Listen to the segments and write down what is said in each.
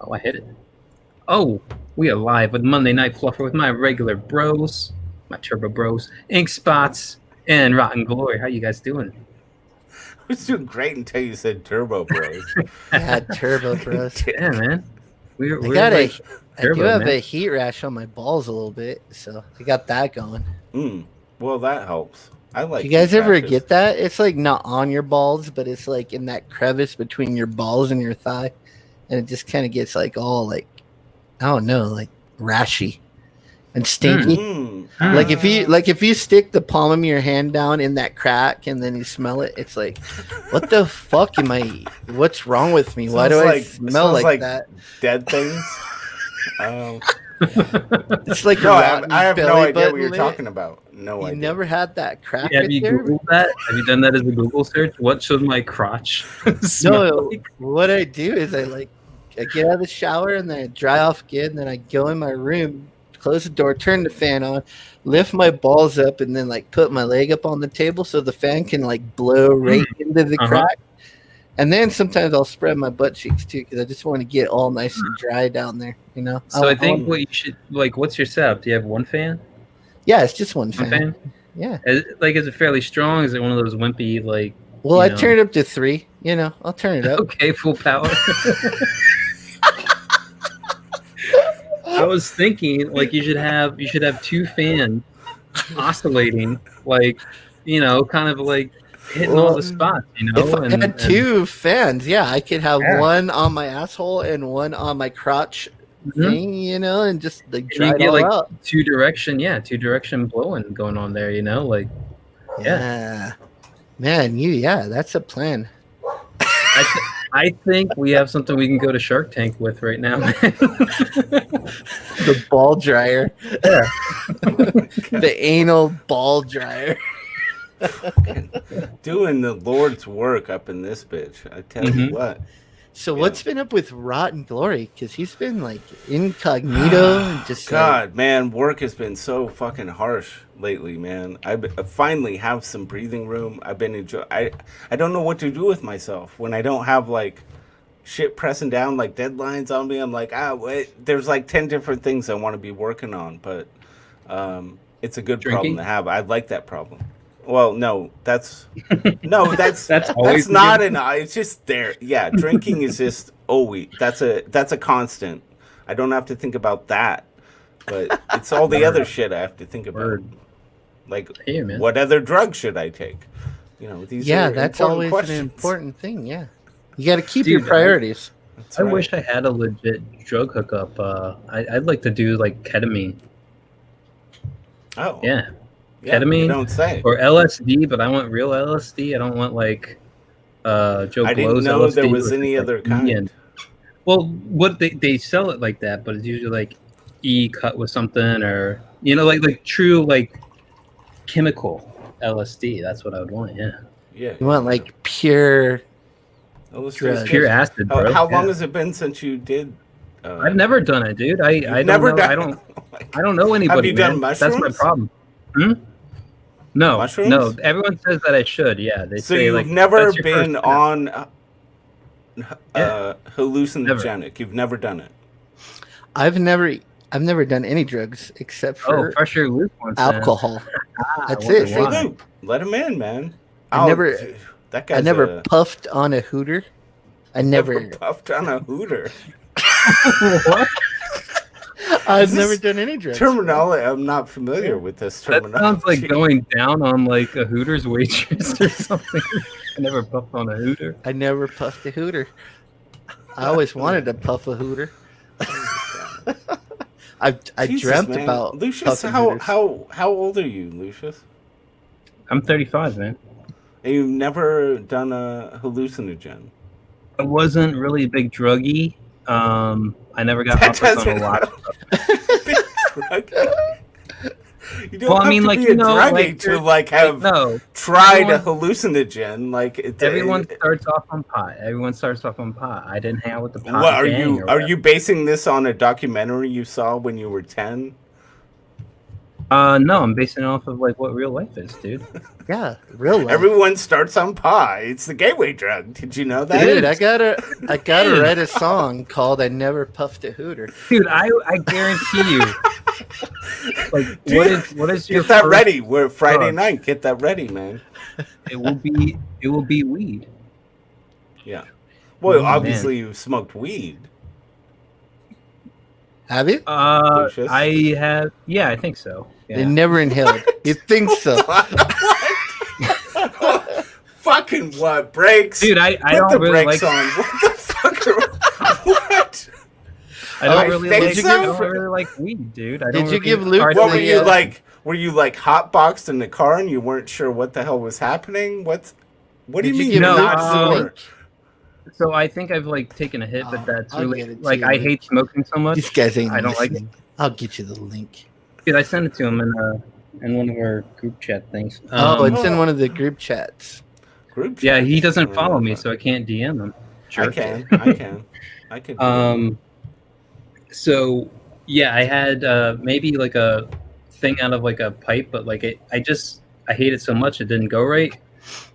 Oh, I hit it. Oh, we are live with Monday Night Fluffer with my regular bros, my turbo bros, Ink Spots, and Rotten Glory. How you guys doing? I was doing great until you said Turbo Bros. Yeah, turbo bros. Yeah, man. I We're got like I do turbo, have man. a heat rash on my balls a little bit, so I got that going. Well, that helps. I like Do you guys heat ever rashes. get that? It's like not on your balls, but it's like in that crevice between your balls and your thigh, and it just kind of gets like all like I don't know, like rashy and stinky. Like if you stick the palm of your hand down in that crack and then you smell it, it's like, what the fuck am I? What's wrong with me? Why do I smell like that? Dead things. It's like No, a I have no belly idea what button you're lid. talking about. No You idea. never had that crack? Have you Googled that? Have you done that as a Google search? What should my crotch smell No, like? what I do is I get out of the shower and then I dry off again, and then I go in my room, close the door, turn the fan on, lift my balls up, and then like put my leg up on the table so the fan can like blow right into the crack. And then sometimes I'll spread my butt cheeks too because I just want to get all nice and dry down there, you know. So I think what you should like. What's your setup? Do you have one fan? Yeah, it's just one One fan. fan? Yeah. Is it fairly strong? Is it one of those wimpy like? Well, I turn it up to 3. You know, I'll turn it up. Okay, full power. I was thinking like you should have 2 fans oscillating, like kind of like hitting all the spots. If I had 2 fans, yeah, I could have one on my asshole and one on my crotch thing, and just like dry it all out. Two direction blowing going on there, like yeah. Man, that's a plan. I think we have something we can go to Shark Tank with right now. The ball dryer. Yeah. The anal ball dryer. Doing the Lord's work up in this bitch. I tell you what. So what's been up with Rotten Glory? Because he's been like incognito and just God, man, work has been so fucking harsh lately, man. I finally have some breathing room. I've been enjoying. I don't know what to do with myself when I don't have like shit pressing down like deadlines on me. I'm like, wait, there's like 10 different things I want to be working on, but it's a good problem to have. I like that problem. Well, no, that's that's not an. It's just there. Yeah, drinking is just that's a constant. I don't have to think about that, but it's all the other shit I have to think about. Like, what other drug should I take? These. Yeah, that's always questions. an important thing. Yeah, you got to keep your priorities. I wish I had a legit drug hookup. I'd like to do like ketamine. Oh. Yeah. Yeah, ketamine don't say. Or LSD, but I want real LSD. I don't want like Joe Blow's LSD. I didn't know there was any other kind. Well, what they sell it like that, but it's usually like cut with something, or like true like chemical LSD. That's what I would want. Yeah. Yeah. You want like pure pure acid. Bro. How long has it been since you did? I've never done it, dude. I don't know. I don't know anybody. Have you done mushrooms? That's my problem. No, mushrooms? No. Everyone says that I should. Yeah, they say you've like never been on hallucinogenic. Never. You've never done it. I've never done any drugs except for Pressure Loop alcohol. That's it. Pressure Loop. Let him in, man. I never puffed on a hooter. I never puffed on a hooter. What? I've never done any drugs. Terminology. I'm not familiar with this terminology. That sounds like going down on like a Hooters waitress or something. I never puffed on a hooter. I never puffed a hooter. I always wanted to puff a hooter. I dreamt about Lucius. How old are you, Lucius? I'm 35, man. And you've never done a hallucinogen? I wasn't really a big druggie. I never got offers on a lot of stuff. You don't have to be a druggie to have tried a hallucinogen. Like everyone starts off on pot. I didn't hang out with the pot. What are you basing this on a documentary you saw when you were 10? No, I'm basing it off of like what real life is, dude. Yeah, real life. Everyone starts on pot. It's the gateway drug. Did you know that? Dude, I gotta write a song called "I Never Puffed a Hooter." Dude, I guarantee you. Like, Dude, what is your get that first ready. We're Friday drug? night. Get that ready, man. It will be weed. Yeah. Well, Oh, obviously you've smoked weed. Have you? Lucius? I have. Yeah, I think so. They Yeah. never inhaled. You think so? Fucking what? Brakes? Dude, I Put don't the really brakes like. on. What the fuck? What? I don't I really think like. so. I don't really like weed, dude. I Did don't you really give Luke hardly What were you Yeah. like? Were you like hotboxed in the car and you weren't sure what the hell was happening? What do Did you you mean give you're Luke not the sure? So I think I've like taken a hit, but that's I'll really get it to like you, I Luke. hate smoking so much. These guys ain't I don't like listening. I'll get you the link. Dude, I sent it to him in one of our group chat things. Oh, it's in one of the group chats. Group Yeah, chat? he doesn't Oh, follow me, fuck. so I can't DM him. I Jerk. can. I could. So yeah, I had maybe like a thing out of like a pipe, but like I hate it so much it didn't go right.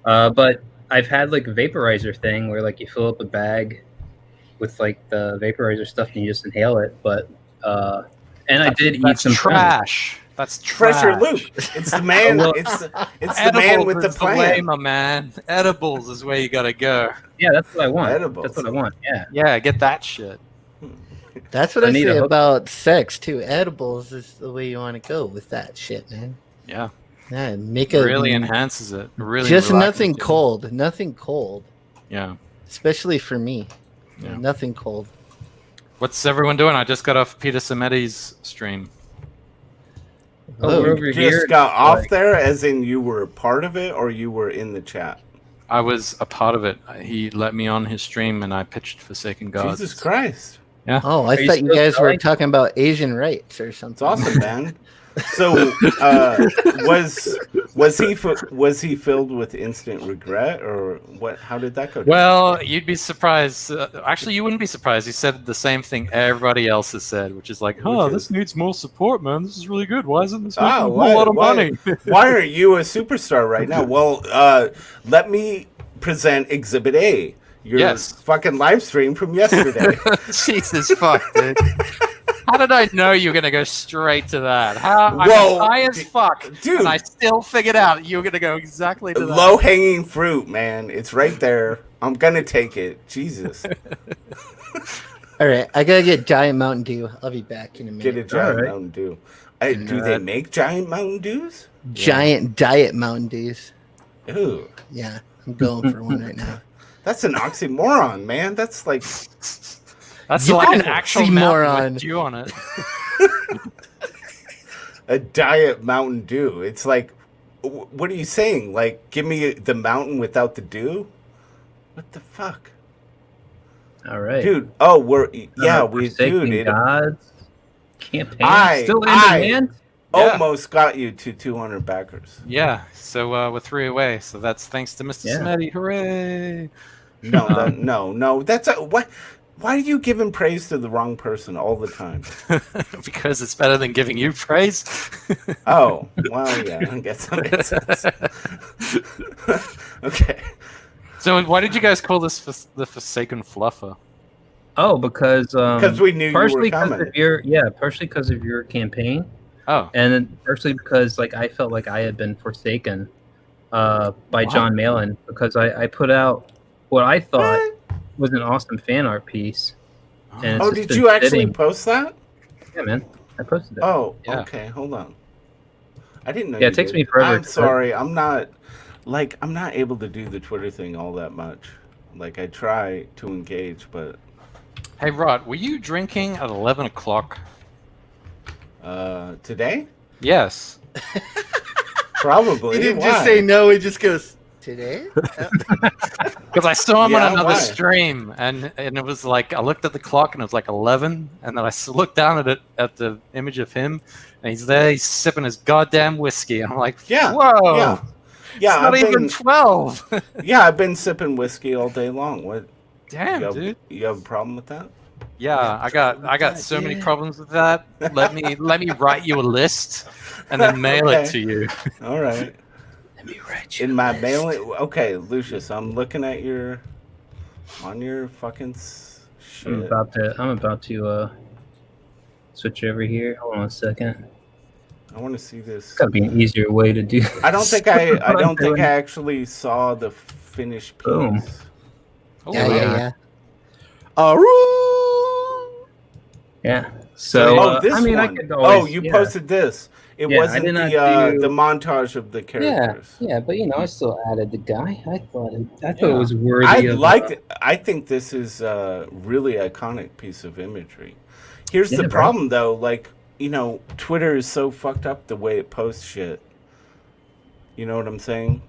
But I've had like a vaporizer thing where like you fill up a bag with like the vaporizer stuff and you just inhale it. But and I did eat That's some trash. That's trash. Fresher Luke. It's the man. Well, it's the man with the is plan. way, my man. Edibles is where you gotta go. Yeah, that's what I want. Edibles. That's what I want. Yeah. Yeah, get that shit. That's what I I need say a hook. about sex too. Edibles is the way you want to go with that shit, man. Yeah, Yeah, make it a really enhances it. Really, just relaxes nothing you. cold. Nothing cold, Yeah. especially for me. Yeah. Nothing cold. What's everyone doing? I just got off Peter Samedi's stream. Oh, we're over You here. just got off like- there, as in you were a part of it, or you were in the chat. I was a part of it. He let me on his stream, and I pitched Forsaken Gods. Jesus Christ, Oh, I Are you thought you still guys were selling? talking about Asian rights or it's something. awesome, man. So, was he filled with instant regret, or what? How did that go down? Well, you'd be surprised. Actually, you wouldn't be surprised. He said the same thing everybody else has said, which is like, "Oh, Which this is- needs more support, man. This is really good. Why isn't this making Ah, a why- whole lot of why- money?" Why are you a superstar right now? Well, let me present Exhibit A, your Yes. fucking live stream from yesterday. Jesus fuck, dude. How did I know you were gonna go straight to that? How Whoa, I'm high as fuck, dude. and I still figured out you were gonna go exactly to that. Low hanging fruit, man. It's right there. I'm gonna take it. Jesus. All right, I gotta get Giant Mountain Dew. I'll be back in a minute. Get a giant Alright. Mountain Dew. Do they make giant Mountain Dews? Giant Diet Mountain Dews. Ooh. Yeah, I'm going for one right now. That's an oxymoron, man. That's like That's You like an an actual oxymoron. mountain with dew on it. a diet Mountain Dew. It's like, what are you saying? Like, give me the mountain without the dew? What the fuck? All right. Dude, oh, we Forsaken dude, it Gods campaign I- still in I- demand. Yeah. almost got you to 200 backers. Yeah, so we're 3 away. So that's thanks to Mr. Yeah. Smetty. Hooray! No, that's what. Why are you giving praise to the wrong person all the time? Because it's better than giving you praise. Oh, well, yeah, I guess that makes sense. Okay. So why did you guys call this the Forsaken Fluffer? Oh, because we knew you were partially coming. partially because of your campaign, Oh, and then partially because like I felt like I had been forsaken by Wow. John Malin because I put out what I thought was an awesome fan art piece. And Oh, it's just did been you actually sitting- post that? Yeah, man, I posted it. Oh, Yeah. okay. Hold on. I didn't know. Yeah, you it takes did. me forever I'm to- sorry. I'm not able to do the Twitter thing all that much. Like, I try to engage, but hey Rod, were you drinking at 11 o'clock? today He Yes. probably. didn't Why? just say no. He just goes today. Because I saw him Yeah, on another why? stream, and it was like I looked at the clock and it was like 11, and then I looked down at it at the image of him, and he's there, he's sipping his goddamn whiskey. I'm like, Yeah. whoa, Yeah. Yeah, it's not I've even been 12. yeah, I've been sipping whiskey all day long. What? Damn, you have, dude. You have a problem with that? Yeah, I got so many problems with that. Let me write you a list and then mail it to you. All right. Let me write you In a my list. mailing. Okay, Lucius, I'm looking at your fucking I'm shit. about to switch over here. Hold on a second. I want to see this. It's gotta be an easier way to do. I don't think what I I'm don't think doing. I actually saw the finished Boom. piece. Oh, Yeah, wow. yeah, yeah. Yeah. So Oh, this I mean, I one. could always. You yeah. posted this. It Yeah, I wasn't did not the do. montage of the Yeah, characters. yeah, but I still added the guy. I thought it Yeah. was worthy I of. liked it. I think this is a really iconic piece of imagery. Here's Yeah, the right. problem, though. Like, Twitter is so fucked up the way it posts shit. You know what I'm saying?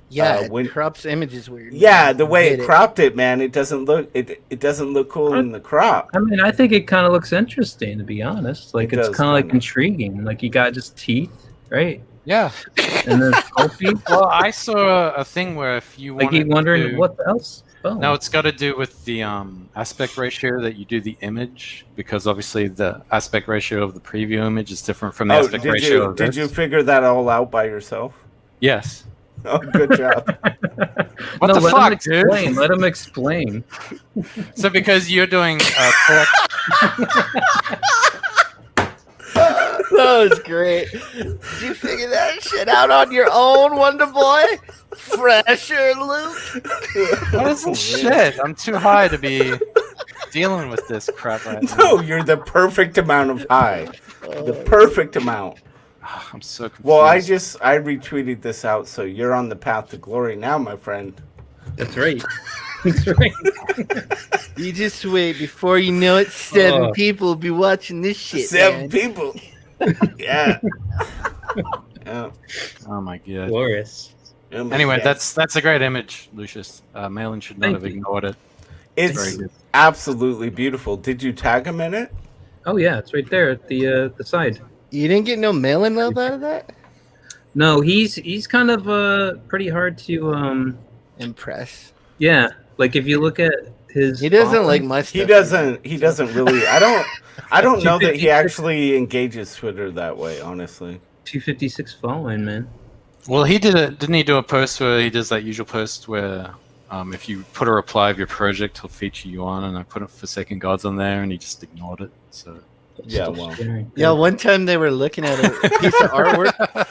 Yeah, when- it crops images weird. Yeah, the way Hate it cropped it, man, it doesn't look cool in the crop. I mean, I think it kind of looks interesting, to be honest. Like, It it's does kind of like kinda. intriguing. Like, you got just teeth, right? Yeah. And then pulpy. Well, I saw a thing where if you Like, wanted you wondering to, what else? Boom. no, it's got to do with the aspect ratio that you do the image, because obviously the aspect ratio of the preview image is different from the aspect ratio of did this. you figure that all out by yourself? Yes. Oh, good job. What the let fuck, him explain. dude? Let him explain. So because you're doing correct, That was great. Did you figure that shit out on your own, Wonder Boy? Fresher, Luke? what is this shit? I'm too high to be dealing with this crap right now. No, you're the perfect amount of high. The perfect amount. I'm so confused. Well, I retweeted this out, so you're on the path to glory now, my friend. That's right. That's right. You just wait. Before you know it, 7 Oh. people will be watching this shit, 7 man. people. Yeah. Yeah. Oh my god. Glorious. Oh my Anyway, God. that's a great image, Lucius. Malin should not Thank have you. ignored it. It's very good. absolutely beautiful. Did you tag him in it? Oh yeah, it's right there at the side. You didn't get no mailing love out of that? No, he's kind of pretty hard to Impress. yeah. Like if you look at his, He doesn't like following, my stuff. He doesn't really. I don't know that he 256. actually engages Twitter that way, honestly. 256 following, man. Well, he didn't he do a post where he does that usual post where if you put a reply of your project, he'll feature you on, and I put Forsaken Gods on there, and he just ignored it. So Yeah, well. Yeah, one time they were looking at a piece of artwork.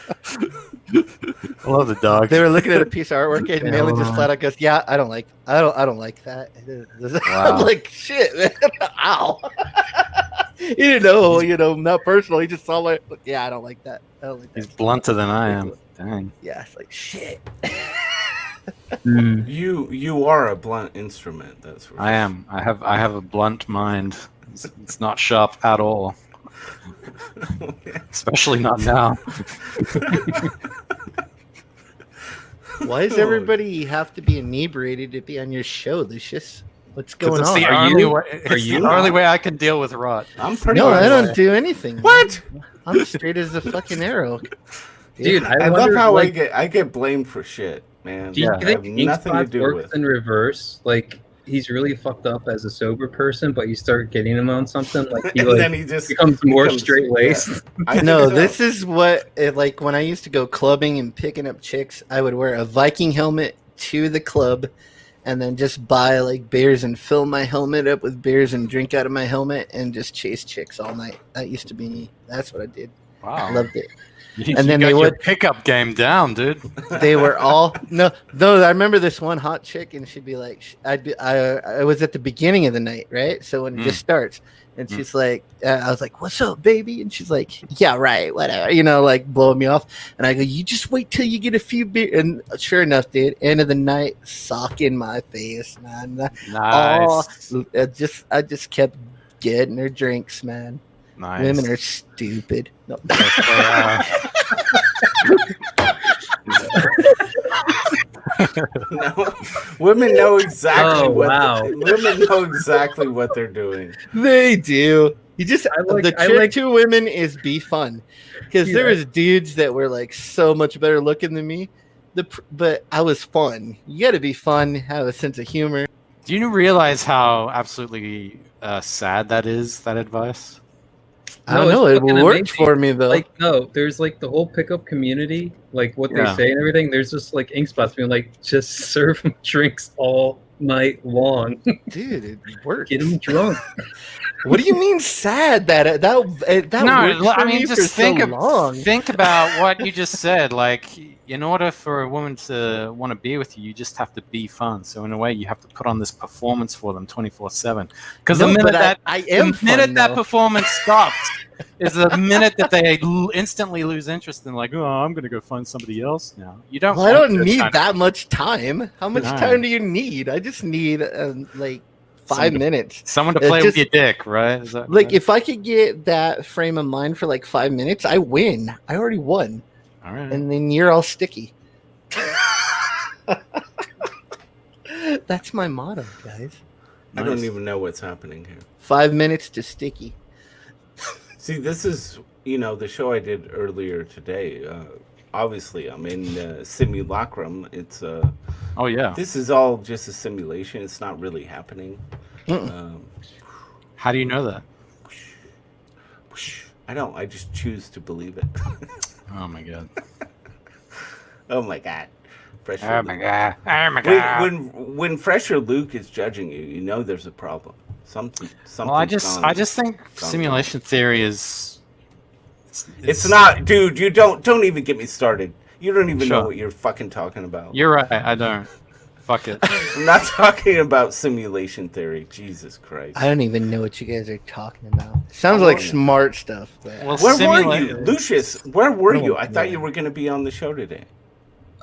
I love the dog. They were looking at a piece of artwork, and Yeah, Malin just well. flat out goes, "Yeah, I don't like that." Wow. I'm like, "Shit, man! Ow!" He didn't know, not personal. He just saw my, "Yeah, I don't like that. I don't like that." He's blunter than I am. Dang. Yeah, it's like shit. Mm. You are a blunt instrument. That's for I am. I have a blunt mind. It's not sharp at all. Especially not now. Why does everybody have to be inebriated to be on your show, Lucius? What's going It's on? the Are only you? way. Are It's you? the only way I can deal with rot. I'm pretty. No, much- I don't do anything. What? I'm straight as a fucking arrow. Dude, Yeah. I love wonder, how like, I get blamed for shit, man. do you I think have nothing to Inkspot do works with. in reverse? Like he's really fucked up as a sober person, but you start getting him on something like he And like then he just becomes more becomes- straight laced. yeah. I think No, so. this is what like when I used to go clubbing and picking up chicks, I would wear a Viking helmet to the club and then just buy like beers and fill my helmet up with beers and drink out of my helmet and just chase chicks all night. That used to be me. That's what I did. I Wow. loved it. You, And then you they got your would- pickup game down, dude. They were all no. I remember this one hot chick, and she'd be like, I was at the beginning of the night, right? So when it just starts, and she's like, I was like, "What's up, baby?" And she's like, "Yeah, right, whatever," like blowing me off. And I go, "You just wait till you get a few beers." And sure enough, dude, end of the night, sock in my face, man. Nice. I just kept getting her drinks, man. Nice. Women are stupid. No. No, women know exactly Oh, what wow. women know exactly what they're doing. They do. You just I like- the I trick like- to women is be fun, because there was dudes that were like so much better looking than me. But I was fun. You got to be fun, have a sense of humor. Do you realize how absolutely sad that is? That advice. I don't it's know. It fucking worked amazing. for me though. Like, no, there's like the whole pickup community, like what they Yeah. say and everything. There's just like ink spots being like, just serve them drinks all night long. Dude, it works. Get them drunk. What do you mean sad? That No, worked for I mean, me for just so long. think about what you just said. Like, in order for a woman to want to be with you, you just have to be fun. So in a way, you have to put on this performance for them 24/7. Because No, the minute but that I am the minute fun, that though. performance stops is the minute that they instantly lose interest in, like, oh, I'm gonna go find somebody else now. You don't. Well, I want don't this need kind of- that much time. How much No. time do you need? I just need like 5 minutes. Someone to It play with just- your dick, right? Is that, Like if I could get that frame of mind for like 5 minutes, I win. I already won, all right. and then you're all sticky. That's my motto, guys. I don't even know what's happening here. 5 minutes to sticky. See, this is, the show I did earlier today. Obviously, I'm in simulacrum. It's Oh yeah. This is all just a simulation. It's not really happening. How do you know that? I don't. I just choose to believe it. Oh my god. Oh my god. Fresher Oh my Luke. god. Oh my god. When Fresher Luke is judging you, you know there's a problem. Something. Well, I just think simulation theory is. It's not, dude. You don't even get me started. You don't even know Sure. what you're fucking talking about. You're right. I don't. Fuck it. I'm not talking about simulation theory. Jesus Christ. I don't even know what you guys are talking about. Sounds How like are you? smart stuff. But Well, Where were you, Lucius? Where were No, you? I thought no. you were going to be on the show today.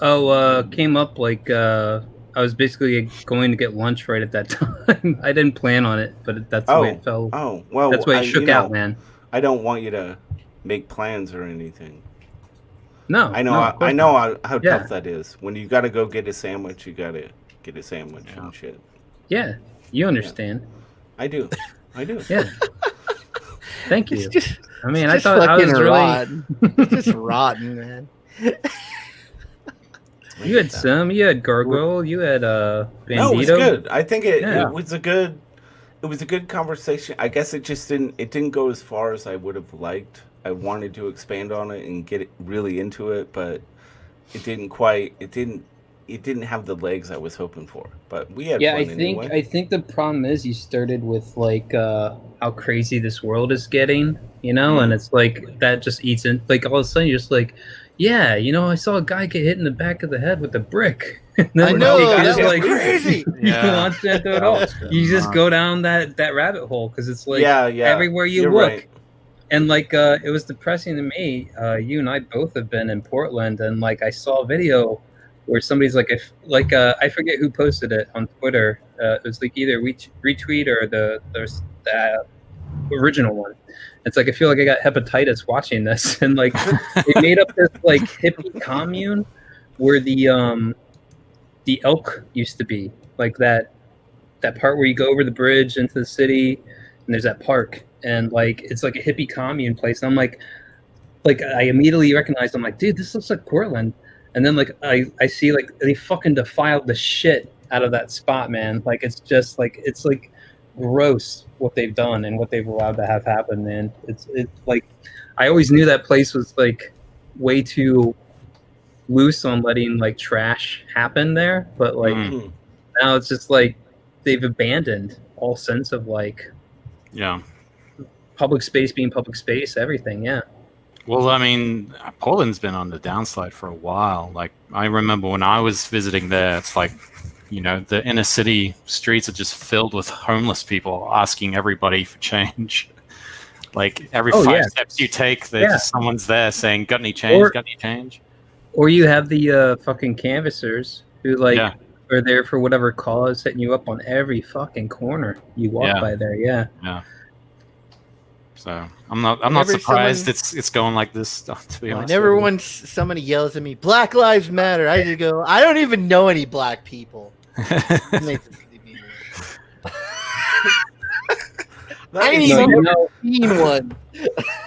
Oh, came up like I was basically going to get lunch right at that time. I didn't plan on it, but that's the way it fell. Oh, well, That's the way it shook out, man. I don't want you to make plans or anything. No, I know. no, of course I know not. how Yeah. tough that is. When you got to go get a sandwich, you got to get a sandwich Yeah. and shit. Yeah, you understand. I do. I do. Yeah. Thank you. it's just, I mean, it's I just thought I fucking was really. rotten. It's just rotten, man. You had Sim, you had Gargoyle, you had Bandito. No, it was good. I think Yeah. it was a good conversation. I guess it just didn't go as far as I would have liked. I wanted to expand on it and get it really into it, but it didn't have the legs I was hoping for. But we had Yeah, fun anyway. I think the problem is you started with like how crazy this world is getting, and it's like that just eats in. Like all of a sudden you're just like, yeah, I saw a guy get hit in the back of the head with a brick. And then I know, it that just, was like crazy. You Yeah. launch into it That all. was good. You just go down that rabbit hole because it's like yeah, everywhere you you're look. right. And like it was depressing to me. You and I both have been in Portland, and like I saw a video where somebody's like, I forget who posted it on Twitter. It was like either retweet or the original one. It's like I feel like I got hepatitis watching this, and like they made up this like hippie commune where the elk used to be, like that part where you go over the bridge into the city, and there's that park, and like it's like a hippie commune place. And I'm like I immediately recognized. I'm like, dude, this looks like Portland. And then like I see like they fucking defiled the shit out of that spot, man. Like it's just like it's like gross what they've done and what they've allowed to have happen, man. It's like I always knew that place was like way too loose on letting like trash happen there, but like now it's just like they've abandoned all sense of like Yeah. public space being public space, everything. Yeah. Well, I mean, Portland's been on the downside for a while. Like, I remember when I was visiting there, it's like, the inner city streets are just filled with homeless people asking everybody for change. Like, every 5 steps you take, just someone's there saying, got any change, got any change? Or you have the fucking canvassers who like are there for whatever cause, hitting you up on every fucking corner you walk by there. Yeah. Yeah. So I'm not surprised it's going like this. To be honest, Whenever once somebody yells at me, "Black Lives Matter," I just go, "I don't even know any black people." It makes it leave me alone. I ain't even seen one.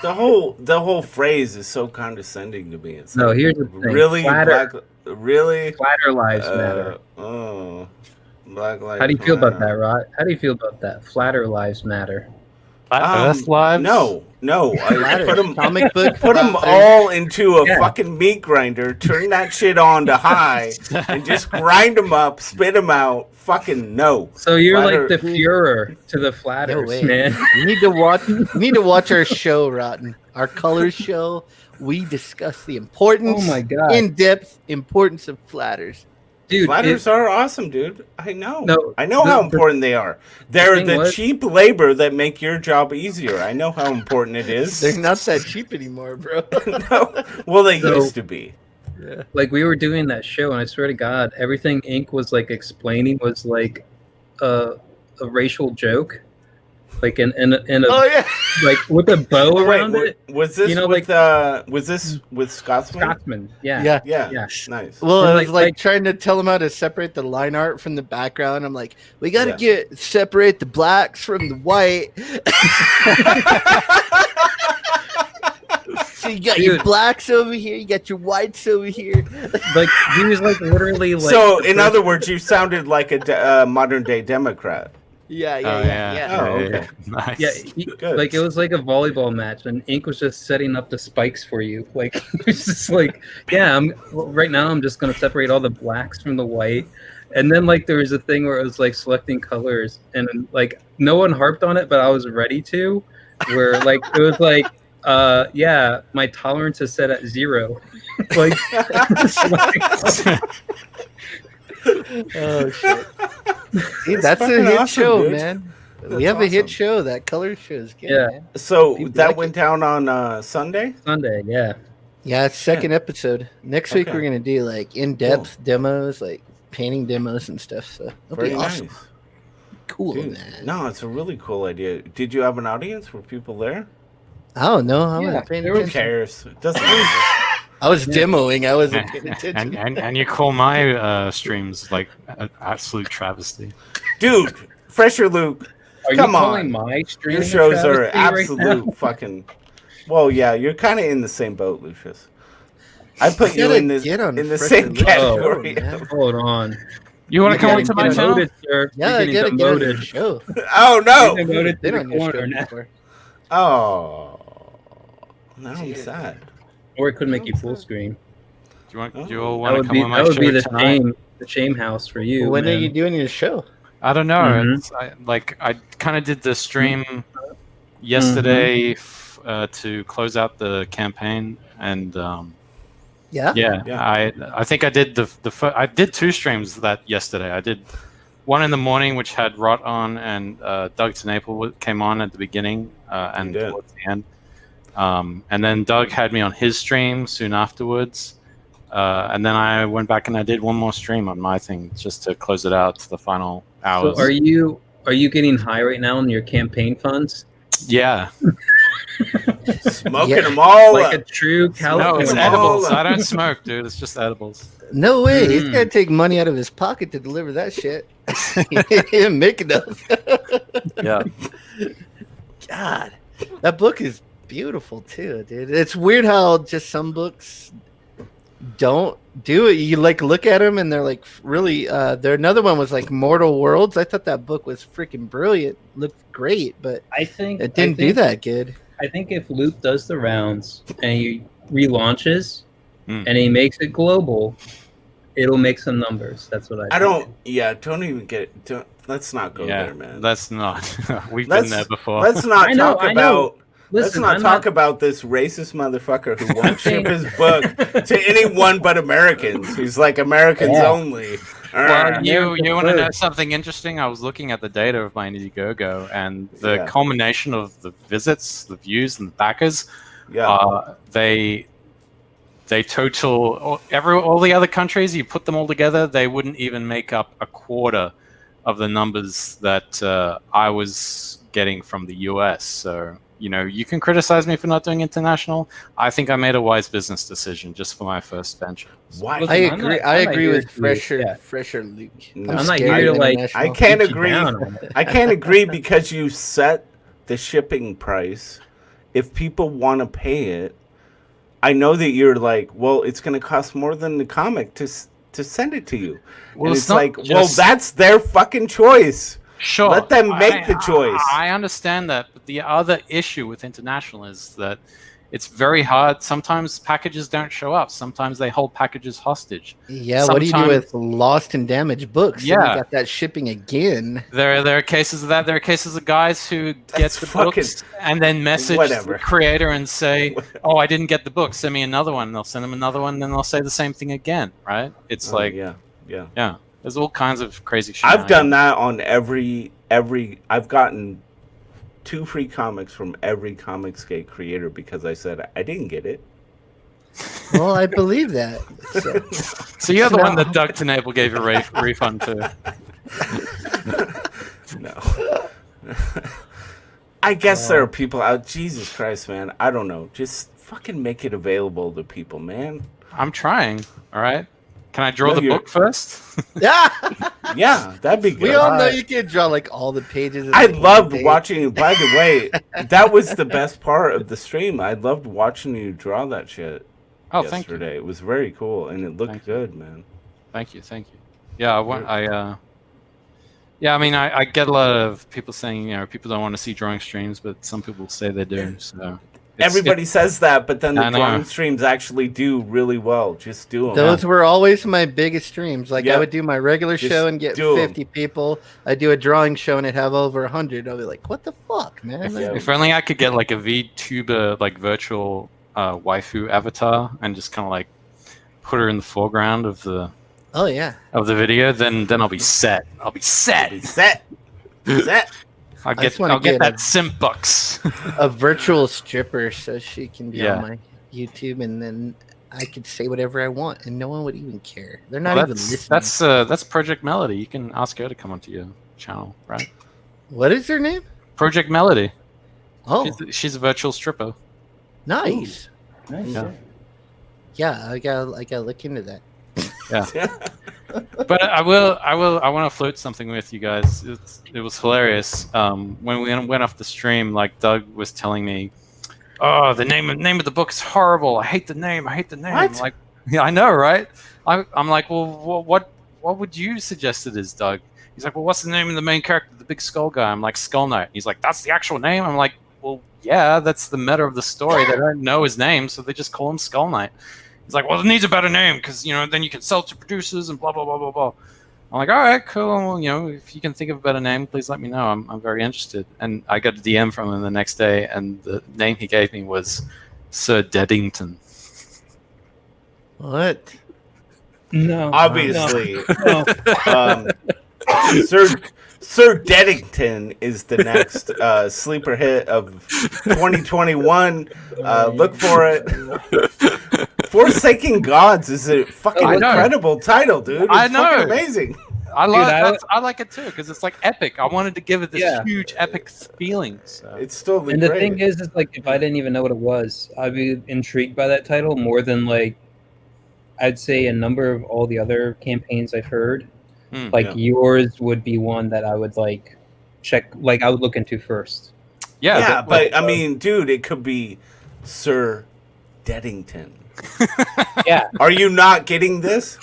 The whole phrase is so condescending to me. It's No, like, here's the thing. really Flatter really lives matter. oh Black Lives How do you feel about Matter. that, Rod? How do you feel about that? Flatter lives matter. Flat Earth lives? No. I Flatter. put them Comic book. put them flatter. all into a Yeah. fucking meat grinder, turn that shit on to high, and just grind them up, spit them out. Fucking no. So you're Flatter- like the Führer to the No flatters, way. man. You need to watch. You need to watch our show, Rotten. Our colors show. We discuss the importance, Oh my God. in-depth importance of flatters. Dude, Flatters are awesome, dude. I know. No, I know how important they are. They're thing the was- cheap labor that make your job easier. I know how important it is. They're not that cheap anymore, bro. No. Well, they So- used to be. Yeah. like we were doing that show, and I swear to God, everything Ink was like explaining was like a racial joke, like in a Oh yeah. like with a bow Oh, wait, around it. was this You know, with was this with Scotsman? Scotsman, yeah. Yeah. Yeah. Yeah. Nice. Well, And I was like- like trying to tell him how to separate the line art from the background. I'm like, we got to Yeah. separate the blacks from the white. So you got your Dude. blacks over here, you got your whites over here. Like he was like literally like. So, in other words, you sounded like a modern day Democrat. Yeah, Oh, yeah. Oh, okay. Nice. Yeah, Good. like it was like a volleyball match, and Ink was just setting up the spikes for you. Like it was just like, yeah, right now I'm just gonna separate all the blacks from the white, and then like there was a thing where it was like selecting colors, and like no one harped on it, but I was ready to, where like it was like, yeah, my tolerance is set at 0. Like, it's like- Oh shit! See, that's a fucking hit awesome, show, dude. man. That's We have a hit awesome. show. That color show is good. Yeah. Man. So People that like went down on Sunday. Sunday, yeah. Yeah, it's second episode. Next week Okay. we're gonna do like in-depth demos, like painting demos and stuff. So it'll Very be awesome. nice. Cool, Dude, man. no, it's a really cool idea. Did you have an audience? Were people there? I don't know. I Yeah, wasn't paying Who attention. cares? It doesn't matter. I was Yeah. demoing. I wasn't paying attention. and you call my streams like an absolute travesty. Dude, Fresher Luke, Are Come you calling on. my stream your a shows are travesty right now? absolute fucking. Well, yeah, you're kind of in the same boat, Lucius. I put You you gotta in this get on in the Fresher same Luke. category. Oh, man. Hold on. You want You to come gotta into get my on channel? Demoted, sir. Yeah, You're I getting gotta get on your demoted. show. Oh no! You're demoted to Been the on your show corner now. before. Oh, now I'm Dude. sad. Or it could make you full screen. Do you Oh. all That want to would come be on my that would show be the tonight? shame house for you. When are man. you doing your show? I don't know. Mhm. I kind of did the stream yesterday to close out the campaign, and Yeah. yeah, Yeah. I think I did I did 2 streams that yesterday. I did one in the morning, which had Rot on, and Doug Tenaple came on at the beginning and did. towards the end. And then Doug had me on his stream soon afterwards. And then I went back and I did one more stream on my thing just to close it out to the final hours. So are you getting high right now on your campaign funds? Yeah. Smoking Yeah. them all Like a up. true No, California. it's all edibles. up. I don't smoke, dude. It's just edibles. No way. He's Mm. gotta take money out of his pocket to deliver that shit. He didn't make enough. Yeah. God, that book is beautiful too, dude. It's weird how just some books don't do it. You like look at them and they're like really. There another one was like Mortal Worlds. I thought that book was freaking brilliant. Looked great, but I think it didn't do that good. I think if Luke does the rounds and he relaunches Mm. and he makes it global, it'll make some numbers. That's what I think. I don't. Yeah, don't even get. Don't, let's not go Yeah. there, man. That's not. We've Let's- been there before. Let's not I know, talk I about. know. Let's Listen, not I'm talk about this racist motherfucker who won't ship his book to anyone but Americans. He's like Americans Yeah. only. Well, you American want to know food. something interesting? I was looking at the data of my Indiegogo, and the Yeah. culmination of the visits, the views, and the backers, Yeah. they total all the other countries. You put them all together, they wouldn't even make up a quarter of the numbers that I was getting from the US. So you can criticize me for not doing international. I think I made a wise business decision just for my first venture. Why? Listen, I I'm agree. not- I I'm not agree here with to- Fresher Luke. No. I'm not scared here of to, like- international. I can't Beat you agree. down on it. I can't agree because you set the shipping price. If people want to pay it, I know that you're like, well, it's going to cost more than the comic to to send it to you. Well, And it's it's not like, well, just- that's their fucking choice. Sure. Let them make the choice. I understand that, but the other issue with international is that it's very hard. Sometimes packages don't show up. Sometimes they hold packages hostage. Yeah, what do you do with lost and damaged books? Yeah. And you got that shipping again. There are cases of that. There are cases of guys who get the books and then message the creator and say, "Oh, I didn't get the book. Send me another one." And they'll send them another one, and then they'll say the same thing again. Right? It's yeah. There's all kinds of crazy shit. I've done that on every. I've gotten 2 free comics from every Comicsgate creator because I said I didn't get it. Well, I believe that. So you're the one that Doug Tenable gave a refund to. No. I guess there are people out. Jesus Christ, man. I don't know. Just fucking make it available to people, man. I'm trying. All right. Can I draw the book first? Yeah. Yeah, that'd be good. We all know you can draw like all the pages. I loved watching you. By the way, that was the best part of the stream. I loved watching you draw that shit. Oh, yesterday. thank you. It was very cool, and it looked good, man. Thank you. Yeah, I mean, I get a lot of people saying, people don't want to see drawing streams, but some people say they do. So everybody says that, but then the drawing streams actually do really well. Just do them. Those were always my biggest streams. Like I would do my regular show and get 50 people. I'd do a drawing show and it'd have over 100. I'd be like, what the fuck, man? If only I could get like a VTuber, like virtual waifu avatar and just kind of like put her in the foreground of the video, then I'll be set. I'll get that simp bucks. A virtual stripper so she can be on my YouTube, and then I could say whatever I want and no one would even care. They're not even listening. That's Project Melody. You can ask her to come onto your channel, right? What is her name? Project Melody. Oh, she's a virtual stripper. Nice. Ooh. Nice. Yeah, I gotta look into that. Yeah. But I want to float something with you guys. It was hilarious. When we went off the stream, like Doug was telling me, "Oh, the name of the book is horrible. I hate the name. What? I'm like, yeah, I know, right? I'm like, well, what would you suggest it is, Doug? He's like, well, what's the name of the main character, the big skull guy? I'm like, Skull Knight. He's like, that's the actual name. I'm like, well, yeah, that's the meta of the story. They don't know his name, so they just call him Skull Knight. He's like, well, it needs a better name because, then you can sell it to producers and blah, blah, blah, blah, blah. I'm like, all right, cool. Well, if you can think of a better name, please let me know. I'm very interested. And I got a DM from him the next day, and the name he gave me was Sir Deddington. What? No. Obviously. No. Sir Deddington is the next sleeper hit of 2021. Look for it. Forsaken Gods is a fucking incredible title, dude. It's I know. Fucking amazing. I like it too because it's like epic. I wanted to give it this huge epic feeling. So. It's still great. The thing is like if I didn't even know what it was, I'd be intrigued by that title more than like I'd say a number of all the other campaigns I've heard. Yours would be one that I would like check. Like I would look into first. Yeah, but I mean, dude, it could be Sir Deddington. Yeah. Are you not getting this?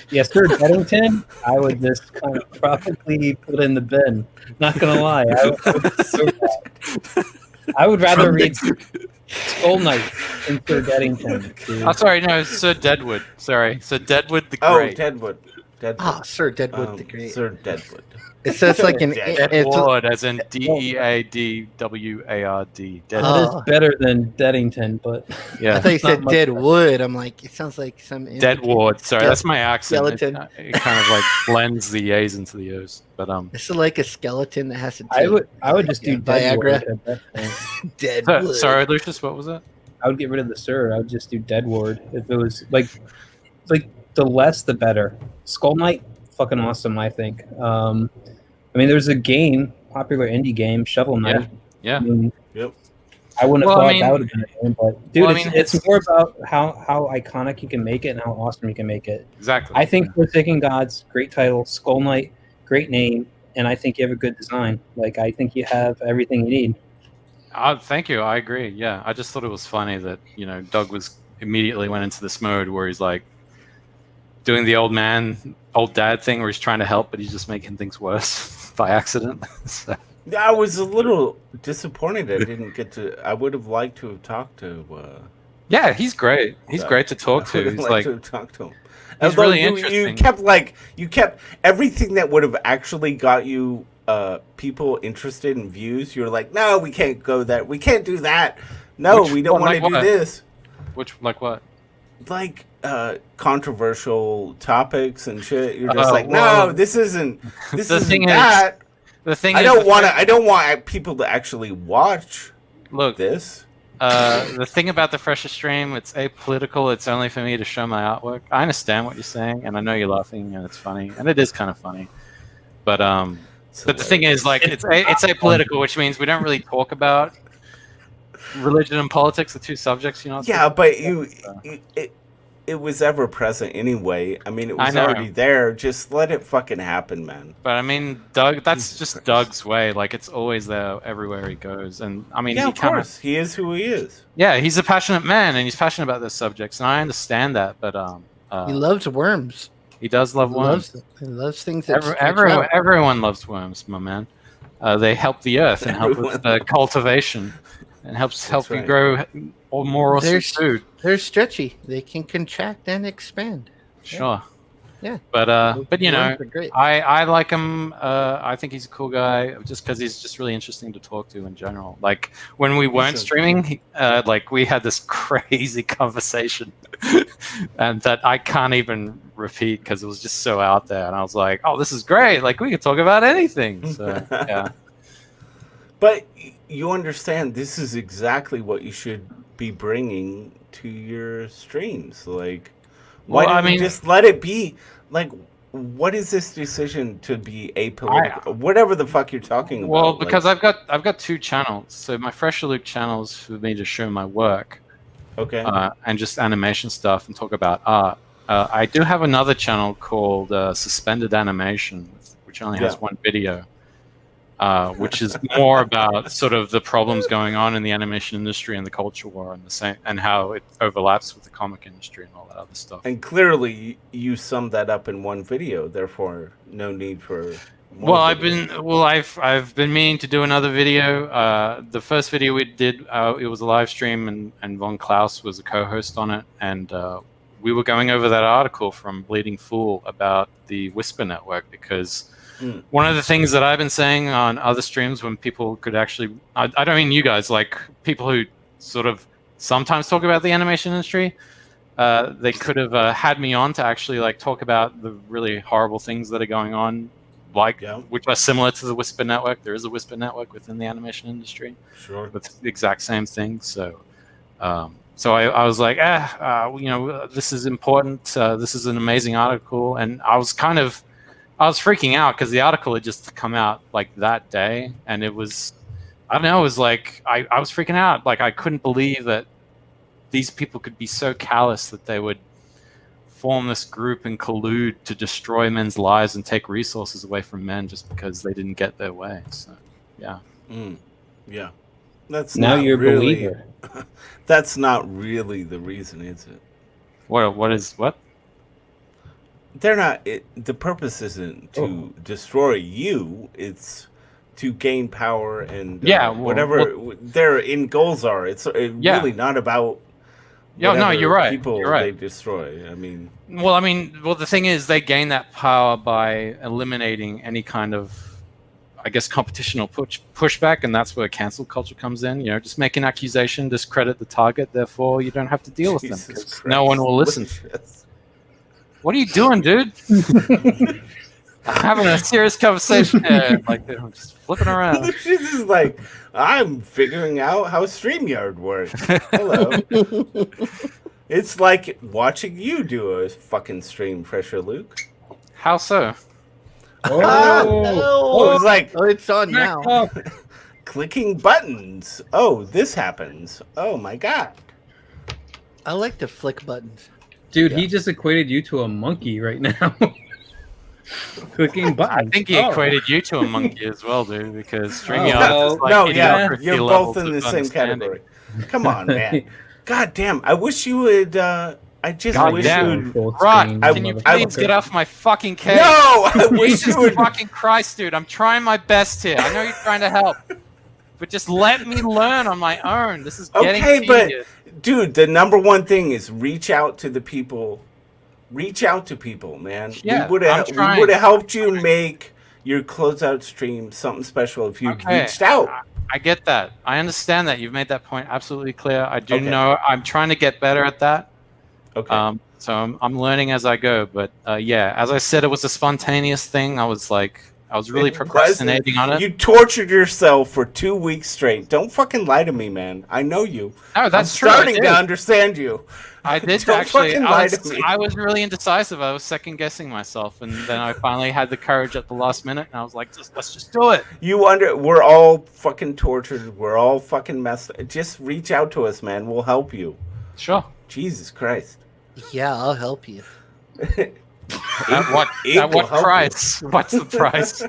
Yes, Sir Deddington, I would just kind of probably put in the bin. Not gonna lie, I would rather read Skull Knight than Sir Deddington. Oh, sorry, no, Sir Deadwood. Sorry, Sir Deadwood the Great. Oh, Deadwood. Ah, Sir Deadwood the Great. Sir Deadwood. It says like an Deadwood, as in Deadward. That is better than Deddington, but I thought you said Deadwood. I'm like, it sounds like some Deadwood. Sorry, that's my accent. Skeleton. It kind of like blends the A's into the O's. But it's like a skeleton that has to. I would just do Viagra. Deadwood. Sorry, Lucius. What was that? I would get rid of the Sir. I would just do Deadward if it was like the less the better. Skull Knight, fucking awesome. I think. I mean, there's a game, popular indie game, Shovel Knight. Yeah. I mean, yep. I wouldn't have thought that would have been a game, but dude, it's more about how iconic you can make it and how awesome you can make it. Exactly. I think Forsaken Gods, great title. Skull Knight, great name, and I think you have a good design. Like I think you have everything you need. Thank you. I agree. Yeah, I just thought it was funny that Doug was immediately went into this mode where he's like, doing the old dad thing where he's trying to help, but he's just making things worse by accident. So. I was a little disappointed I didn't get to. I would have liked to have talked to. Yeah, he's great. He's great to talk to. He's like to have talked to him. He's Although really interesting. You kept everything that would have actually got you people interested in views. You're like, no, we can't go that. We can't do that. No, we don't want to do this. Like what? Like controversial topics and shit. You're just like, no, this isn't. This isn't that. The thing I don't want people to actually watch. This. The thing about the Fresher stream, it's apolitical. It's only for me to show my artwork. I understand what you're saying, and I know you're laughing, and it's funny, and it is kind of funny. But the thing is, like, it's apolitical, which means we don't really talk about religion and politics, the two subjects, you know. Yeah, but it was ever present anyway. I mean, it was already there. Just let it fucking happen, man. But I mean, Doug, that's just Doug's way. Like, it's always there everywhere he goes. And I mean, of course, he is who he is. Yeah, he's a passionate man, and he's passionate about those subjects, and I understand that. But he loves worms. He does love worms. He loves things that everyone loves worms, my man. They help the earth and help with cultivation. And help you grow more awesome food. They're stretchy. They can contract and expand. Sure. Yeah. But you know, I like him. I think he's a cool guy just because he's just really interesting to talk to in general. Like when we weren't streaming, like we had this crazy conversation, and that I can't even repeat because it was just so out there. And I was like, "Oh, this is great! Like we could talk about anything." So yeah. But you understand, this is exactly what you should be bringing to your streams. Like, why don't you just let it be? Like, what is this decision to be apolitical? Whatever the fuck you're talking about. Well, because I've got two channels. So my Fresher Luke channel is for me to show my work. Okay. And just animation stuff and talk about art. I do have another channel called Suspended Animation, which only has one video. Which is more about sort of the problems going on in the animation industry and the culture war and how it overlaps with the comic industry and all that other stuff. And clearly, you summed that up in one video. Therefore, no need for. I've been meaning to do another video. The first video we did, it was a live stream, and Von Klaus was a co-host on it, and we were going over that article from Bleeding Fool about the Whisper Network because. One of the things that I've been saying on other streams when people could actually, I don't mean you guys, like people who sort of sometimes talk about the animation industry, they could have had me on to actually like talk about the really horrible things that are going on, which are similar to the Whisper Network. There is a Whisper Network within the animation industry. Sure. With the exact same thing. So I was like, you know, this is important. This is an amazing article. And I was freaking out because the article had just come out like that day, and it was, I don't know, it was like I was freaking out. Like I couldn't believe that these people could be so callous that they would form this group and collude to destroy men's lives and take resources away from men just because they didn't get their way. So, yeah. Yeah. That's now not you're a really, believer. That's not really the reason, is it? What? They're not. The purpose isn't to destroy you. It's to gain power and whatever their end goals are. It's really not about. No, you're right. People you're right. They destroy. I mean. Well, the thing is, they gain that power by eliminating any kind of, I guess, competition or pushback, and that's where cancel culture comes in. You know, just make an accusation, discredit the target. Therefore, you don't have to deal with them because no one will listen. What are you doing, dude? I'm having a serious conversation here. Like, I'm just flipping around. She's just like, I'm figuring out how StreamYard works. Hello. It's like watching you do a fucking stream, Fresher Luke. How so? It was like, it's on now. Clicking buttons. Oh, this happens. Oh my god. I like to flick buttons. Dude, he just equated you to a monkey right now. Clicking buttons. I think he equated you to a monkey as well, dude, because StreamYard is like you're both in the same category. Come on, man. God damn, I wish you would I just God wish damn. you would. Full Rod, screen, can you please motherfucker. get off my fucking case? No, I wish Jesus you would. fucking Christ, dude. I'm trying my best here. I know you're trying to help. But just let me learn on my own. This is getting Okay, but tedious. dude, the number one thing is reach out to the people. Reach out to people, man. Yeah, we would I'm have trying. helped you make your closeout stream something special if you'd Okay, reached out. I get that. I understand that. You've made that point absolutely clear. I do Okay. know. I'm trying to get better at that. Okay. So I'm learning as I go. But yeah, as I said, it was a spontaneous thing. I was really procrastinating on it. You tortured yourself for 2 weeks straight. Don't fucking lie to me, man. I know you. No, that's I'm true. starting to understand you. I did Don't actually. fucking lie to me. I was really indecisive. I was second guessing myself, and then I finally had the courage at the last minute, and I was like, let's just do it. We're all fucking tortured. We're all fucking messed. Just reach out to us, man. We'll help you. Sure. Jesus Christ. Yeah, I'll help you. At what price? What's the price?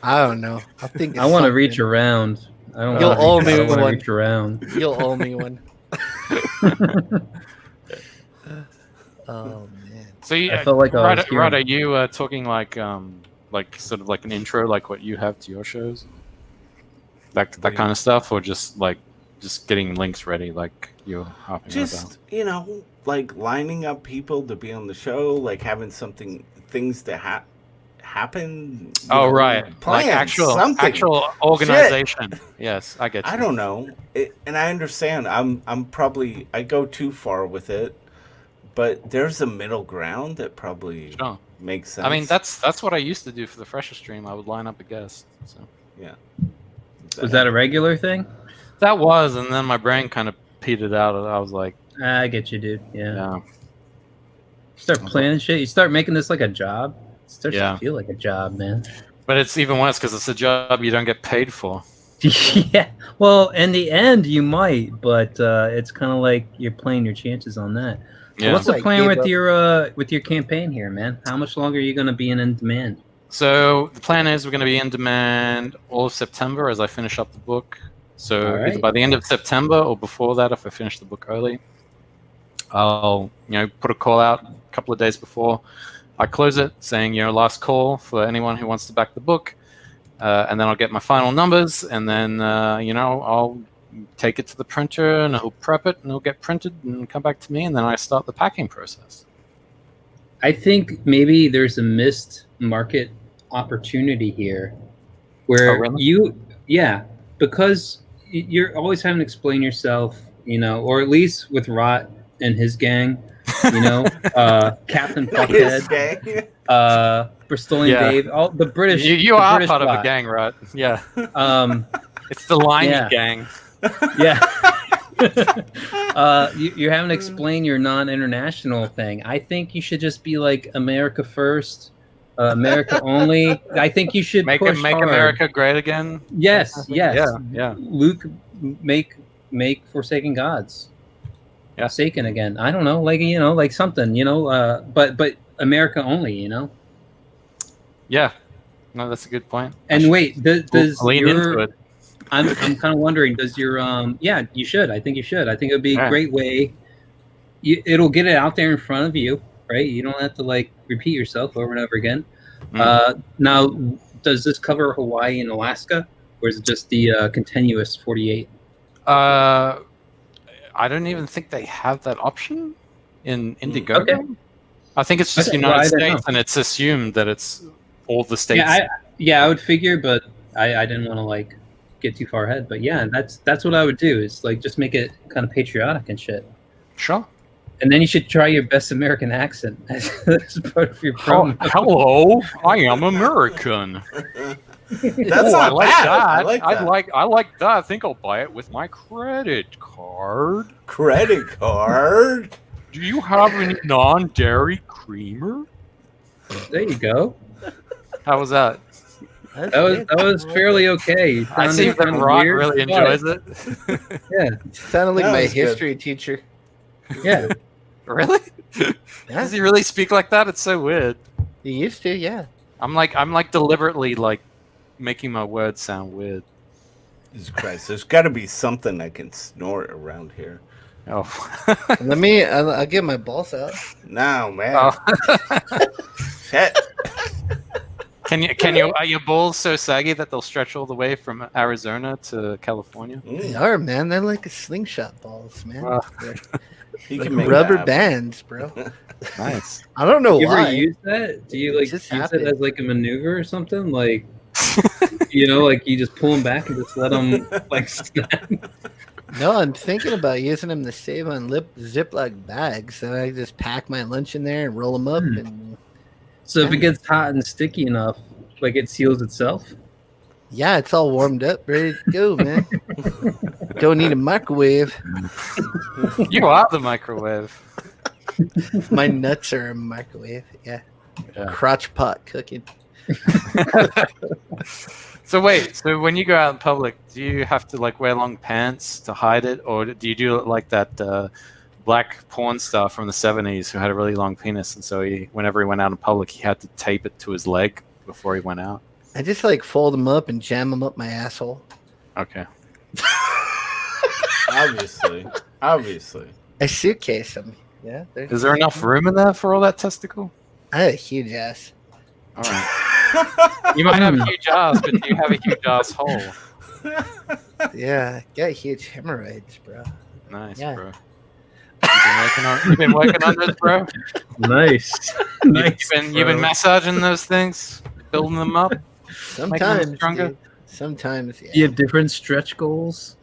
I don't know. I think I want to reach around. I don't You'll want owe to me reach, I want to one. reach around. You'll owe me one. Oh man. So you, I felt like I was Rod, hearing- are you talking like sort of like an intro, like what you have to your shows, that kind of stuff, or just getting links ready, like you're hopping Just about? like lining up people to be on the show, like having things to happen. Oh right, plans, like something. actual organization. Yes, I get you. I don't know, and I understand. I'm probably I go too far with it, but there's a middle ground that probably Sure. makes sense. I mean, that's what I used to do for the Fresher stream. I would line up a guest. So yeah. Was that a regular thing? that was, and then my brain kind of petered out. I was like, I get you, dude. Yeah. yeah. You start planning shit. You start making this like a job. It starts Yeah. to feel like a job, man. But it's even worse because it's a job you don't get paid for. Yeah. Well, in the end, you might, but it's kind of like you're playing your chances on that. So Yeah. what's the I plan gave with your campaign here, man? How much longer are you going to be in demand? So the plan is we're going to be in demand all of September as I finish up the book. So All right. either by the end of September or before that, if I finish the book early, I'll put a call out a couple of days before I close it, saying last call for anyone who wants to back the book, and then I'll get my final numbers, and then I'll take it to the printer and he'll prep it and it'll get printed and come back to me, and then I start the packing process. I think maybe there's a missed market opportunity here where Oh, really? because you're always having to explain yourself, or at least with Rot and his gang, Captain His Fuckhead, gang. Bristolian Yeah. Dave, all the British. You the are British part of lot. a gang, right? Yeah. Um, It's the Limey Yeah. gang. yeah. You're having to explain your non-international thing. I think you should just be like America first, America only. I think you should Make push hard. America great again. Yes. Yeah. Luke, make Forsaken Gods. Yeah. Forsaken again. I don't know, like something, but America only, Yeah. No, that's a good point. And wait, does lean into it? I'm kind of wondering, does your yeah, you should. I think you should. I think it would be a Yeah. great way. It'll get it out there in front of you, right? You don't have to repeat yourself over and over again. Now, does this cover Hawaii and Alaska, or is it just the continuous 48? I don't even think they have that option in Indiegogo. Okay. I think it's just Okay, United well, I don't States, know. and it's assumed that it's all the states. I would figure, but I didn't want to get too far ahead. But yeah, that's what I would do, is just make it kind of patriotic and shit. Sure. And then you should try your best American accent as part of your promo. Hello, I am American. That's I not like bad. that. I like that. I like that. I think I'll buy it with my credit card. Credit card. Do you have any non-dairy creamer? There you go. How was that? That was fairly okay. I see that Rock really enjoys it. Yeah, Sounded like That my was good. history teacher. yeah. Really? Does he really speak like that? It's so weird. You used to, yeah. I'm deliberately making my words sound weird. Jesus Christ, there's got to be something I can snort around here. Oh. Let me. I'll get my balls out. No, man. Oh. Shit. Can you are your balls so saggy that they'll stretch all the way from Arizona to California? They are, man. They're like a slingshot balls, man. Wow. They're He like can make rubber that happen. bands, bro. Nice. I don't know You ever why. use that? Do you It like just use happened. it as like a maneuver or something? Like, you know, like you just pull them back and just let them like snap. No, I'm thinking about using them to save on Ziploc bags. And I just pack my lunch in there and roll them up. And So if it gets hot and sticky enough, like it seals itself. yeah, it's all warmed up, ready to go, man. Don't need a microwave. You are the microwave. My nuts are a microwave. Yeah. Yeah. Crotch pot cooking. So wait, so when you go out in public, do you have to like wear long pants to hide it, or do you do it like that black porn star from the 70s who had a really long penis, and so whenever he went out in public, he had to tape it to his leg before he went out? I just like fold them up and jam them up my asshole. Okay. Obviously. I suitcase them. Yeah. Is there enough room in there for all that testicle? I have a huge ass. All right. You might have a huge ass, but do you have a huge asshole? Yeah, got huge hemorrhoids, bro. Nice, Yeah. bro. You've been working on this, bro? Nice. You've been massaging those things, building them up. Sometimes, stronger? dude. Sometimes, yeah. Do you have different stretch goals?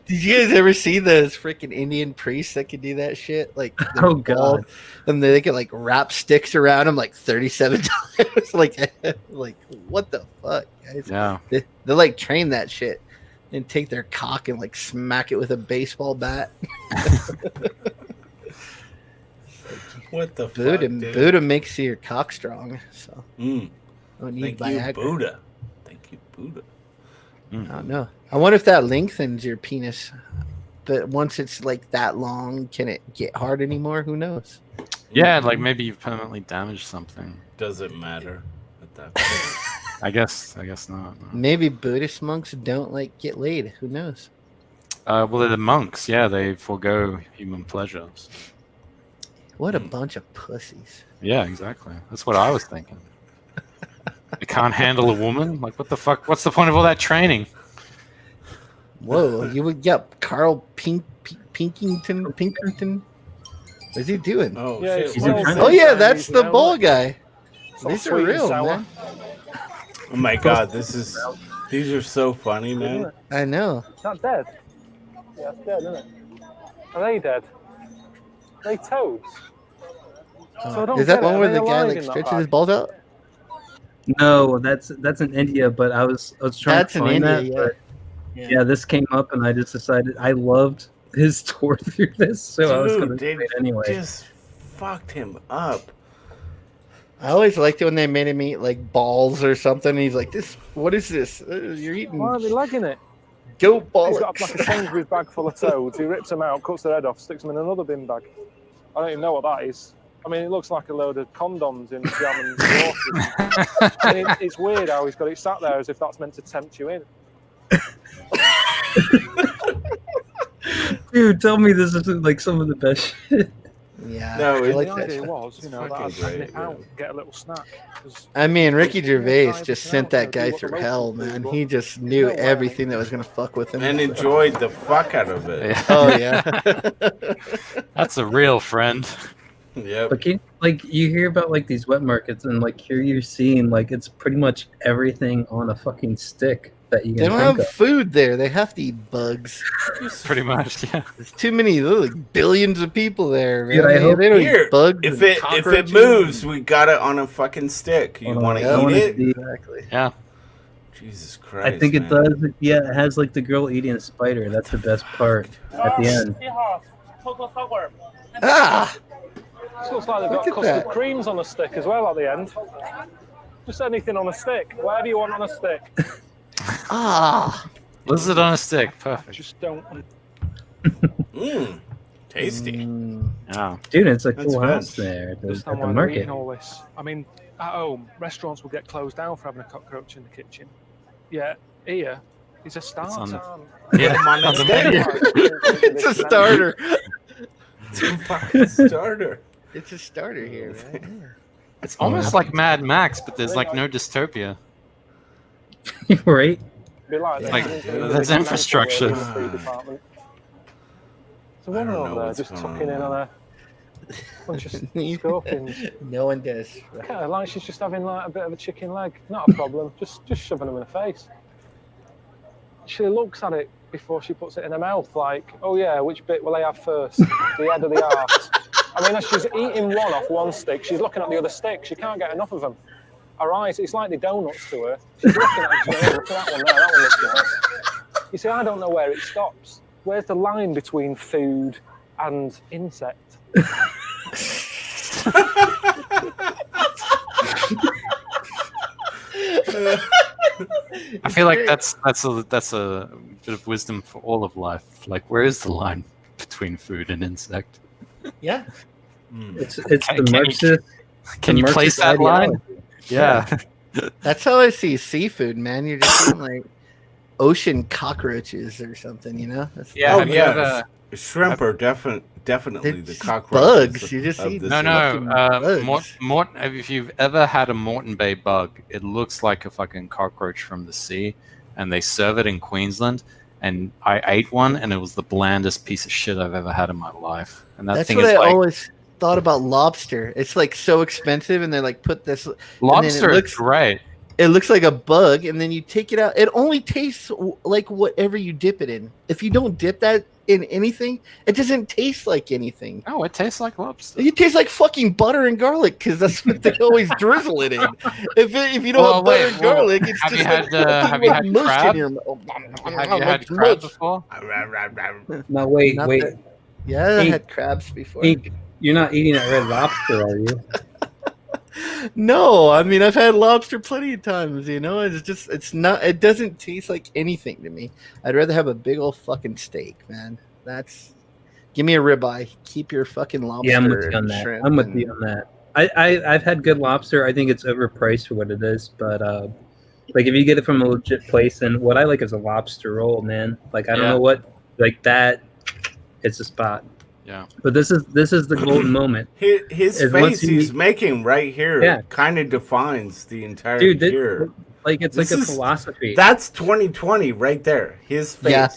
Did you guys ever see those freaking Indian priests that could do that shit? Like, they're Oh, bald, God. and they could like wrap sticks around them like 37 times. like, what the fuck, guys? Yeah. They like train that shit and take their cock and like smack it with a baseball bat. What the Buddha, fuck, dude? Buddha makes your cock strong, so Mm. don't need Thank you, Viagra. Buddha. Thank you, Buddha. I don't know. I wonder if that lengthens your penis. But once it's like that long, can it get hard anymore? Who knows? Yeah, like maybe you've permanently damaged something. Doesn't matter at that point. I guess not. No. Maybe Buddhist monks don't like get laid. Who knows? Well, they're the monks. Yeah, they forego human pleasures. What a bunch of pussies. Yeah, exactly. That's what I was thinking. They can't handle a woman? Like, what the fuck? What's the point of all that training? Whoa, you would get Carl Pinkerton. What's he doing? Oh, Yeah, shit. it's He's well a trend- Oh yeah, said, that's you the know, ball like, guy. sort of These sweet are and real, sour. man. Oh my god, these are so funny, man. I know. Is that dead? Yeah, it's dead, isn't it? Are they dead? Are they toads? So I don't Is that get it. one Are where they the guy alive like in that stretches bag? his balls out? No, that's in India, but I was trying That's to in find India, that. yeah. But Yeah. yeah, this came up, and I just decided I loved his tour through this, so I was going to Dude, do it anyway. just fucked him up. I always liked it when they made him eat like balls or something. He's like, "This, what is this? You're eating Why are they legging it? goat He's balls." got like a Sainsbury's bag full of toads. He rips them out, cuts their head off, sticks them in another bin bag. I don't even know what that is. I mean, it looks like a load of condoms in jam and water. I mean, it's weird how he's got it sat there as if that's meant to tempt you in. Dude, tell me this is like some of the best shit. Yeah, No, I it- like The that idea stuff. was, you know, that fucking I'd nip great, out, man. get a little snack. 'cause I mean, Ricky Yeah, Gervais try just everything sent out, that do guy what the through locals hell, do, man. but He just knew no way. everything that was gonna fuck with him. And enjoyed the fuck out of it. Yeah. Oh yeah. That's a real friend. Yep. But you hear about like these wet markets, and like here you're seeing like it's pretty much everything on a fucking stick that you They can don't think have of. food there. They have to eat bugs. Pretty much, yeah. There's too many. There's like billions of people there, man. Dude, I they, hope they don't Here, eat bugs. if and it cockroaches. moves, we got it on a fucking stick. You Hold on, want I to wanna eat it? see- Exactly. Yeah. Jesus Christ! I think it man. does. Yeah, it has like the girl eating a spider. That's the best part at the end. Ah, It looks like they've Look got at custard that. creams on a stick as well at the end. Just anything on a stick, whatever you want on a stick. ah. Lizard on a stick. Perfect. Just don't. Mmm, tasty. Mm. Yeah. Dude, it's a That's cool good. house there at Understand the why they're market. eating all this. I mean, at home, restaurants will get closed down for having a cockroach in the kitchen. Yeah, here, It's a start on the- time. Yeah, Come on, on the let's It's a starter. It's a fucking starter. It's a starter here, man. Yeah. It's almost like Mad Max, but there's like no dystopia. Right? Be like, Yeah, Like, dude. there's infrastructure. In the food department. There's a I don't woman know over there what's just going tucking in on. on a bunch of scorpions. No one does. Kind of like she's just having like a bit of a chicken leg. Not a problem. just shoving them in the face. She looks at it before she puts it in her mouth, like, oh yeah, which bit will I have first? The head or the heart? I mean, as she's eating one off one stick, she's looking at the other stick. She can't get enough of them. Her eyes, it's like the donuts to her. She's looking at them. She's look at that one there. That one looks nice. You see, I don't know where it stops. Where's the line between food and insect? I feel like that's a bit of wisdom for all of life. Like, where is the line between food and insect? Yeah. It's Can- the can you- Marxist. Can you Marxist place that line? ideology. Yeah. That's how I see seafood, man. You're just seeing like ocean cockroaches or something, you know? That's Yeah. Oh have you yeah, ever- shrimp are definitely They're the just cockroaches. bugs. You just of eat the No, sea. fucking no. bugs. If you've ever had a Moreton Bay bug, it looks like a fucking cockroach from the sea, and they serve it in Queensland. And I ate one, and it was the blandest piece of shit I've ever had in my life. And that That's thing what is I like always thought about lobster. It's like so expensive, and they like put this. lobster looks- is great. It looks like a bug, and then you take it out. It only tastes like whatever you dip it in. If you don't dip that in anything, it doesn't taste like anything. Oh, it tastes like lobster. It tastes like fucking butter and garlic because that's what they always drizzle it in. If you don't Well, have butter wait, and well, garlic, it's have just you like had, fucking have you like had mush in crab? your Have you had crab before? No, wait. Not that- Yeah, I Hey, had crabs before. Hey, you're not eating that red lobster, are you? No, I mean I've had lobster plenty of times. You know, it's not. It doesn't taste like anything to me. I'd rather have a big old fucking steak, man. Give me a ribeye. Keep your fucking lobster. Yeah, I'm with you on and that. shrimp I'm with and- you on that. I've had good lobster. I think it's overpriced for what it is, but like if you get it from a legit place, and what I like is a lobster roll, man. Like I don't Yeah. know what like that. It's a spot. Yeah. But this is the golden moment, His Is once face you- he's making right here Yeah. kind of defines the entire dude. year. Like it's This like a is- philosophy. That's 2020 right there. His face. Yeah.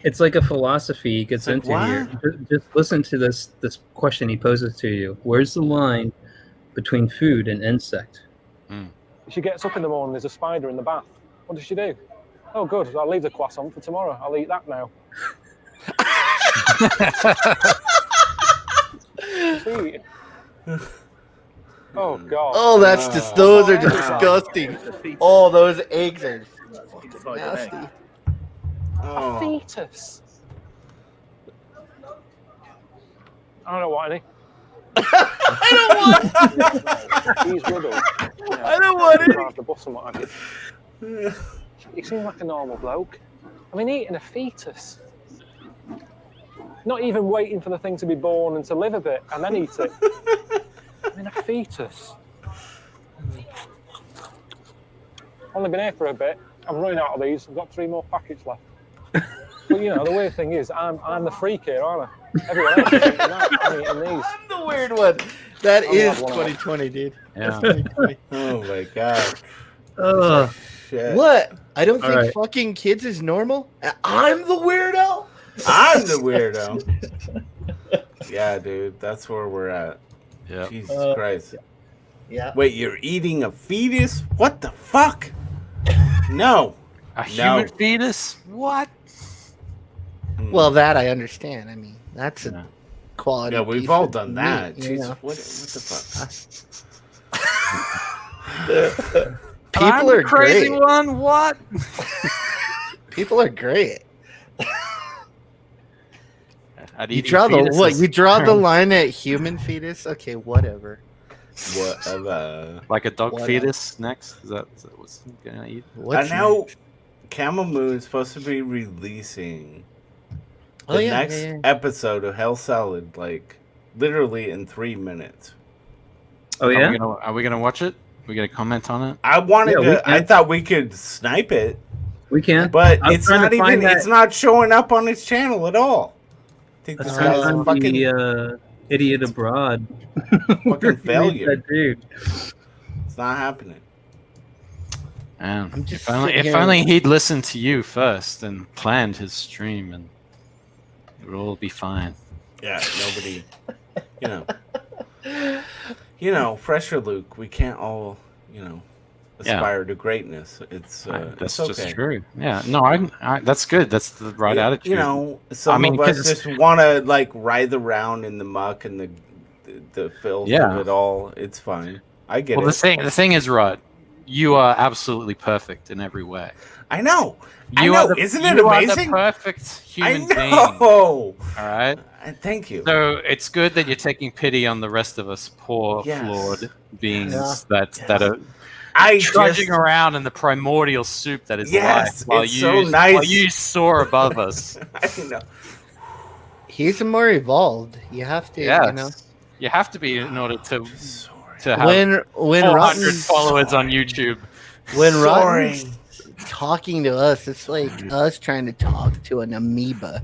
It's like a philosophy he gets It's like, into here. Just listen to this question he poses to you. Where's the line between food and insect? She gets up in the morning, there's a spider in the bath. What does she do? Oh, good. I'll leave the croissant for tomorrow. I'll eat that now. See? Oh, God. Oh, that's just. Those are disgusting. Oh, those eggs are nasty. Oh. Fetus. I don't want any. He's riddled. Yeah, I don't want any. drive the bus and what have you. He seems like a normal bloke. I mean, eating a fetus. Not even waiting for the thing to be born and to live a bit and then eat it. I mean, a fetus. Only been here for a bit. I'm running out of these. I've got 3 more packets left. But you know, the weird thing is, I'm the freak here, aren't I? Everyone else is eating that. I'm eating these. I'm the weird one. That I'll is have one. 2020, dude. Yeah. 2020. Oh my god. Ugh. Shit. What? I don't think Alright. fucking kids is normal. I'm the weirdo. I'm the weirdo. Yeah, dude, that's where we're at. Yeah. Jesus Christ. Yeah. Wait, you're eating a fetus? What the fuck? No. A human fetus? What? Well, that I understand. I mean, that's a Yeah. quality. Yeah, we've piece all of done meat, that. you Jesus, know? what the fuck? People are crazy great. one. What? People are great. I'd You eat draw the fetuses. what? You draw the line at human fetus. Okay, whatever. Whatever. like a dog What fetus next. Is that what's he gonna eat? What's And now, next? Camel Moon's supposed to be releasing the Oh, yeah, next yeah, yeah. episode of Hell Salad, like literally in 3 minutes. Oh yeah. Are we gonna watch it? Are we gonna comment on it? I wanted Yeah, we to. can. I thought we could snipe it. We can. But I'm it's trying not to even. find that. It's not showing up on his channel at all. I think I'm this trying to guy's a find fucking the idiot abroad. fucking failure. That dude. It's not happening. Man, I'm just if only, sitting if here- only he'd listened to you first and planned his stream, and it would all be fine. Yeah, nobody. You know, Fresher Luke. We can't all, aspire to greatness. It's That's it's okay. just true. Yeah, no, I that's good. That's the right attitude. Some I mean, of us 'cause- just want to like writhe around in the muck and the filth Yeah. of it all. It's fine. I get Well, it. the thing is, Rod, you are absolutely perfect in every way. I know. You I are know. the, Isn't it you amazing? are the perfect human I being. know. All right. Thank you. So it's good that you're taking pity on the rest of us poor, Yes. flawed beings Yeah. that are I trudging just, around in the primordial soup that is Yes, life, while it's you so nice. while you soar above us. I know. He's more evolved. You have to, Yes, you have to be in order to Sorry. have when 400 Rotten's followers on YouTube. when Soaring. Rotten's talking to us, it's like us trying to talk to an amoeba.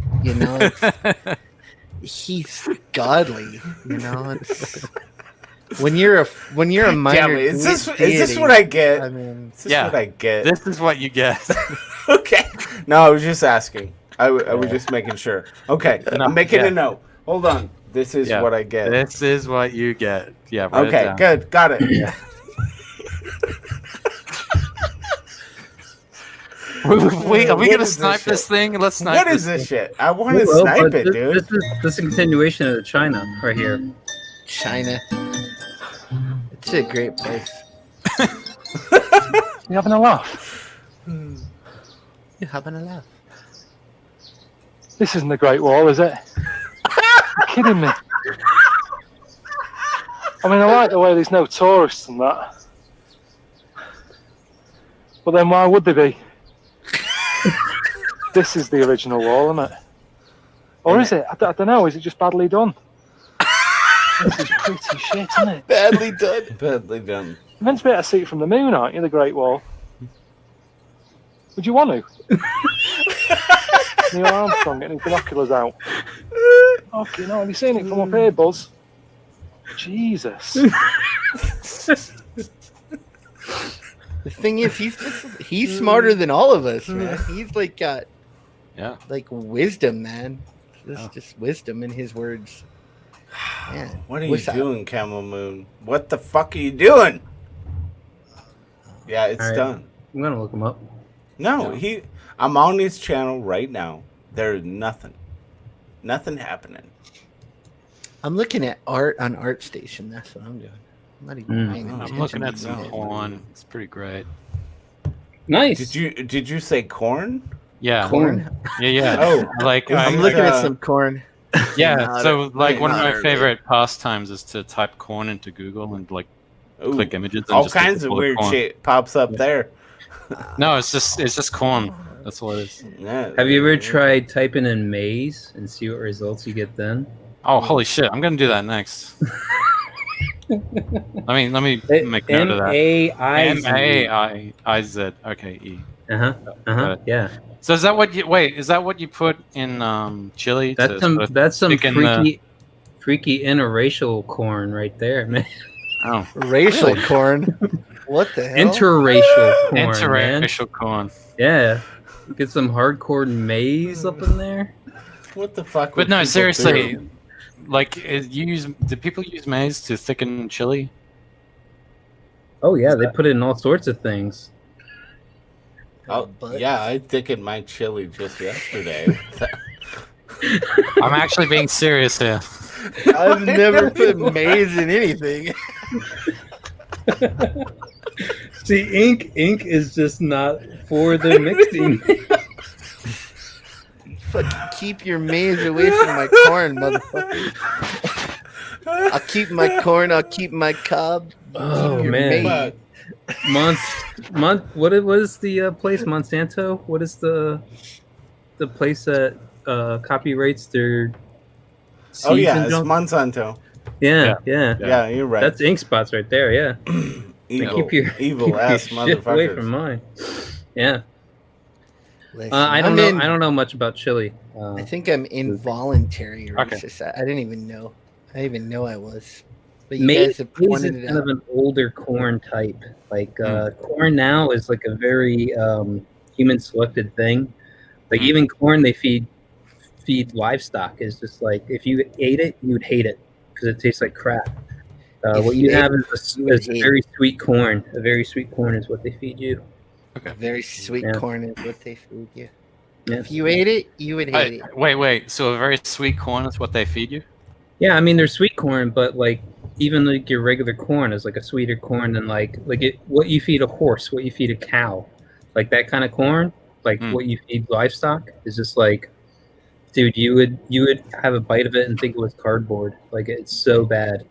He's godly. It's, when you're a minor. Damn it. Is this deity, what I get? I mean, Is this Yeah. what I get? This is what you get. Okay. No, I was just asking. I was just making sure. Okay. No, I'm making yeah. a note. Hold on. This is Yeah. what I get. This is what you get. Yeah. Write it Okay. down. Good. Got it. Are we What gonna is snipe this this thing? Let's snipe What is this. this shit? I want to Well, snipe but it, dude. This is a continuation of China right here. China. It's a great place. You having a laugh? You're having a laugh. This isn't the Great Wall, is it? You're kidding me. I mean, I like the way there's no tourists and that. But then why would they be? This is the original wall, isn't it? Or is it? I don't know. Is it just badly done? This is pretty shit, isn't it? Badly done. Badly done. You're meant to be able to see it from the moon, aren't you, the Great Wall? Would you want to? Neil Armstrong getting his binoculars out. Okay, no, have you seen it from up here, Buzz? Jesus. The thing is, he's smarter than all of us, man. He's like got like wisdom, man. There's just wisdom in his words. Man, What are you what's up? doing, Camel Moon? What the fuck are you doing? Yeah, it's All right. done. I'm gonna look him up. No, I'm on his channel right now. There's nothing happening. I'm looking at art on ArtStation. That's what I'm doing. I'm not even paying attention. I'm looking at to some it. porn. It's pretty great. Nice. Did you say corn? Yeah. Corn. Yeah. Oh, like I'm I'm Like, looking uh, at some corn. yeah. Not So like one of my not favorite pastimes is to type corn into Google and like Ooh, click images. And all just look kinds at of all the weird corn. shit pops up there. No, it's just corn. That's all it is. Yeah. Have you ever tried typing in maze and see what results you get then? Oh, holy shit! I'm gonna do that next. let me make note of that. M-A-I-Z. Okay, E. Yeah. So is that what you Is that what you put in chili? That's some stick in the- freaky interracial corn right there, man. Oh, Racial corn. What the hell? Interracial corn, man. interracial corn. Yeah. Get some hardcore maize up in there. What the fuck? But would no, people seriously. do? Like, do people use maize to thicken chili? Oh yeah, they put it in all sorts of things. Oh, But- yeah, I thickened my chili just yesterday. I'm actually being serious here. I've never put maize in anything. See, ink is just not for the mixing. Fucking keep your maize away from my corn, motherfucker. I'll keep my corn. I'll keep my cob. Oh, Keep your man. maize. What is the place Monsanto? What is the place that copyrights their seeds Oh yeah, and it's junk? Monsanto. Yeah. Yeah, you're right. That's ink spots right there. Yeah. evil, Keep your evil ass shit away motherfuckers. from mine. Yeah. Listen, I don't know. I don't know much about chili. I think I'm involuntary racist. I didn't even know. I didn't even know I was. But you guys have maize pointed is it kind out. of an older corn type. Like corn now is like a very human selected thing. Like even corn they feed livestock is just like if you ate it, you would hate it because it tastes like crap. What you have is a very sweet corn. A very sweet corn is what they feed you. Okay. Very sweet Yeah. corn is what they feed you. Yes. If you ate it, you would hate it. Wait. So a very sweet corn is what they feed you? Yeah, I mean they're sweet corn, but like even like your regular corn is like a sweeter corn than like what you feed a horse, what you feed a cow, like that kind of corn, like what you feed livestock is just like, dude, you would have a bite of it and think it was cardboard. Like it's so bad.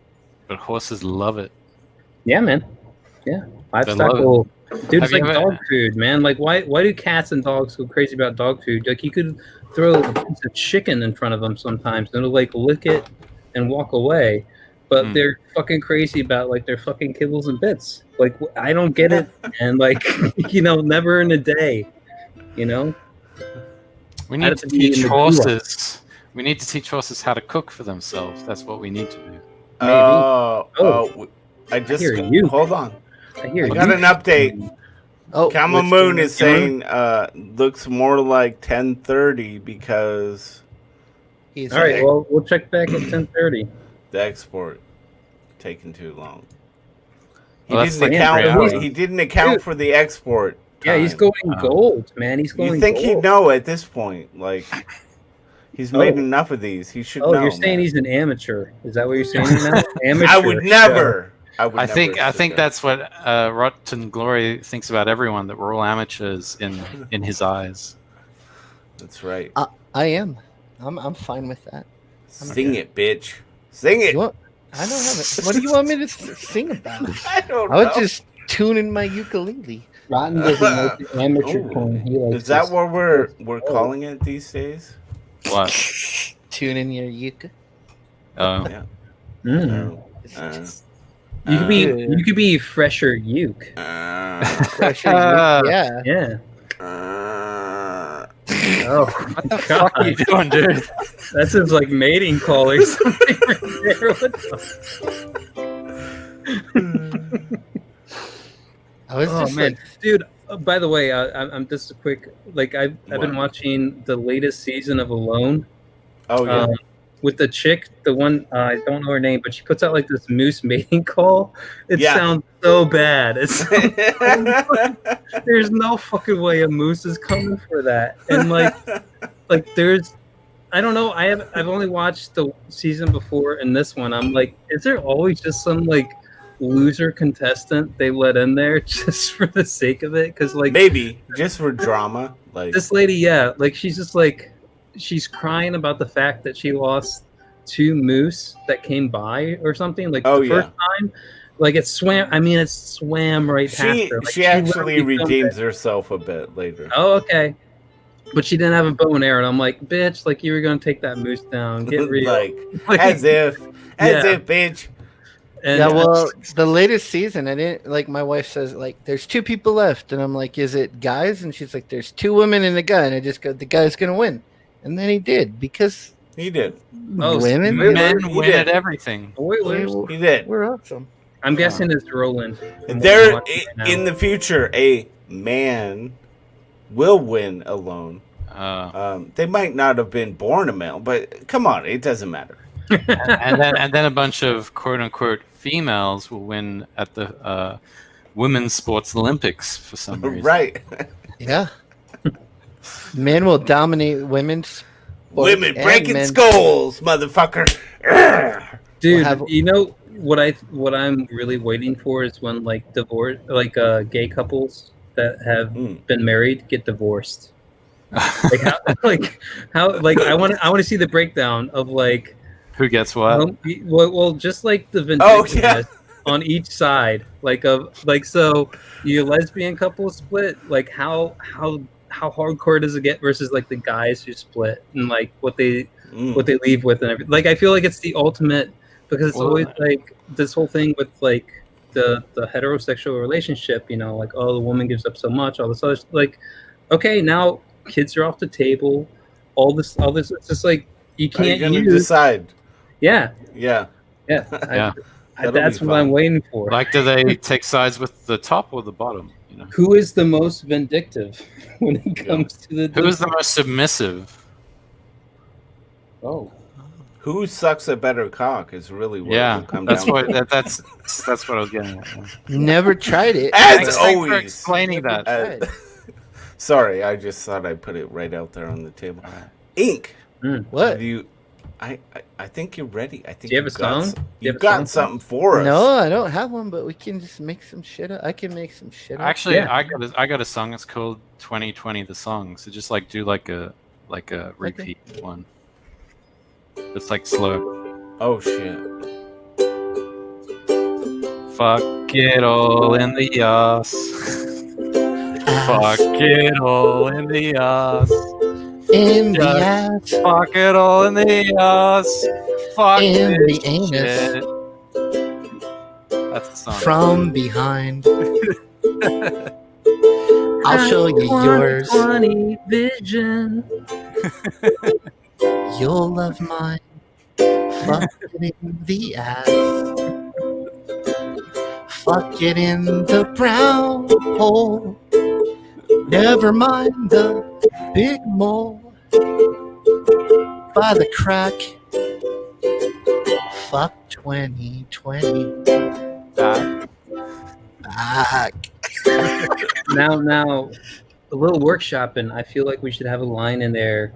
But horses love it. Yeah, man. Yeah, livestock love it. will. Dude, it's Have you like ever- dog food, man. Like why do cats and dogs go crazy about dog food? Like you could throw a piece of chicken in front of them sometimes, and it'll like lick it and walk away. But they're fucking crazy about like their fucking kibbles and bits. Like I don't get it, and like never in a day, We need to teach horses. We need to teach horses how to cook for themselves. That's what we need to do. I just hear you. Hold on. I hear I got an update. Oh, Camel Moon is saying looks more like 10:30 because he's all right. Well, we'll check back at 10:30. the export taking too long. Well, He didn't account for the export. Yeah, he's going gold, man. He's going. You think gold. he'd know at this point? Like he's made enough of these. He should know. Oh, you're saying he's an amateur? Is that what you're saying now? Amateur. I would never. I think that's what Rotten Glory thinks about everyone. That we're all amateurs in his eyes. That's right. I am. I'm fine with that. Sing it, bitch. Sing it. I don't have it. What do you want me to sing about? I don't know. I was just tuning my ukulele. Rotten doesn't like the amateur corn. He likes. Is that what we're calling it these days? What? Tuning your uke. Oh. Yeah. You could be fresher uke. Fresher uke. Yeah. Yeah. Oh, what the fuck are you doing, dude? That sounds like mating call or something right there. What the... I was just man, dude. By the way, I'm just a quick. Like I've been watching the latest season of Alone. Oh yeah. With the chick, the one I don't know her name, but she puts out like this moose mating call. It sounds so bad. It's there's no fucking way a moose is coming for that. And like there's, I don't know. I've only watched the season before and this one. I'm like, is there always just some like loser contestant they let in there just for the sake of it? Because like maybe just for drama. Like this lady, like she's just like. She's crying about the fact that she lost 2 moose that came by or something. Like the first time, like it swam. I mean, it swam right past her. Like, she actually redeems herself a bit later. Oh, okay. But she didn't have a bow and arrow. And I'm like, bitch, like you were gonna take that moose down. Get real. like as if, bitch. And yeah, well, the latest season, I didn't like. My wife says like, "There's 2 people left," and I'm like, "Is it guys?" And she's like, "There's 2 women and a guy." And I just go, "The guy's gonna win." And then he did because he did. Women win at everything. He did. We're awesome. I'm guessing it's Roland. There in the future, a man will win alone. They might not have been born a male, but come on, it doesn't matter. and then a bunch of quote unquote females will win at the women's sports Olympics for some reason. Right. Yeah. Men will dominate women's women breaking skulls, motherfucker. Dude, you know what I'm really waiting for is when like divorce, like gay couples that have been married get divorced. like how I want to see the breakdown of like who gets what. Well, just like the vindictiveness on each side, so your lesbian couple split, like how hardcore does it get versus like the guys who split and like what they leave with and everything. Like I feel like it's the ultimate because it's always like this whole thing with like the heterosexual relationship, like the woman gives up so much, all this other like okay, now kids are off the table. All this. It's just like you Are you can't gonna use. decide? Yeah, Yeah. yeah. Yeah. That's be what I'm fun. waiting for. Like, do they take sides with the top or the bottom? You know, Who is the most vindictive when it comes to the? who is the most submissive? Oh, Who sucks a better cock is really what it Yeah, will come that's down what to. that's what I was getting at. Yeah. Never tried it. As Thanks for always. explaining Never that. tried. Sorry, I just thought I'd put it right out there on the table. All right. Ink. What? Have you? I think you're ready. I think Do you have a got song? s- Do you You have a got song? something for us. No, I don't have one, but we can just make some shit up. I can make some shit up. Actually, Yeah. I got a song. It's called 2020 the song. So just like do like a repeat one. It's like slow. Oh shit. Fuck it all in the ass. Fuck it all in the ass. In the Just ass, fuck it all in the ass. Fuck in this the anus, shit. That's the song. from behind. I'll show you yours. 20/20 vision. You'll love mine. Fuck it in the ass. Fuck it in the brown hole. Never mind the big mole. By the crack. Fuck 2020. Back. Now, a little workshopping. I feel like we should have a line in there,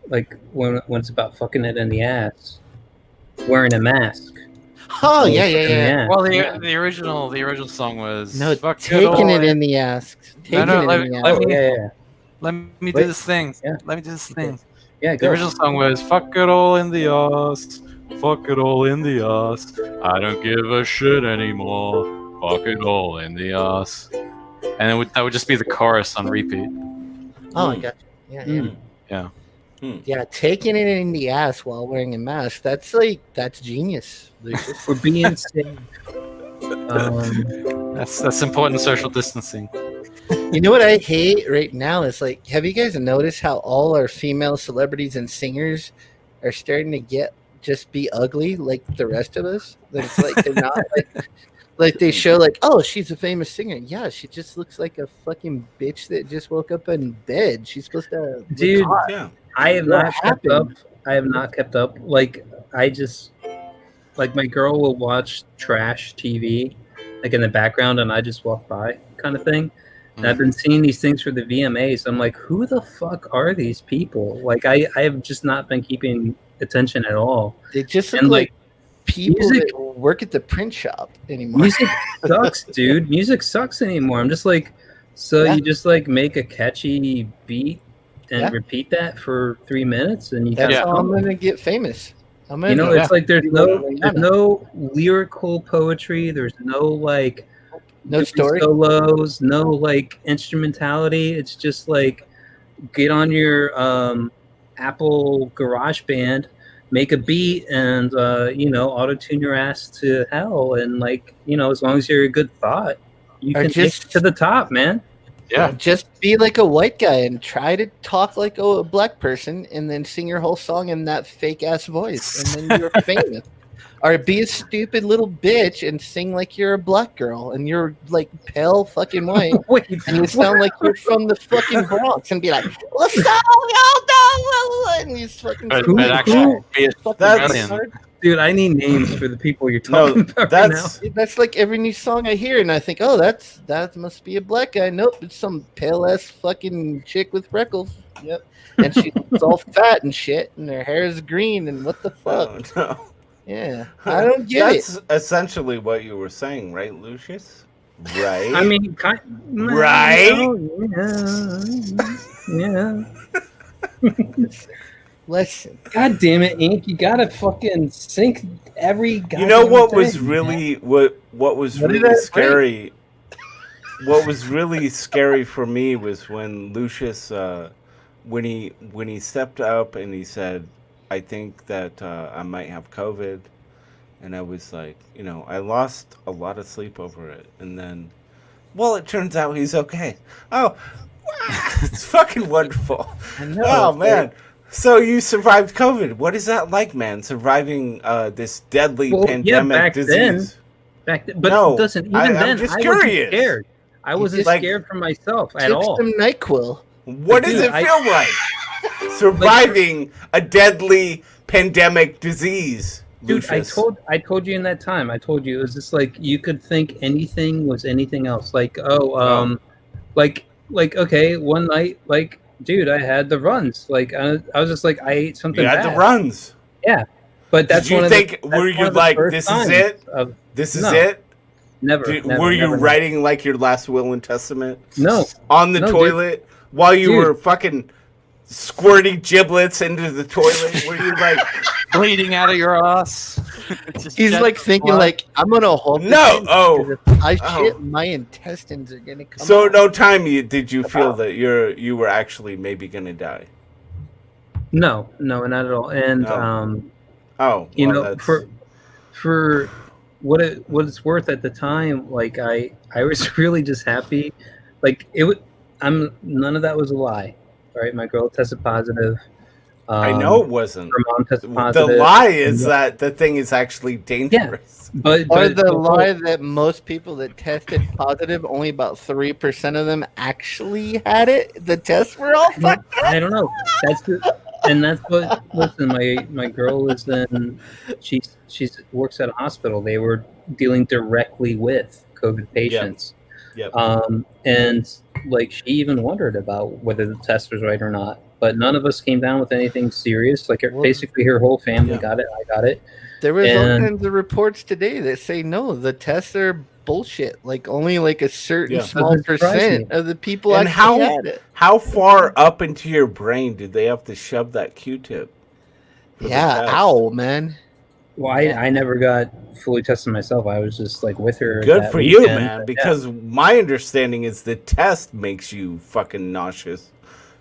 like when it's about fucking it in the ass, wearing a mask. Oh yeah. Well, the original song was No, fuck taking all it in the ass. Taking no, it let in me- the let ass. me- Yeah. Let me do Wait. this thing. Yeah. Let me do this thing. Yeah, The go. original song was "Fuck it all in the ass, fuck it all in the ass. I don't give a shit anymore. Fuck it all in the ass." And that would just be the chorus on repeat. Oh, I got you. Yeah. Mm. Yeah. Yeah, taking it in the ass while wearing a mask. That's genius, Lucius. For being safe. That's important social distancing. You know what I hate right now is like, have you guys noticed how all our female celebrities and singers are starting to just be ugly like the rest of us? That it's like they're not like they show like, oh, she's a famous singer. Yeah, she just looks like a fucking bitch that just woke up in bed. She's supposed to look Dude, hot. Yeah. I have What not kept up. happened? I have not kept up. Like my girl will watch trash TV, like in the background, and I just walk by, kind of thing. And I've been seeing these things for the VMAs. I'm like, who the fuck are these people? Like, I have just not been keeping attention at all. They just look And like people music- that work at the print shop anymore. Music sucks, dude. Music sucks anymore. I'm just like, so Yeah. you just like make a catchy beat and Yeah. repeat that for 3 minutes, and you That's got how I'm gonna get famous. I'm gonna You know, it's like there's be no like Rihanna. lyrical poetry. There's no like No doing story. solos, no like instrumentality. It's just like get on your Apple GarageBand, make a beat, and auto tune your ass to hell. And like as long as you're a good thought, you Or can just- get to the top, man. Yeah. Just be like a white guy and try to talk like a black person and then sing your whole song in that fake ass voice and then you're famous. Or be a stupid little bitch and sing like you're a black girl and you're like pale fucking white Wait, and you sound like you're from the fucking Bronx and be like, what's up, y'all doing? And you fucking But, sing but like actually, be a fucking That's- brilliant. dude, I need names for the people you're No, talking about that's right That's like every new song I hear, and I think, oh, that must be a black guy. Nope, it's some pale ass fucking chick with freckles. Yep, and she's all fat and shit, and her hair is green, and what the fuck? no. Yeah, I don't get it. That's essentially what you were saying, right, Lucius? Right. now. I mean, Right? Yeah. Listen, God damn it, Ink! You gotta fucking sync every. You know what goddamn was thing, really man. what was What did really I scary? What was really scary for me was when Lucius, when he stepped up and he said, "I think that I might have COVID," and I was like, I lost a lot of sleep over it, and then, well, it turns out he's okay. Oh, It's fucking wonderful. I know. Oh man. So you survived COVID. What is that like, man? Surviving this deadly pandemic disease. Back then, but No, listen, even I'm then, just I curious. wasn't scared. I wasn't like- scared for myself at Took all. some NyQuil. What does Dude, it feel like? Surviving a deadly pandemic disease. Dude, Lucius. I told you in that time. I told you it was just like you could think anything was anything else. Like like okay, one night, like dude, I had the runs. Like I was just like I ate something. You had bad. the runs. Yeah, but that's Did you one think? of the, Were that's one you of the like, first this is times it? of- This is No. it? Never. Were you never. writing like your last will and testament? No. On the No, dude. toilet while you Dude. were fucking squirting giblets into the toilet? Were you like, Bleeding out of your ass. Just He's jet like thinking, blood. like, I'm gonna hold. this no? in, Oh, 'cause if I Oh. shit, my intestines are gonna come. so out. no time did you feel that you were actually maybe gonna die? No, not at all. And No. Oh, you well, know, that's- for what it's worth at the time, like I was really just happy. Like it would, none of that was a lie. Right, my girl tested positive. I know it wasn't. Her mom tested The positive. lie is that the thing is actually dangerous. but Or the but- lie that most people that tested positive, only about 3% of them actually had it. The tests were all fucked. I don't know. That's what. Listen, my girl is in. She's works at a hospital. They were dealing directly with COVID patients. Yep. And like she even wondered about whether the test was right or not. But none of us came down with anything serious. Like basically, her whole family Yeah. got it. I got it. There was all And- kinds of reports today that say no, the tests are bullshit. Like only like a certain Yeah. small Doesn't surprise percent me. of the people And actually how- had it. How far up into your brain did they have to shove that Q-tip? for the Yeah, test? ow, man. Well, I never got fully tested myself. I was just like with her. Good that for you, weekend. man. But, Because my understanding is the test makes you fucking nauseous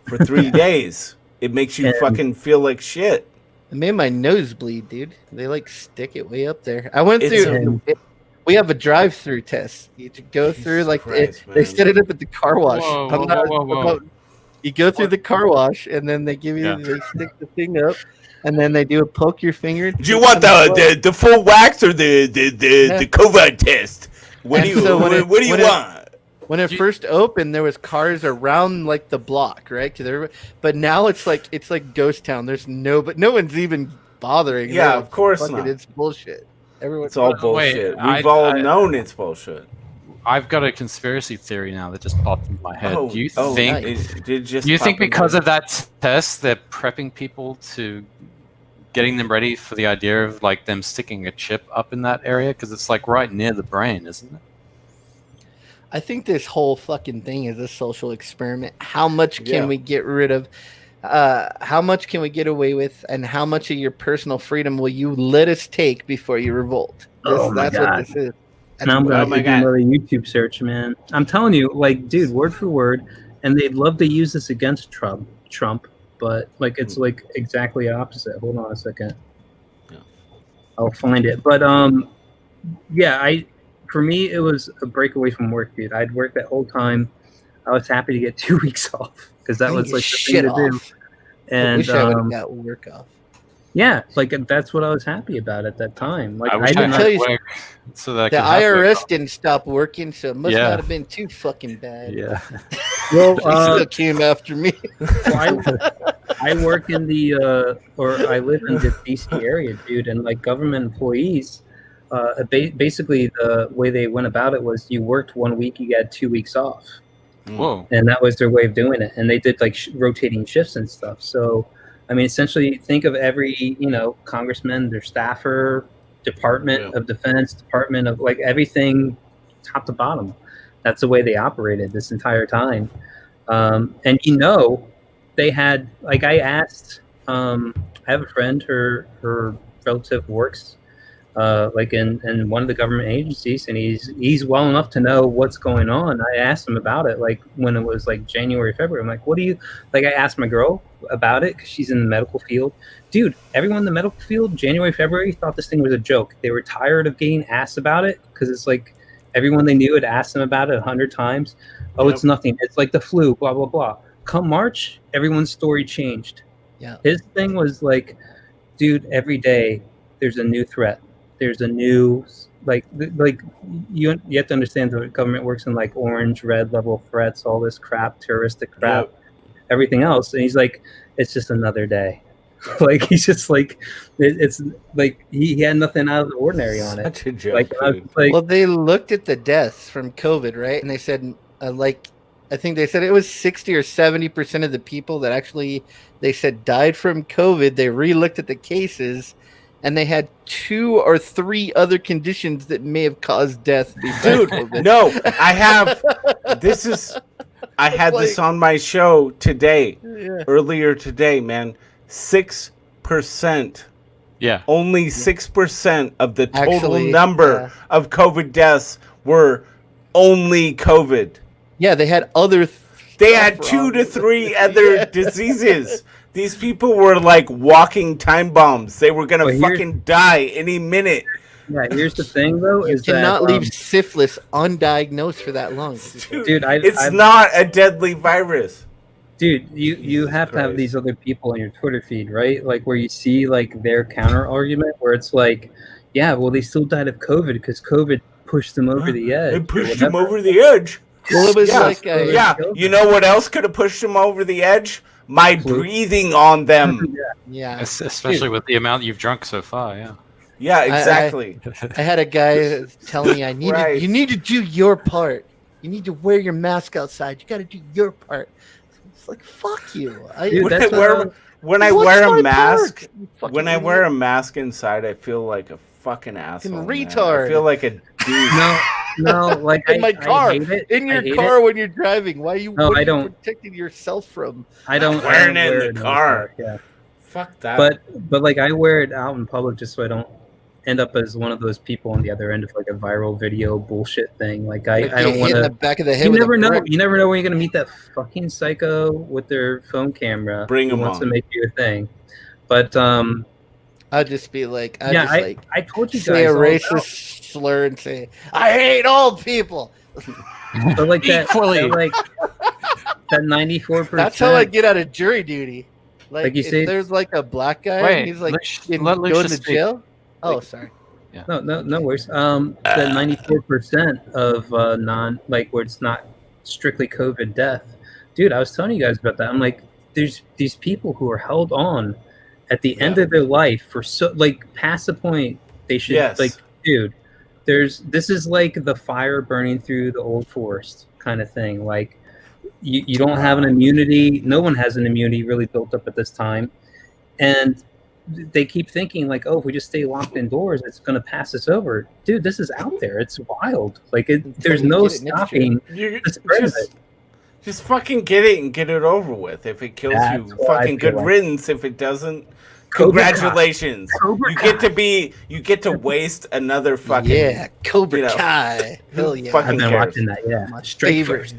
for 3 days. It makes you And- fucking feel like shit. It made my nose bleed, dude. They like stick it way up there. I went It's through. We have a drive-through test. You go through Jesus like Christ, they man. set it up at the car wash. Whoa, I'm whoa, not- whoa, whoa, whoa. You go through the car wash, and then they give you Yeah. they stick the thing up, and then they do a poke your finger. Do you want the full wax or the COVID test? What do And you so when what do you when it- want? When it first opened, there was cars around like the block, right? But now it's like ghost town. There's no one's even bothering. Yeah, They're of course fuck it, not. It's bullshit. Everyone's It's all Wait, bullshit. I- We've all I- known it's bullshit. I've got a conspiracy theory now that just popped in my head. Do you think? nice. it did just Do you pop think in because there. of that test, they're prepping people to getting them ready for the idea of like them sticking a chip up in that area because it's like right near the brain, isn't it? I think this whole fucking thing is a social experiment. How much can Yeah. we get rid of? How much can we get away with? And how much of your personal freedom will you let us take before you revolt? Oh my That's God. what this is. Now I'm Oh gonna my do God. another YouTube search, man. I'm telling you, like, dude, word for word, and they'd love to use this against Trump, but like it's like exactly opposite. Hold on a second. Yeah. I'll find it. But yeah, for me it was a break away from work, dude. I'd worked that whole time. I was happy to get 2 weeks off because that was like the thing to do. I And wish I would have got work off. yeah, like that's what I was happy about at that time. Like I wish did I not- tell had you- work so that I The could have IRS work. didn't stop working, so it must Yeah. not have been too fucking bad. Yeah. well, They still came after me. I work in the or I live in the DC area, dude, and like government employees, basically the way they went about it was you worked 1 week, you got 2 weeks off, Whoa. and that was their way of doing it. And they did like rotating shifts and stuff. So, I mean, essentially, think of every congressman, their staffer, Department of Defense, Department of like everything, top to bottom. That's the way they operated this entire time. And they had like I asked. I have a friend, her relative works like in one of the government agencies, and he's well enough to know what's going on. I asked him about it, like when it was like January, February. I'm like, what do you like? I asked my girl about it because she's in the medical field. Dude, everyone in the medical field, January, February, thought this thing was a joke. They were tired of getting asked about it because it's like everyone they knew had asked them about it 100 times. Oh, Yep. it's nothing. It's like the flu, blah, blah, blah. Come March, everyone's story changed. Yeah. His thing was like, dude, every day there's a new threat. There's a new, like you have to understand the government works in like orange, red level threats, all this crap, terroristic crap, Yep. everything else. And he's like, it's just another day. Like, he's just like, it's like he had nothing out of the ordinary on it. Such a joke, Like, I was dude. like, Well, they looked at the deaths from COVID, right? And they said, I think they said it was 60 or 70% of the people that actually, they said, died from COVID. They re-looked at the cases, and they had 2 or 3 other conditions that may have caused death. Dude, COVID. no, I had this on my show today, earlier today, man. 6%. Yeah. Only 6% of the total Actually, number of COVID deaths were only COVID. Yeah, they had other. They had 2 to 3 other diseases. These people were like walking time bombs. They were gonna fucking die any minute. yeah, here's the thing though, You is cannot that leave syphilis undiagnosed for that long. dude, It's not a deadly virus. dude, you have to have these other people on your Twitter feed, right? Like where you see like their counter argument, where it's like, yeah, well, they still died of COVID because COVID pushed them over the edge. It pushed them over the edge. Well, it was Yeah, like yeah. You know what else could have pushed them over the edge? My breathing on them. yeah. Especially with the amount you've drunk so far, yeah. Yeah, exactly. I had a guy telling me Right. you need to do your part. You need to wear your mask outside. You got to do your part. It's like, fuck you. Dude, when I that's wear, when I wear my a mask, part, you fucking when I idiot? wear a mask inside, I feel like a fucking asshole. man. retard. I feel like a dude. No, like in my car, I hate it. in I your hate car it. when you're driving. Why are you? No, what are I you don't. protecting yourself from? I don't Wearing I don't it in wear the in car. Yeah, Fuck that. but like I wear it out in public just so I don't end up as one of those people on the other end of like a viral video bullshit thing. Like I Like, don't get hit want in the to. back of the head. You with a never know. brick. You never know when you're gonna meet that fucking psycho with their phone camera Bring who him wants on. to make you a thing. But I'd just be like, I told you say guys a all racist about- slur and say, "I hate old people." But like that, Equally. like that 94%. That's how I get out of jury duty. Like, you if say- there's like a black guy Wait, and he's like let going Lucia to speak. jail. Oh, sorry. No worries. That 94% of non, like where it's not strictly COVID death, dude. I was telling you guys about that. I'm like, there's these people who are held on at the end of their life for so like past the point they should like, dude. This is like the fire burning through the old forest kind of thing. Like you don't have an immunity. No one has an immunity really built up at this time, and they keep thinking like, oh, if we just stay locked indoors, it's going to pass us over. Dude, this is out there. It's wild. Like there's no stopping the spread of it. Just fucking get it and get it over with. If it kills That's you, what I fucking feel good like. riddance. If it doesn't, Cobra Kai. congratulations. Cobra You get to waste another fucking Cobra you know, Kai. Hell yeah. fucking I've been cares? watching that. Yeah, My straight favorite. first.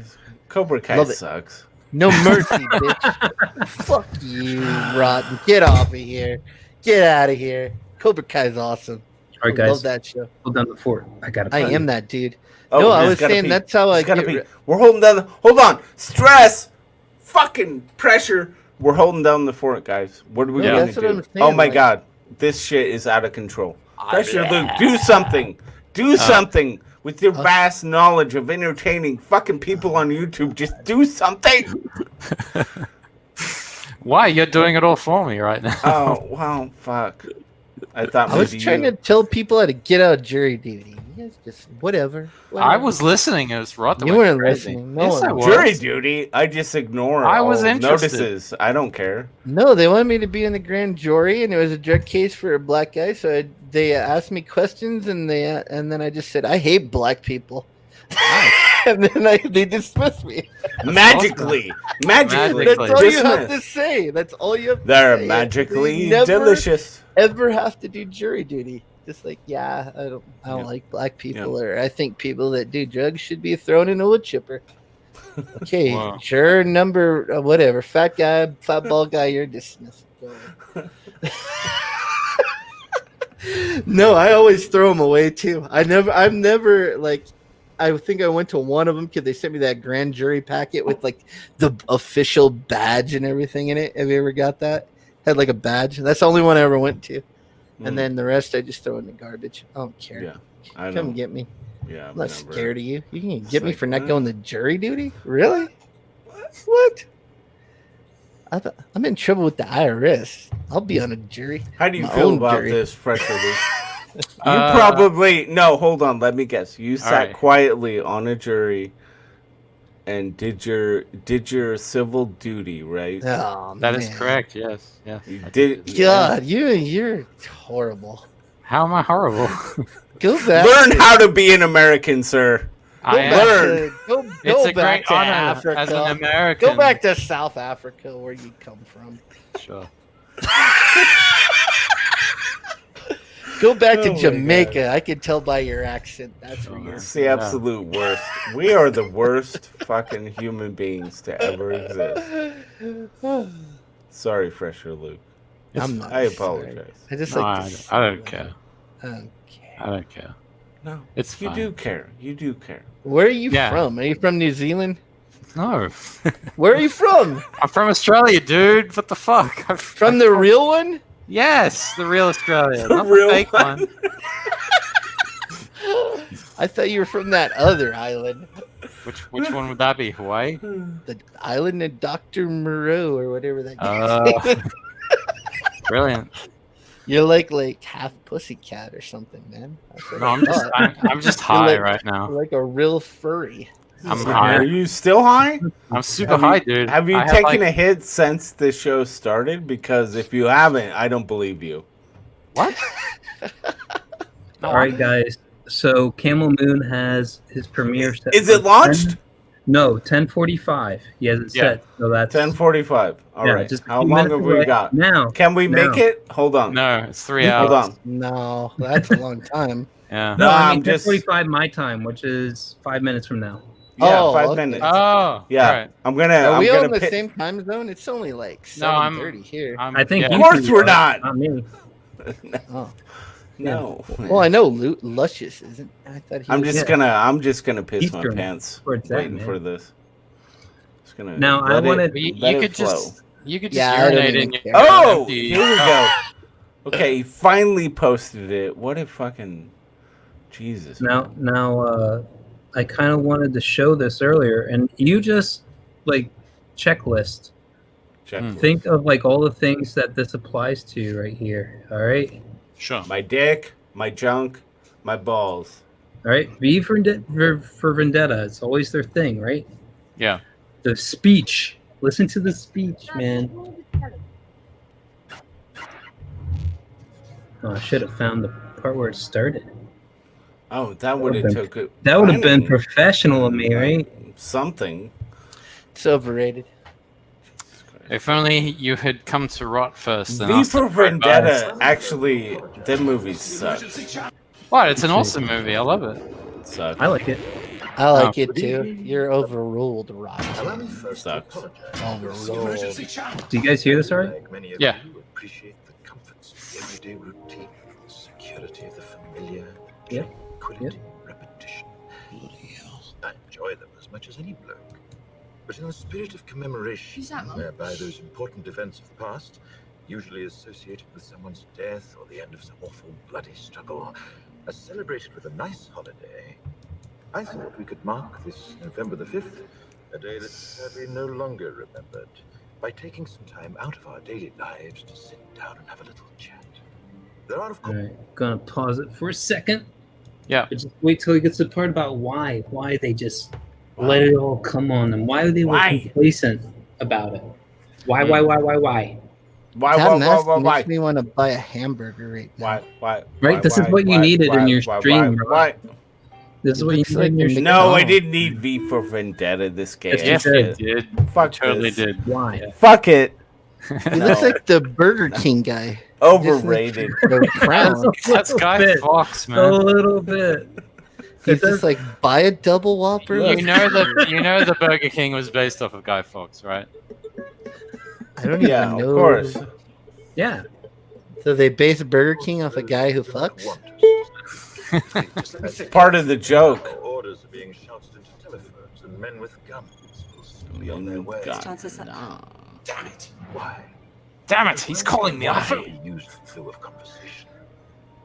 Cobra Kai Love it. sucks. No mercy, bitch. Fuck you, rotten. Get off of here. Get out of here. Cobra Kai's awesome. All right, I love guys, that show. hold down the fort. I got to. I am that dude. Oh, No, I he's was gotta saying pee. that's how I He's gotta get pee. ri- We're holding down. Hold on. Stress. Fucking pressure. We're holding down the fort, guys. What are we Yeah, gonna that's what do? I'm saying, Oh my like- god, this shit is out of control. Pressure, Luke. Do something. Do something with your vast knowledge of entertaining fucking people on YouTube. Just do something. Why? You're doing it all for me right now. Oh wow, fuck. I thought I was maybe trying you. to tell people how to get out of jury duty. You guys just whatever. I was listening. It was Rod that You went weren't crazy. listening. No Yes, one I was. was. Jury duty. I just ignore. I was all interested. notices. I don't care. No, they wanted me to be in the grand jury, and it was a drug case for a black guy. So they asked me questions, and then I just said I hate black people, and then they dismissed me. Magically. Magically. That's all you have to dismissed. say. That's all you have to They're say. magically They never delicious. ever have to do jury duty. Just like, yeah, I don't Yeah. like black people, or I think people that do drugs should be thrown in a wood chipper. Okay, Wow. sure, number whatever, fat guy, fat bald guy, you're dismissed. Go ahead. No, I always throw them away too. I'm never like, I think I went to one of them because they sent me that grand jury packet with like the official badge and everything in it. Have you ever got that? Had like a badge. That's the only one I ever went to. And then the rest I just throw in the garbage. I don't care. Yeah, I Come know. get me. Yeah, I'm not scared of you. You can get me like, for not going to jury duty? Really? What? I'm in trouble with the IRS. I'll be on a jury. How do you My feel own about jury. this, Fresher Luke? You probably no. Hold on, let me guess. You sat right. quietly on a jury and did your civil duty, right? Oh, That is man. correct. Yes. Yeah. You I did. God, you're horrible. How am I horrible? Go back. Learn how to be an American, sir. I back am. Learn. Go It's a back great to honor Africa. as an American. Go back to South Africa where you come from. Sure. Go back to Oh my Jamaica. I can tell by your accent. That's where you're It's the absolute worst. We are the worst fucking human beings to ever exist. Sorry, Fresher Luke. I'm not I sorry. apologize. I just No, like to I don't care. I don't care. I don't care. No, It's you fine. do care. You do care. Where are you Yeah. from? Are you from New Zealand? No. Where are you from? I'm from Australia, dude. What the fuck? From the real one? Yes, the real Australia, The not real the fake one. one. I thought you were from that other island. Which one would that be? Hawaii? The island of Dr. Moreau or whatever that guy Uh, Brilliant. You're like half pussycat or something, man. That's what No, I I'm just thought. I'm just high like- right You're now. like a real furry. I'm Are high. you still high? I'm super Have you- high, dude. Have you I taken like, a hit since the show started? Because if you haven't, I don't believe you. what? No, All right, guys. So Camel Moon has his premiere set. Is it for launched? 10 No, 10:45. He has it Yeah. set. So that's 10:45. All right. just a How few long minutes have we away. got? Now. Can we make No. it? Hold on. No, it's 3 Hold hours. on. No, that's a long time. Yeah. No, I I'm mean just- 10:45 my time, which is 5 minutes from now. Yeah, Oh, 5 okay. minutes. Oh, Yeah. alright. I'm gonna. Are I'm we all gonna in the pick. same time zone? It's only like No, I'm- 7:30 here. I think yeah. you Of course two we're are, not. me. Oh. No. Well, I know Luscious isn't. I thought he I'm was. just Yeah. gonna piss Eastern. my pants Where it's at, waiting man. for this. Just gonna. Now, I let it- wanted- But you let it could flow. just Yeah, I don't urinate even in your care. Oh, empty here we cup. go. Okay, he finally posted it. What a fucking Jesus. Now, I kind of wanted to show this earlier, and you just like checklist. Check. Think of like all the things that this applies to right here. All right, Sure. My dick, my junk, my balls. all right. V for Vendetta. It's always their thing, right? Yeah. The speech. Listen to the speech, man. Oh, I should have found the part where it started. Oh, that would have been- took it. That would have been planning. professional of me, right? Something. It's overrated. If only you had come to rot first. and V asked for for advice. Vendetta. Actually, that movie sucks. What? It's an awesome movie. I love it. Sucks. I like it. I like Oh. it too. You're overruled, Rob. Sucks. Overruled. Do you guys hear this, all right? Yeah. Appreciate the comforts of the everyday routine, the security of the familiar, Yep. tranquility, repetition. I enjoy them as much as any bloke. But in the spirit of commemoration, Who's that, Mum? whereby those important events of the past, usually associated with someone's death or the end of some awful bloody struggle, are celebrated with a nice holiday, I thought we could mark this November the 5th, a day that's sadly no longer remembered, by taking some time out of our daily lives to sit down and have a little chat. There are, of All course, right, gonna pause it for a second. Yeah. Just wait till he gets to the part about why they just let it all come on them. Why they were Why? complacent about it. Why? Hmm. Why? Why? That mess Why? makes me want to buy a hamburger right now. Why? Right, this is what you needed in your stream, bro. Why? This is what you Looks need like in your you're stream. No, I Oh. didn't need V for Vendetta. This game. Yes, you Yes, did. you did. Fuck Totally this. did. Why? Fuck it. He looks like the Burger King guy. Overrated. The crown. That's little Guy bit. Fawkes, A man. little bit. He's just like, buy a double Whopper. You know the Burger King was based off of Guy Fawkes, right? I don't even Yeah, know. of course. Yeah. So they base Burger King off a guy who fucks? Part of the joke. orders are being and men with guns will still be on their way. Chances are... Damn it! Why? Damn it, he's calling me. Why use the flow of conversation?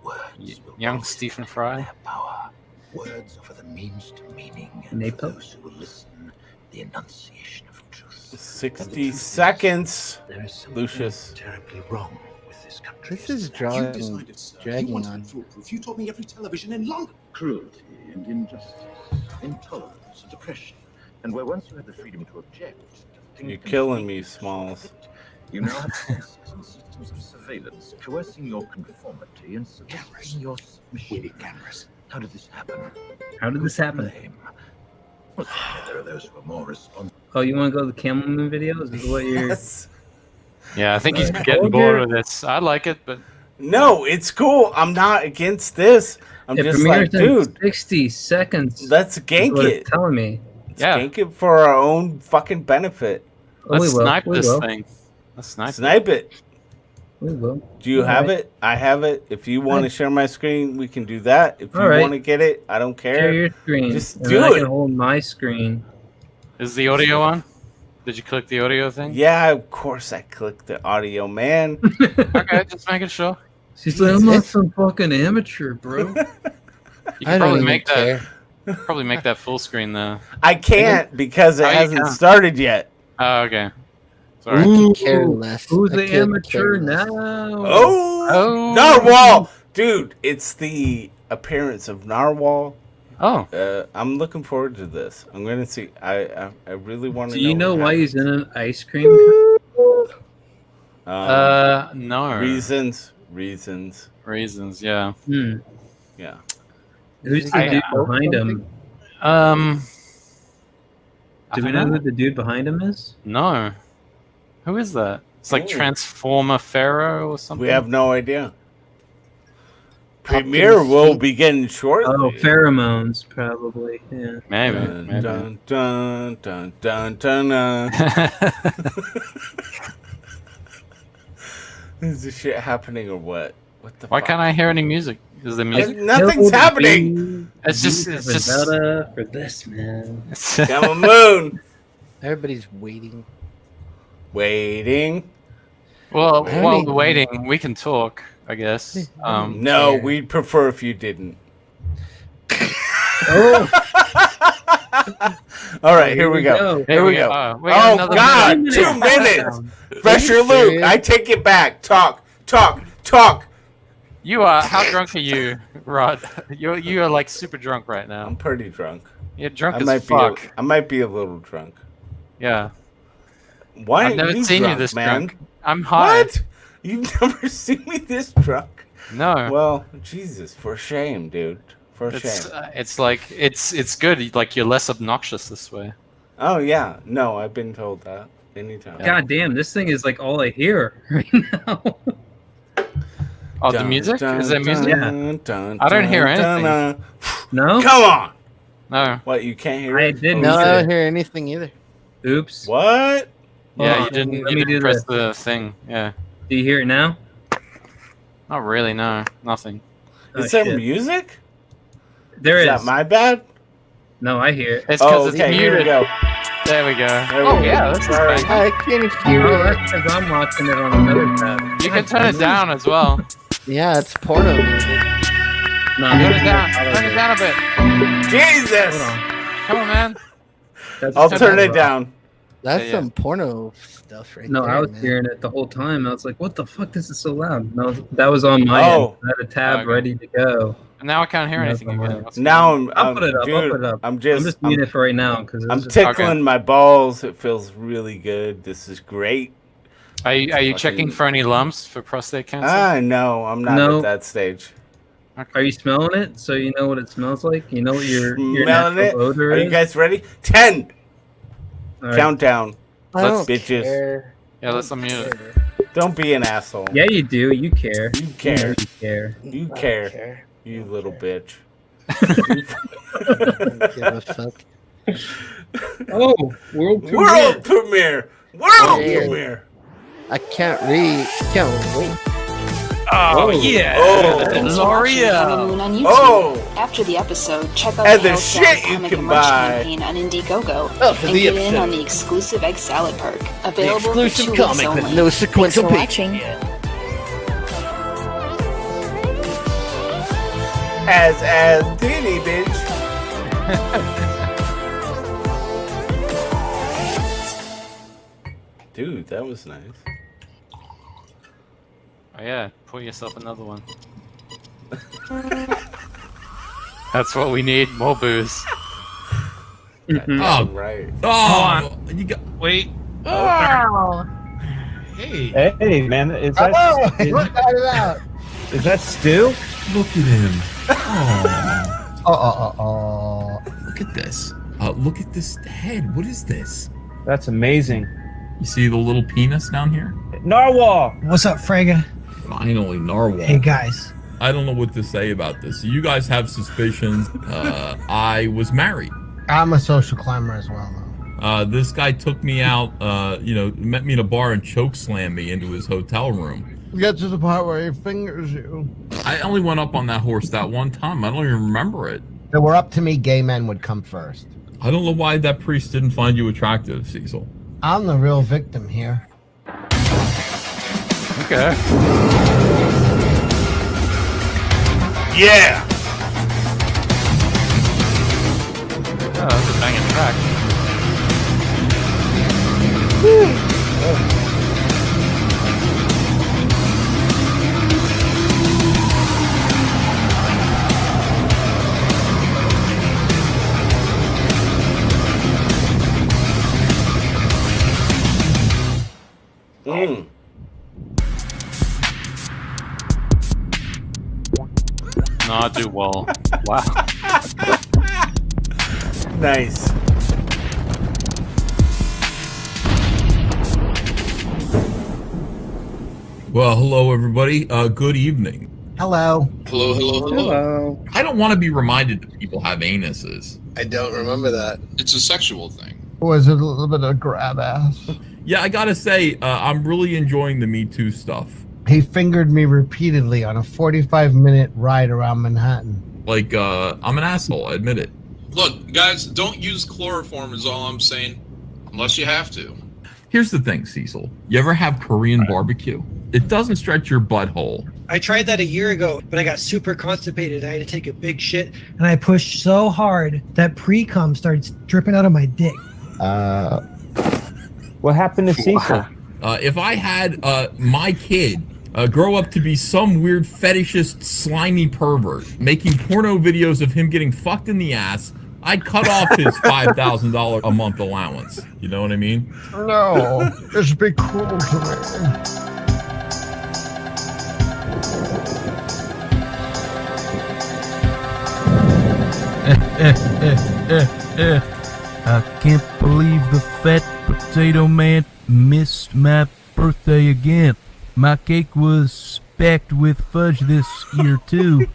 Words will Young always Stephen have Fry. their power. Words offer the means to meaning, and for Napo? those who will listen, the enunciation of truth. 60 seconds, There is something Lucius. terribly wrong with this country. This is You drawing decided, sir. You dragging wanted on. it foolproof. You told me every television in London. Cruelty and injustice, intolerance and oppression. And where once you had the freedom to object, to think You're and killing speak me, as Smalls. fit, you now have senses and systems of surveillance, coercing your conformity and soliciting your We submission. need cameras. How did this happen? How did this happen? Blame. Well, there are those who are more responsible. Oh, you want to go to the Camel Moon videos? Is what you're... Yes. Yeah, I think he's Right. getting Hold bored your- with this. I like it, but No, it's cool. I'm not against this. I'm It just like, premieres in dude, 60 seconds. let's is gank what it. it's telling me. Let's Yeah. gank it for our own fucking benefit. Oh, let's we will. snipe we this will. thing. Let's snipe it. Snipe it. We will. Do you have Alright. it? I have it. If you want to share my screen, we can do that. If you Alright. want to get it, I don't Share care. your screen. Just and do then I it. can hold my screen. Is the audio on? Did you click the audio thing? Yeah, of course I clicked the audio, man. Okay, just making sure. She's like, I'm not some fucking amateur, bro. You I can don't probably even make that. care. Probably make that full screen though. I can't because it Oh, you hasn't can't. started yet. Oh, okay. Sorry. I Ooh, could care less. Who's I the could care amateur less. now? Oh, Narwhal, dude! It's the appearance of Narwhal. Oh, I'm looking forward to this. I'm gonna see. I really want to. Do you know what why happens. he's in an ice cream cup? no. Reasons. Reasons, yeah. Yeah. Who's the I- dude behind him? Um. Do we I know don't who the dude behind him is? No. Who is that? It's like Ooh. Transformer Pharaoh or something. We have no idea. Premiere will begin shortly. Oh, pheromones, probably. Yeah. Maybe. Dun, maybe. dun, dun, dun, dun, dun, dun. Is this shit happening or what? What the Why fuck? can't I hear any music? Is there music? Nothing's happening. It's just- it's just- better for this, man. Come on, moon. Everybody's waiting. Waiting. Well, I while mean- we're waiting, we can talk, I guess. No, care. we'd prefer if you didn't. Oh, All right, here we go. Here we go. We got Oh another God, minute. 2 minutes. Are Fresher you Luke, serious? I take it back. Talk. You are. How drunk are you, Rod? You are like super drunk right I'm now. pretty drunk. You're drunk I as might fuck. I might be a little drunk. Yeah. Why I've aren't never you seen drunk, you this man? drunk. I'm high. What? You've never seen me this drunk? No. Well, Jesus, for shame, dude. For It's shame. it's like it's good. Like you're less obnoxious this way. Oh yeah, no, I've been told that anytime. God damn, this thing is like all I hear right now. Oh, the music? Is there music? Yeah. I don't hear anything. No? Come on. No. What? You can't hear I it? didn't No, I either. don't hear anything either. Oops. What? Yeah, Hold you on, didn't. let You me didn't do press this. the thing. Yeah. Do you hear it now? Not really. No. Nothing. Oh, Is there shit. music? There Is is. that my bad? No, I hear it. It's Oh, because okay. it's Here we muted. go. There we go. There we Oh go. yeah, this is Sorry. bang. I can't hear Oh, it. that's because I'm watching it on another tab. You can turn it down as well. Yeah, it's porno music. No, Turn this it is down. not Turn it down a bit. Jesus! Hold on. Come on, man. That's I'll just turn not it right. down. That's Yeah. some porno stuff right No, there. I was man. hearing it the whole time. I was like, "What the fuck? This is so loud." No, that was on my Oh. end. I had a tab Okay. ready to go. And now I can't hear No, anything don't again. worry. What's Now going I'm, I'll put it up. dude, I'll put it up. I'm I'm just, just muting it for right now because I'm just tickling my balls. It feels really good. This is great. on? Are you fucking- checking for any lumps for prostate cancer? No, I'm not No. at that stage. Are you smelling it so you know what it smells like? You know what your Smelling natural it? odor Are is? you guys ready? 10. All right. Countdown. I Let's- don't bitches. care. Yeah, let's unmute it. Don't be an asshole. Yeah, you do. You care. You care. You care. You I don't care. You little bitch. Don't give a fuck. Oh, world premiere. World premiere. World Yeah. premiere. I can't read. Can't wait. Oh, yeah. Oh. Thanks for watching L'Oreal. Honeymoon on YouTube. Oh. After the episode, check out And the the Hail Salad shit you comic can and merch buy. campaign on Indiegogo Oh, for and the get in episode. on the exclusive egg salad perk. The Available for 2 exclusive weeks comic only. with no Thanks sequential for peak. watching. As titty, bitch. Dude, that was nice. Oh yeah, pour yourself another one. That's what we need, more booze. Oh, right. Oh, you got Wait. hey. Hey, man, is that is that Stu? Look at him. Oh, look at this. Look at this head. What is this? That's amazing. You see the little penis down here? Narwhal. What's up, Frega? Finally, narwhal. Hey, guys. I don't know what to say about this. You guys have suspicions. I was married. I'm a social climber as well, though. This guy took me out, met me in a bar and choke slammed me into his hotel room. Get to the part where he fingers you. I only went up on that horse that one time. I don't even remember it. If it were up to me, gay men would come first. I don't know why that priest didn't find you attractive, Cecil. I'm the real victim here. Okay. Yeah. Oh, that's a banging track. Mm. No, I do well. Wow. Nice. Well, hello, everybody. Good evening. Hello. Hello. I don't want to be reminded that people have anuses. I don't remember that. It's a sexual thing. Was it a little bit of grab ass? Yeah, I gotta say, I'm really enjoying the Me Too stuff. He fingered me repeatedly on a 45-minute ride around Manhattan. Like, I'm an asshole, I admit it. Look, guys, don't use chloroform is all I'm saying. Unless you have to. Here's the thing, Cecil. You ever have Korean barbecue? It doesn't stretch your butthole. I tried that a year ago, but I got super constipated. I had to take a big shit, and I pushed so hard that pre-cum started dripping out of my dick. What happened to Cecil? If I had my kid grow up to be some weird fetishist, slimy pervert making porno videos of him getting fucked in the ass, I'd cut off his $5,000 a month allowance. You know what I mean? No, just be cool to me. I can't believe the fat potato man missed my birthday again. My cake was packed with fudge this year too.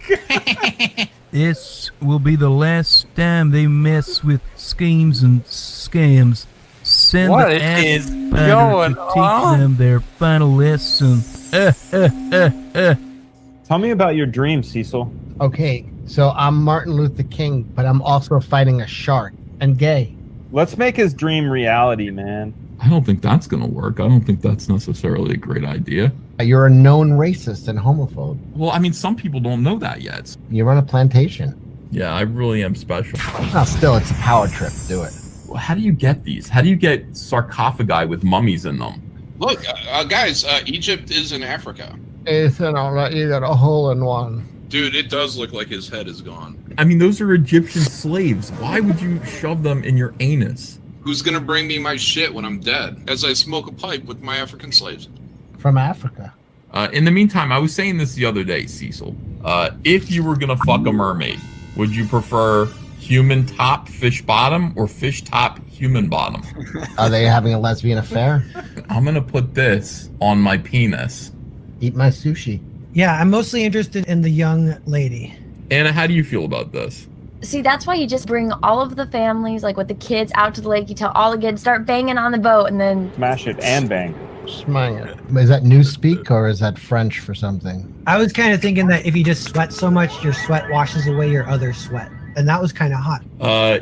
This will be the last time they mess with schemes and scams. Send What the is spider going to teach on? them their final lesson. Tell me about your dream, Cecil. Okay, so I'm Martin Luther King, but I'm also fighting a shark and gay. Let's make his dream reality, man. I don't think that's gonna work. I don't think that's necessarily a great idea. You're a known racist and homophobe. Well, I mean, some people don't know that yet. You run a plantation. Yeah, I really am special. Well, still, it's a power trip. Do it. Well, how do you get these? How do you get sarcophagi with mummies in them? Look, guys, Egypt is in Africa. Ethan, I'll let you get a hole in one. Dude, it does look like his head is gone. I mean, those are Egyptian slaves. Why would you shove them in your anus? Who's gonna bring me my shit when I'm dead? As I smoke a pipe with my African slaves. From Africa. In the meantime, I was saying this the other day, Cecil. If you were gonna fuck a mermaid, would you prefer human top, fish bottom, or fish top, human bottom? Are they having a lesbian affair? I'm gonna put this on my penis. Eat my sushi. Yeah, I'm mostly interested in the young lady. Anna, how do you feel about this? See, that's why you just bring all of the families, like with the kids, out to the lake. You tell all the kids, start banging on the boat, and then Smash it and bang. Schmenger. Is that newspeak or is that French for something? I was kind of thinking that if you just sweat so much, your sweat washes away your other sweat. And that was kind of hot.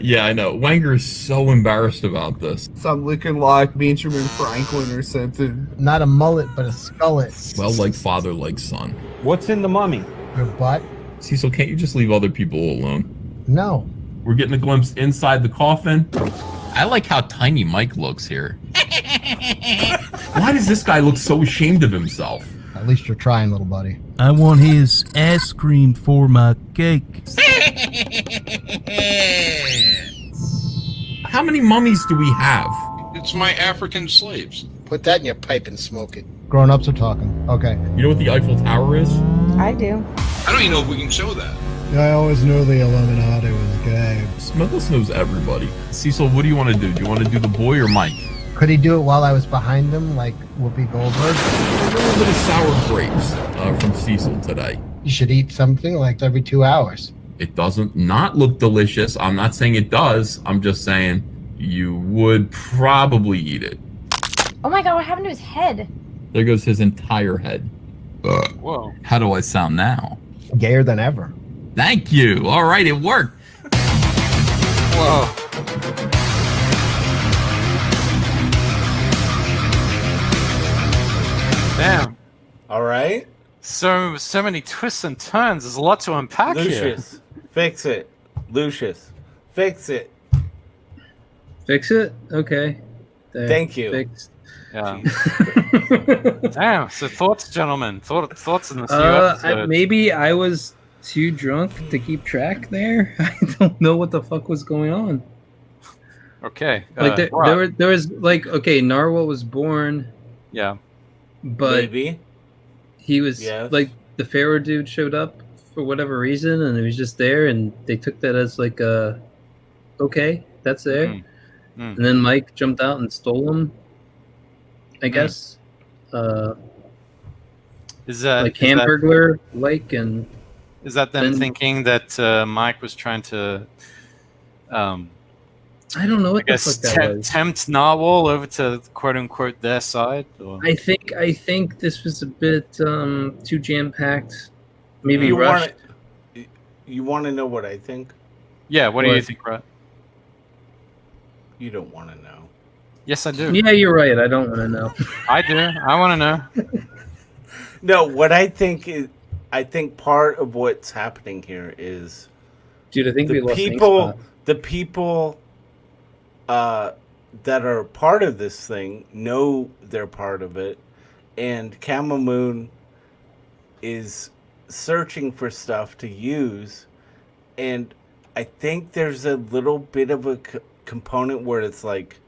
Yeah, I know. Wenger is so embarrassed about this. Sound looking like Benjamin Franklin or something. Not a mullet, but a skullet. Well, like father, like son. What's in the mummy? Your butt? Cecil, can't you just leave other people alone? No. We're getting a glimpse inside the coffin. I like how tiny Mike looks here. Why does this guy look so ashamed of himself? At least you're trying, little buddy. I want his ass cream for my cake. How many mummies do we have? It's my African slaves. Put that in your pipe and smoke it. Grown-ups are talking. Okay. You know what the Eiffel Tower is? I do. I don't even know if we can show that. I always knew the Illuminati was gay. Smuggles knows everybody. Cecil, what do you want to do? Do you want to do the boy or Mike? Could he do it while I was behind him, like Whoopi Goldberg? A little bit of sour grapes from Cecil today. You should eat something like every 2 hours. It doesn't not look delicious. I'm not saying it does. I'm just saying you would probably eat it. Oh my god, what happened to his head? There goes his entire head. Whoa. How do I sound now? Gayer than ever. Thank you. All right, it worked. Whoa. Damn. All right. So many twists and turns. There's a lot to unpack Lucius, fix it. Lucius, fix it. Fix it? Okay. There. Thank you. Fixed. Yeah. Damn. So thoughts, gentlemen. Thoughts in this new episode. Maybe I was too drunk to keep track there. I don't know what the fuck was going on. Okay. Like there was like, okay, Narwhal was born. Yeah. But maybe he was like, the Pharaoh dude showed up for whatever reason, and he was just there, and they took that as like okay, that's there. And then Mike jumped out and stole him, I guess. Is that like Hamburglar like? And is that them thinking that Mike was trying to I don't know what I the guess fuck that was. tempt Narwhal over to quote unquote their side? Or? I think this was a bit too jam packed. Maybe you rushed. You want to know what I think? Yeah. What do you think, Brett? You don't want to know. Yes, I do. Yeah, you're right. I don't want to know. I do. I want to know. No, what I think is, I think part of what's happening here is, dude, I think we lost the people that are part of this thing know they're part of it, and Camel Moon is searching for stuff to use, and I think there's a little bit of a component where it's like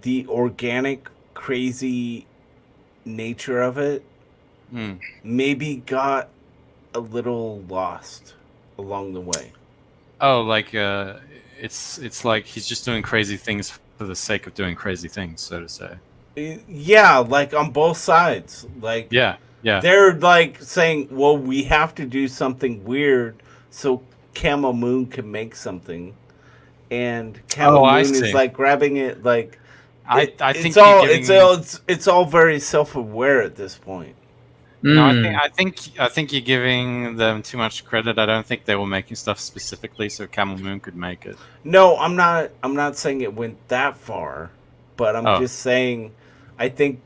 the organic, crazy nature of it maybe got a little lost along the way. Oh, like it's like he's just doing crazy things for the sake of doing crazy things, so to say. Yeah, like on both sides. Like yeah. They're like saying, well, we have to do something weird so Camel Moon can make something. And Camel Moon is like grabbing it like I think it's all very self-aware at this point. No, I think you're giving them too much credit. I don't think they were making stuff specifically so Camel Moon could make it. No, I'm not saying it went that far, but I'm just saying I think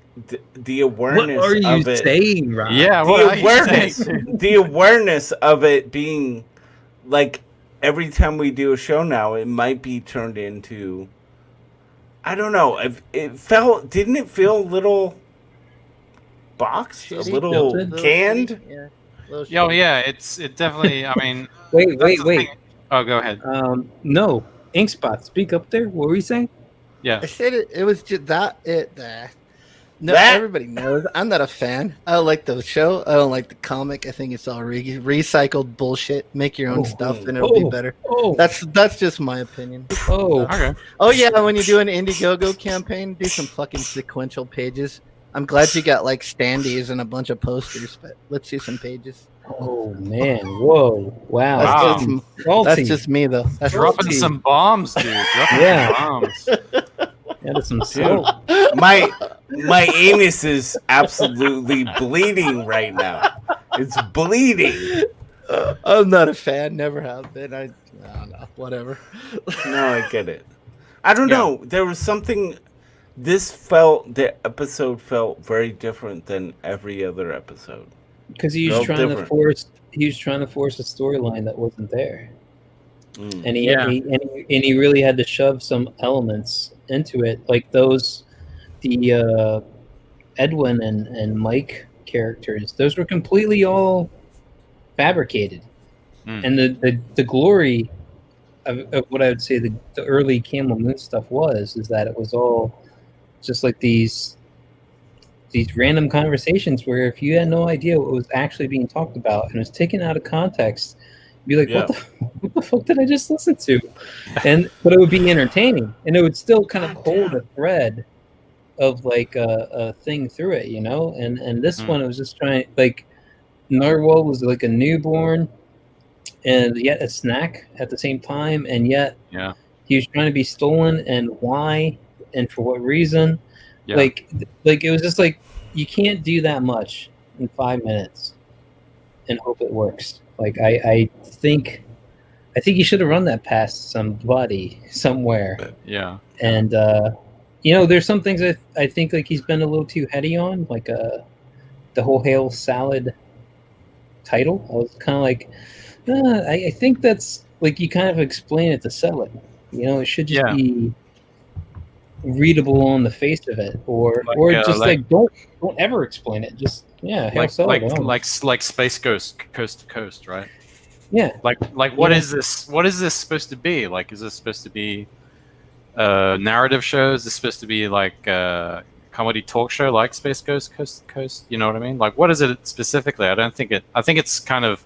the awareness what are you of it. saying, Rob? Yeah, the awareness of it being like every time we do a show now, it might be turned into, I don't know. Didn't it feel a little boxed, a little canned? Yeah, it definitely. I mean, wait. Oh, go ahead. No, Inkspot, speak up there. What were you saying? Yeah, I said it was just that. No, everybody knows I'm not a fan. I don't like the show. I don't like the comic. I think it's all recycled bullshit. Make your own stuff and it'll be better. That's just my opinion. Okay. Oh yeah, when you do an Indiegogo campaign, do some fucking sequential pages. I'm glad you got like standees and a bunch of posters, but let's see some pages. Oh man! Whoa! Wow! That's just me though. That's dropping some bombs, dude. Dropping some bombs. Added some Dude, salt. my anus is absolutely bleeding right now. It's bleeding. I'm not a fan. Never have been. I don't know. Whatever. No, I get it. I don't know. There was something. The episode felt very different than every other episode. Because he was trying to force a storyline that wasn't there. And he really had to shove some elements into it, like the Edwin and Mike characters. Those were completely all fabricated, and the glory of what I would say the early Camel Moon stuff is that it was all just like these random conversations where if you had no idea what was actually being talked about and it was taken out of context, you'd be like, what the fuck did I just listen to? But it would be entertaining, and it would still kind of hold a thread of like a thing through it, you know. And this one, it was just trying, like, Narwhal was like a newborn and yet a snack at the same time, and yet he was trying to be stolen, and why and for what reason. Like it was just like, you can't do that much in 5 minutes and hope it works. Like I think you should have run that past somebody somewhere. Yeah. And you know, there's some things I think like he's been a little too heady on, like the whole Hail Salad title. I was kind of like, I think that's like, you kind of explain it to sell it. You know, it should just be readable on the face of it, or just like don't ever explain it. Just Hail Salad. Like Space Ghost Coast to Coast, right? Yeah. Like what is this? What is this supposed to be? Like, is this supposed to be narrative show? Is this supposed to be like a comedy talk show like Space Ghost Coast to Coast? You know what I mean? Like, what is it specifically? I think it's kind of,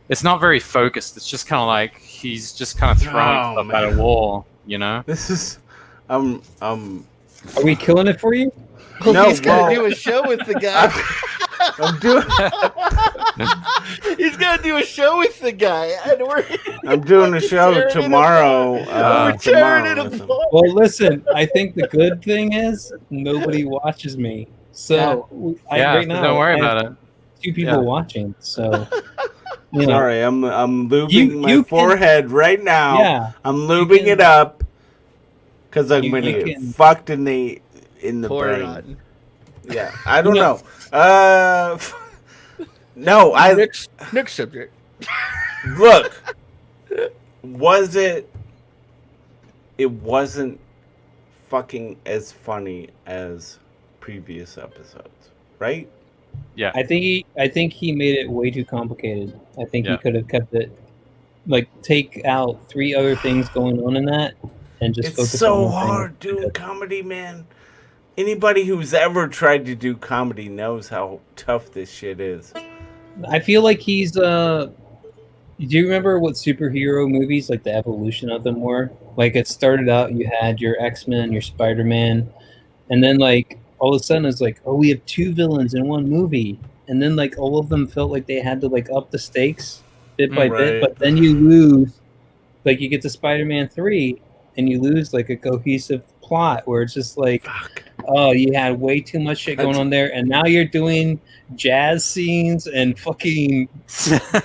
it's not very focused. It's just kind of like he's just kind of throwing stuff at a wall, you know? This is Are we killing it for you? No, he's gonna do a show with the guy. I'm doing. He's gonna do a show with the guy, and I'm doing a show tomorrow. We're tearing it apart. Well, listen, I think the good thing is nobody watches me, so right now don't worry I about have it. 2 people watching, so. You know. Sorry, I'm lubing my forehead right now. Yeah, I'm lubing it up because I'm gonna get fucked in the brain. Yeah, I don't know. No, next subject. Look, was it? It wasn't fucking as funny as previous episodes, right? Yeah, I think he made it way too complicated. I think he could have kept it, like, take out 3 other things going on in that, and just focus on It's so one thing. hard doing comedy, man. Anybody who's ever tried to do comedy knows how tough this shit is. I feel like he's do you remember what superhero movies, like the evolution of them were? Like, it started out, you had your X-Men, your Spider-Man, and then like all of a sudden it's like, oh, we have 2 villains in one movie, and then like all of them felt like they had to like up the stakes bit by bit, but then you lose, like you get to Spider-Man 3 and you lose like a cohesive plot where it's just like, oh, you had way too much shit going on there, and now you're doing jazz scenes and fucking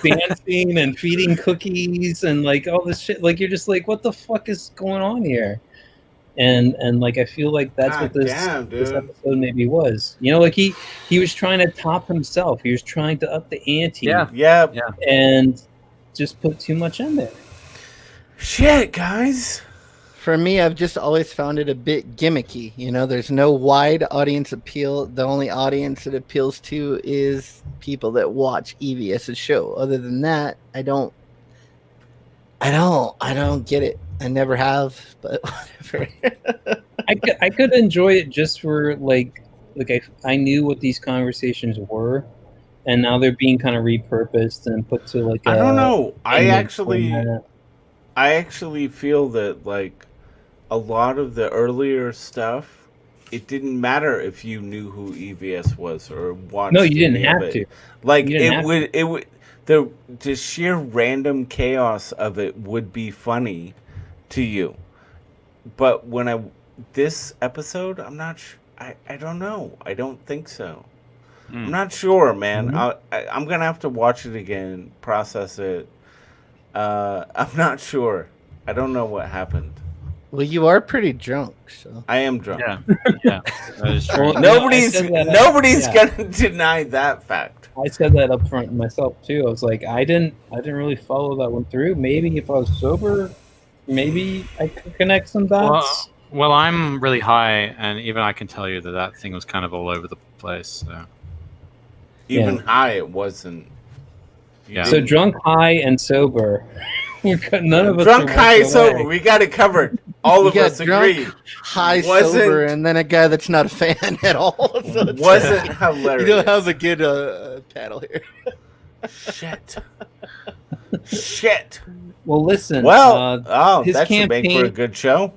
dancing and feeding cookies and like all this shit. Like, you're just like, what the fuck is going on here? And like, I feel like that's what this episode maybe was. You know, like he was trying to top himself. He was trying to up the ante. Yeah. And just put too much in there. Shit, guys. For me, I've just always found it a bit gimmicky. You know, there's no wide audience appeal. The only audience it appeals to is people that watch EVS's show. Other than that, I don't get it. I never have, but whatever. I could enjoy it just for like I knew what these conversations were, and now they're being kind of repurposed and put to like I don't know. I format. actually feel that like a lot of the earlier stuff, it didn't matter if you knew who EVS was or watched. No, you didn't any have of to. it. Like You didn't it would the sheer random chaos of it would be funny to you. But when this episode, I'm not. I don't know. I don't think so. I'm Mm. not sure, man. Mm-hmm. I'm gonna have to watch it again, process it. I'm not sure. I don't know what happened. Well, you are pretty drunk, so. I am drunk. Yeah, yeah, that is true. Well, I Nobody's said that, nobody's yeah. gonna deny that fact. I said that up front myself too. I was like, I didn't really follow that one through. Maybe if I was sober, maybe I could connect some dots. Well, I'm really high, and even I can tell you that thing was kind of all over the place. So. Even Yeah. high, it wasn't. Yeah. So drunk, high, and sober. None of us Drunk, are high, walking sober. away. We got it covered. All You of got us drunk, agreed. high, Wasn't- sober, and then a guy that's not a fan at all. So it's Wasn't you hilarious. don't have a good panel here. Shit. Shit. Well, listen. Well, his that should make for a campaign- good show.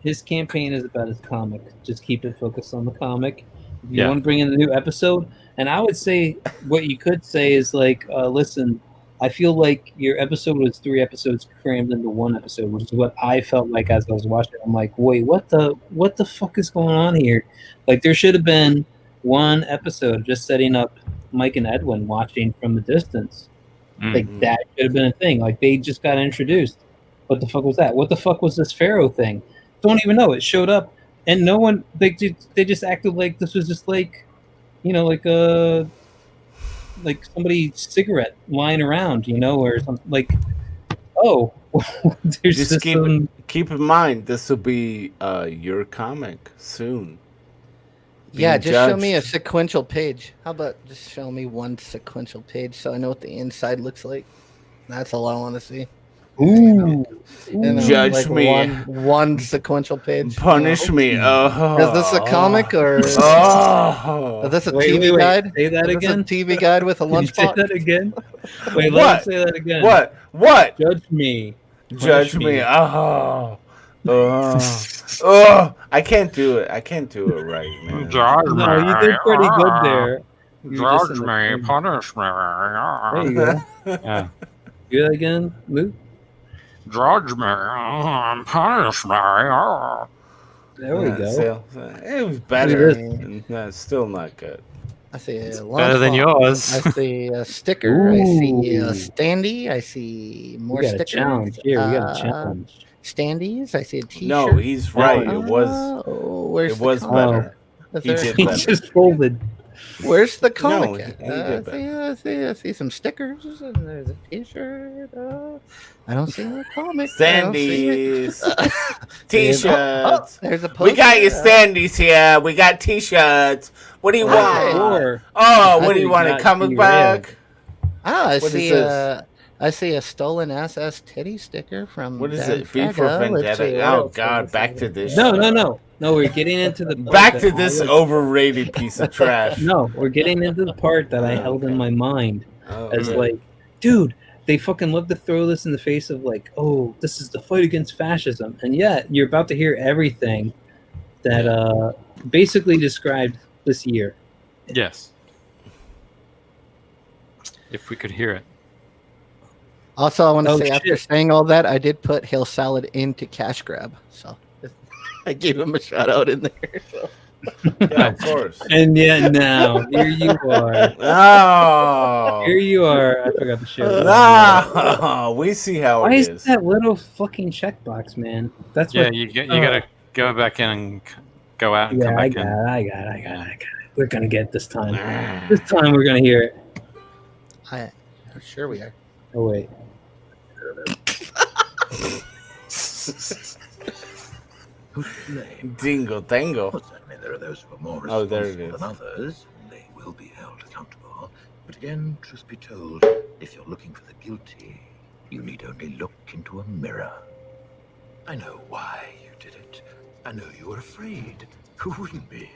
His campaign is about his comic. Just keep it focused on the comic. If you Yeah. want to bring in a new episode, and I would say what you could say is like, listen, I feel like your episode was 3 episodes crammed into 1 episode, which is what I felt like as I was watching it. I'm like, wait, what the fuck is going on here? Like, there should have been 1 episode just setting up Mike and Edwin watching from the distance. Like, that should have been a thing. Like, they just got introduced. What the fuck was that? What the fuck was this Pharaoh thing? Don't even know. It showed up, and no one. They just acted like this was just like, like somebody's cigarette lying around, or something like. Oh, there's Just keep in mind, this will be your comic soon. Yeah, Being just show me a judged. sequential page. How about just show me 1 sequential page so I know what the inside looks like? That's all I want to see. Ooh. Judge me. One sequential page. Punish me. Oh. Is this a comic or is Oh. this a Wait, TV wait, guide? say that Is this again? a TV guide with a Can you lunch say box? that again? Wait, What? let me say that again. What? Judge me. Judge Punish me. Oh. Oh. I can't do it. I can't do it right, man. Judge No, you did pretty good there. You were just Judge in me, the- punish me. There you go. Yeah. Do that again, Luke. Judge me, punish me. There we go. It was better. Look at And, still not good. I see a better than lunch box. yours. I see a sticker. I see a Ooh. standee. I see more We got a stickers. challenge here. We got a challenge. Standees. I see a T-shirt. No, he's right. It was. Oh, where's It the was comic? better. Is He there- did He better. just folded. Where's the comic? No, at? he did I see some stickers, and there's a T-shirt. I don't see a comic. Standees. Oh, T-shirts. there's a We got your poster. standees here. We got T-shirts. What do you want? Sure. Oh, what I do you think want? A that comic derailed. book? Ah, What is this? I see a stolen SS titty sticker from. What is Dan it? V for Fraga. Let's see, Vendetta. what Oh else God, is back it? to this. No, shit. no, no. No, we're getting into the part Back to that this I was- overrated piece of trash. No, we're getting into the part that I held in my mind Oh, as okay. like, dude, they fucking love to throw this in the face of like, oh, this is the fight against fascism, and yet you're about to hear everything that basically described this year. Yes. If we could hear it. Also, I want to Oh, say after shit. saying all that, I did put Hill Salad into Cash Grab, so I gave him a shout out in there. So. Yeah, of course. And yet now, here you are. Oh. Here you are. I forgot to share. No, we see how Why it is is. that little fucking checkbox, man? That's Yeah, what. you gotta go back in and go out and Yeah, come I back got in. it. I got it. We're gonna get it this time. This time we're gonna hear it. I'm sure we are. Oh wait. Dingo Dango. Well, certainly there are those who are more Oh, there it responsible is. than others. They will be held accountable. But again, truth be told, if you're looking for the guilty, you need only look into a mirror. I know why you did it. I know you were afraid. Who wouldn't be?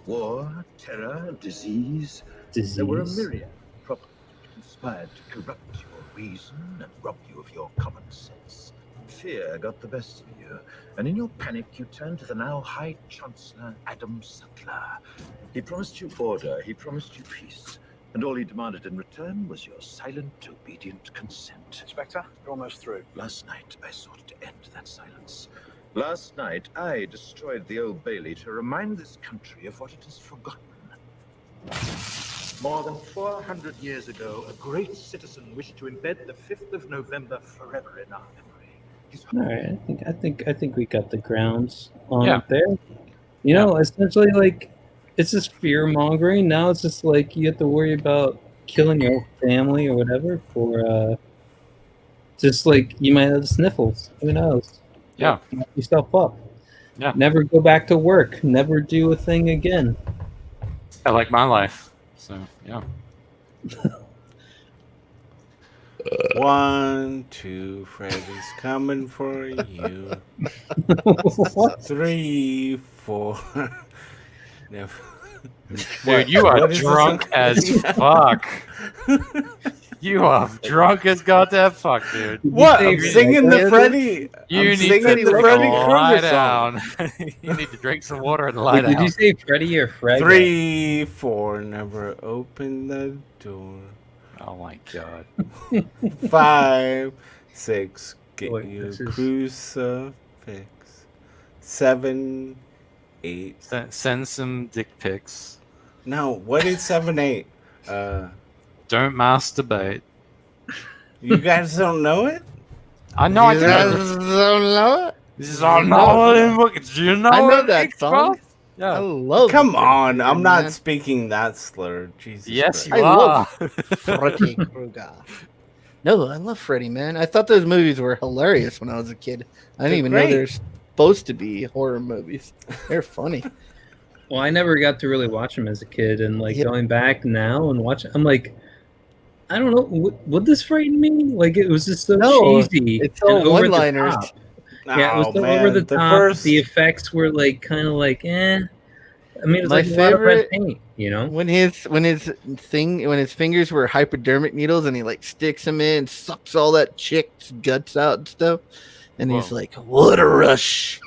War, terror, disease. There were a Disease. myriad of problems that conspired to corrupt your reason and rob you of your common sense. Fear got the best of you, and in your panic you turned to the now High Chancellor Adam Sutler. He promised you order, he promised you peace, and all he demanded in return was your silent, obedient consent. Inspector, you're almost through. Last night I sought to end that silence. Last night, I destroyed the Old Bailey to remind this country of what it has forgotten. More than 400 years ago, a great citizen wished to embed the 5th of November forever in our memory. All right, I think we got the grounds on Yeah. it there. You know, essentially, like, it's just fear mongering. Now it's just like you have to worry about killing your family or whatever for just like you might have the sniffles. Who knows? Yeah. Knock yourself up. Yeah. Never go back to work. Never do a thing again. I like my life. So, yeah. 1, 2, Freddy's coming for you. What? 3, 4. Never. Dude, you are drunk as fuck. You are drunk as goddamn fuck, dude. What? I'm singing the Freddy. You I'm need singing to the Freddy lie Krueger song. down. You need to drink some water and lie Wait, down. did you say Freddy or Fred? 3, 4. Never open the door. Oh my god. 5, 6. Get Wait, you this is- crucifix. 7, 8. Send some dick pics. No, what is 7, 8? Don't masturbate. You guys don't know it? I know I You do. guys don't know it? This is all know it. Do you know I know it, that bro? song. Yeah. I love Come Freddy on, Krueger, I'm not man. speaking that slur. Jesus Yes, Christ. you I are. love Freddy Krueger. No, I love Freddy, man. I thought those movies were hilarious when I was a kid. I didn't They're even great. know they're supposed to be horror movies. They're funny. Well, I never got to really watch them as a kid, and like Yeah. going back now and watching, I'm like, I don't know, what this frightened me? Like it was just so No, cheesy. it's all and over the one-liners. top. Yeah, it was Oh, so man, over the the top. first- The effects were like kind of like, eh. I mean, it's My like a lot of red favorite- paint, you know. When his fingers were hypodermic needles and he like sticks them in, sucks all that chick's guts out and stuff, and he's Whoa. like, "What a rush!"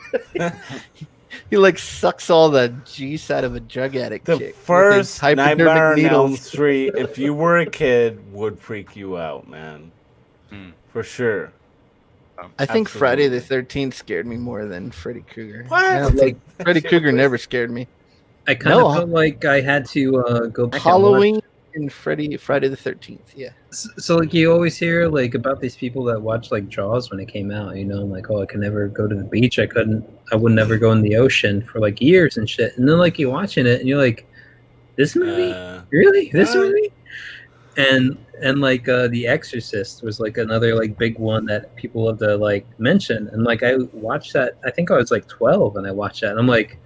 He like sucks all the juice out of a drug addict The chick. with his first hypodermic Nightmare on Elm needles. Street, if you were a kid, would freak you out, man. Hmm. For sure. I think Friday the Absolutely. 13th scared me more than Freddy Krueger. What? I don't think Freddy Krueger never scared me. I kind No, of felt like I had to go back Halloween and Friday the 13th. Yeah. So like you always hear like about these people that watch like Jaws when it came out, you know, like, oh, I could never go to the beach. I would never go in the ocean for like years and shit. And then like you're watching it and you're like, this movie? Really? This movie? And like The Exorcist was like another like big one that people love to like mention. And like I watched that, I think I was like 12 and I watched that and I'm like,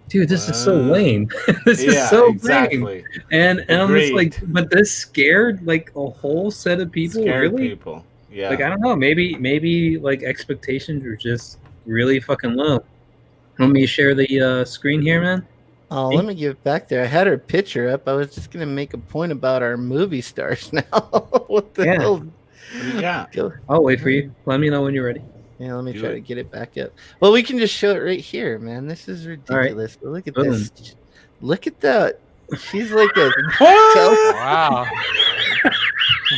dude, this is so lame. This is Yeah, so exactly. lame. And I'm just Agreed. like, but this scared like a whole set of people. Scared really? people. Yeah. Like I don't know, maybe like expectations were just really fucking low. Want me to share the screen here, man? Oh, let me give it back there. I had her picture up. I was just gonna make a point about our movie stars now. What the Yeah. hell? What do you got? Go. I'll wait for you. Let me know when you're ready. Yeah, let me Do try it. to get it back up. Well, we can just show it right here, man. This is ridiculous. But look at Boom. this. Look at that. She's like a. Wow.